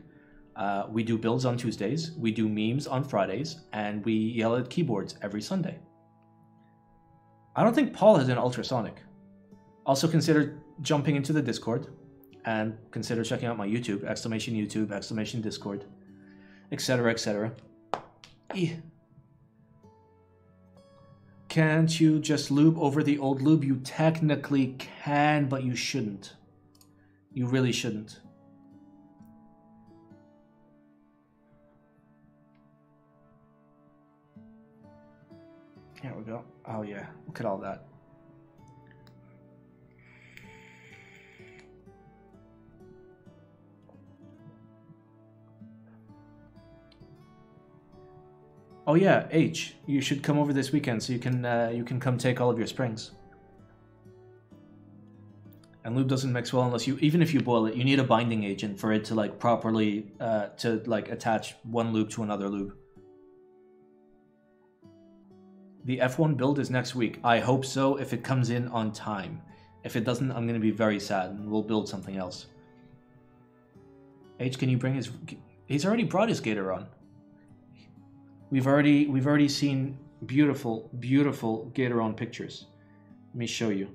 We do builds on Tuesdays. We do memes on Fridays, and we yell at keyboards every Sunday. I don't think Paul has an ultrasonic. Also consider jumping into the Discord, and consider checking out my YouTube, exclamation Discord, etc., etc. Can't you just lube over the old lube? You technically can, but you shouldn't. You really shouldn't. Here we go. Oh yeah, look at all that. Oh yeah, H, you should come over this weekend so you can come take all of your springs. And lube doesn't mix well unless even if you boil it, you need a binding agent for it to like properly to like attach one lube to another lube. The F1 build is next week. I hope so if it comes in on time. If it doesn't, I'm going to be very sad and we'll build something else. H, can you bring his... He's already brought his gator on. We've already seen beautiful, beautiful Gatoron pictures. Let me show you.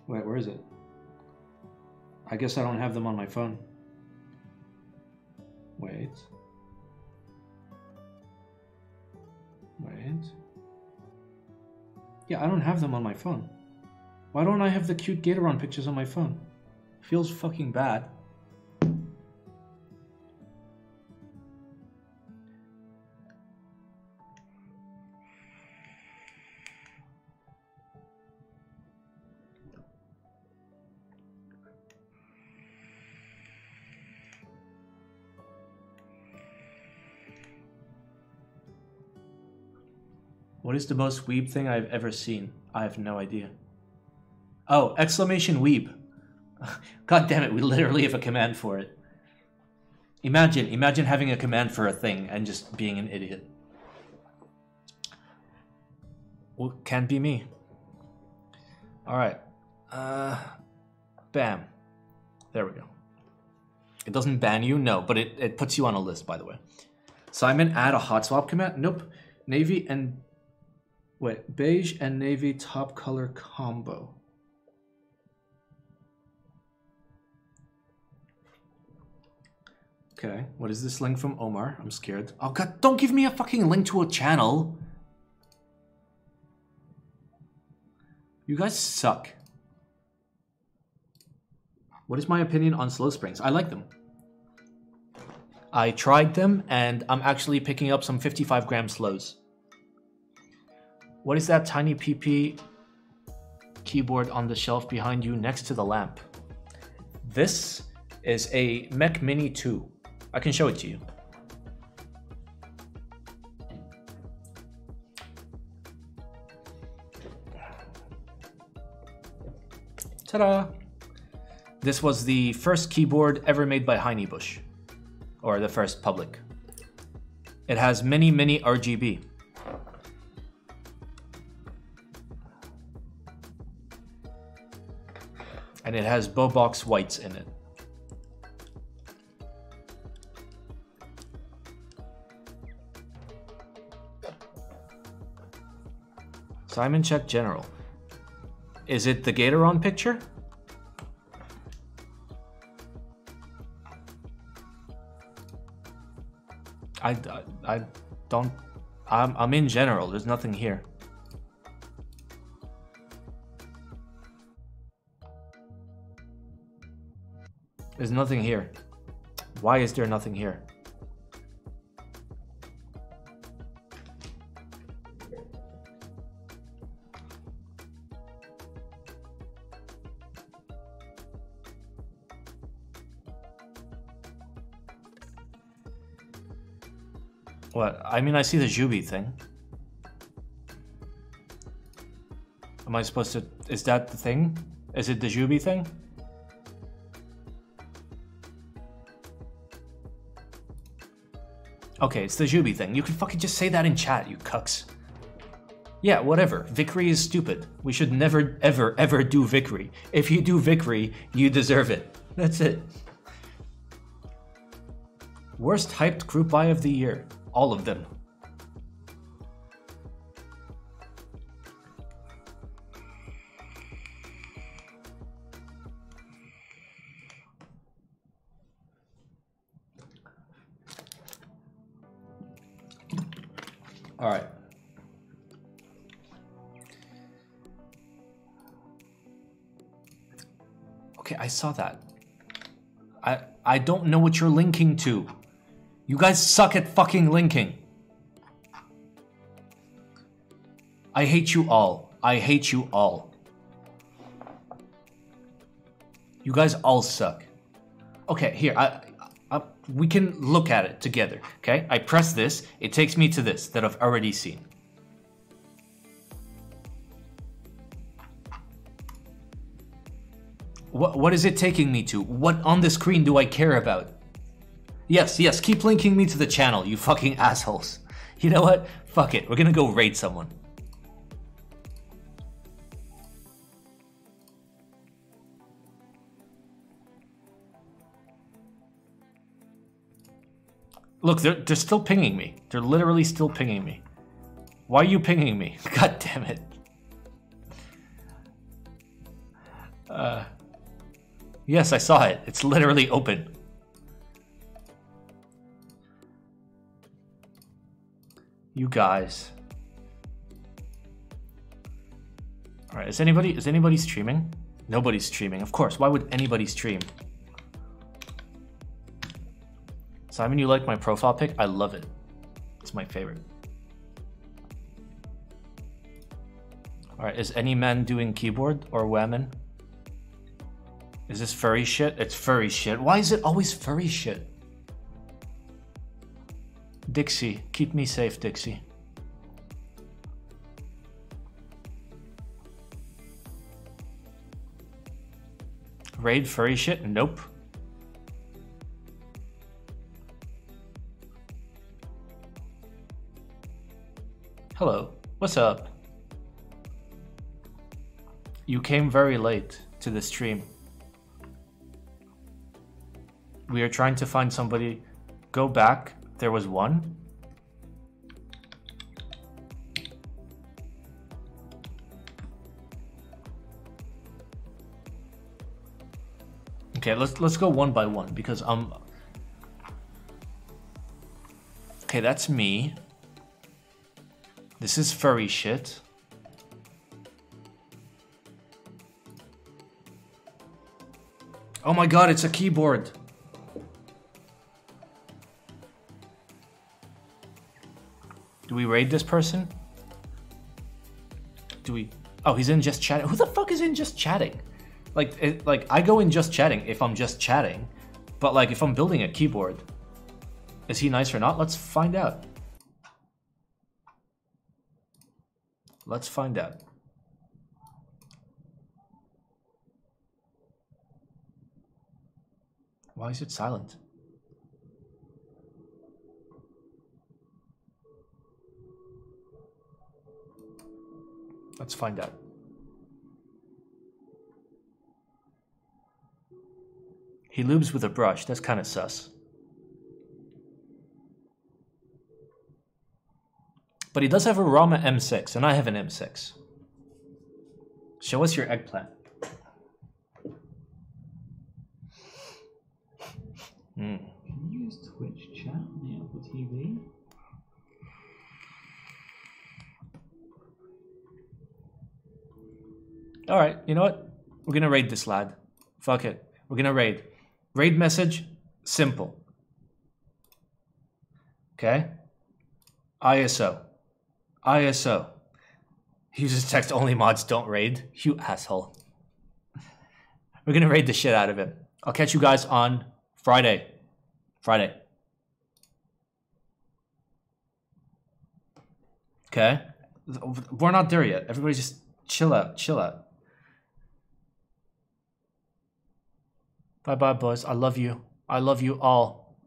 Wait, where is it? I guess I don't have them on my phone. Wait. Wait. Yeah, I don't have them on my phone. Why don't I have the cute Gatoron pictures on my phone? Feels fucking bad. What is the most weeb thing I've ever seen? I have no idea. Oh, exclamation weeb. God damn it, we literally have a command for it. Imagine having a command for a thing and just being an idiot. Well, can't be me. Alright. Bam. There we go. It doesn't ban you? No, but it puts you on a list, by the way. Simon, add a hot swap command? Nope. Navy and... Wait, beige and navy top color combo. Okay, what is this link from Omar? I'm scared. Oh god, don't give me a fucking link to a channel! You guys suck. What is my opinion on slow springs? I like them. I tried them, and I'm actually picking up some 55 gram slows. What is that tiny PP keyboard on the shelf behind you next to the lamp? This is a Mech Mini 2. I can show it to you. Ta-da! This was the first keyboard ever made by Heinebusch, or the first public. It has many RGB. And it has Bobox whites in it. Simon check general. Is it the Gatoron picture? I don't... I'm in general. There's nothing here. There's nothing here. Why is there nothing here? What? I mean, I see the Juby thing. Am I supposed to... Is that the thing? Is it the Juby thing? Okay, it's the Juby thing. You can fucking just say that in chat, you cucks. Yeah, whatever. Vickery is stupid. We should never, ever, ever do Vickery. If you do Vickery, you deserve it. That's it. Worst hyped group buy of the year. All of them. All right. Okay, I saw that. I don't know what you're linking to. You guys suck at fucking linking. I hate you all. I hate you all. You guys all suck. Okay, here, we can look at it together, okay? I press this, it takes me to this that I've already seen. What is it taking me to? What on the screen do I care about? Yes, yes, keep linking me to the channel, you fucking assholes. You know what? Fuck it, we're gonna go raid someone. Look, they're still pinging me. They're literally still pinging me. Why are you pinging me? God damn it. Yes, I saw it. It's literally open. You guys. All right, is anybody streaming? Nobody's streaming. Of course, why would anybody stream? Simon, you like my profile pic? I love it. It's my favorite. All right, is any man doing keyboard or women? Is this furry shit? It's furry shit. Why is it always furry shit? Dixie, keep me safe, Dixie. Raid furry shit? Nope. Hello, what's up? You came very late to the stream. We are trying to find somebody. Go back. There was one. Okay, let's go one by one because okay, that's me. This is furry shit. Oh my god, it's a keyboard. Do we raid this person? Do we? Oh, he's in just chatting. Who the fuck is in just chatting? Like I go in just chatting if I'm just chatting, but like if I'm building a keyboard, is he nice or not? Let's find out. Let's find out. Why is it silent? Let's find out. He lubes with a brush. That's kind of sus. But he does have a Rama M6, and I have an M6. Show us your eggplant. Can you use Twitch chat on the Apple TV? All right, you know what? We're gonna raid this lad. Fuck it. We're gonna raid. Raid message, simple. Okay? ISO. ISO. Uses text only mods, don't raid. You asshole. We're gonna raid the shit out of him. I'll catch you guys on Friday. Okay? We're not there yet. Everybody just chill out. Bye-bye, boys. I love you. I love you all.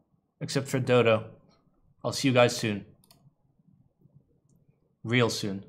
Except for Dodo. I'll see you guys soon. Real soon.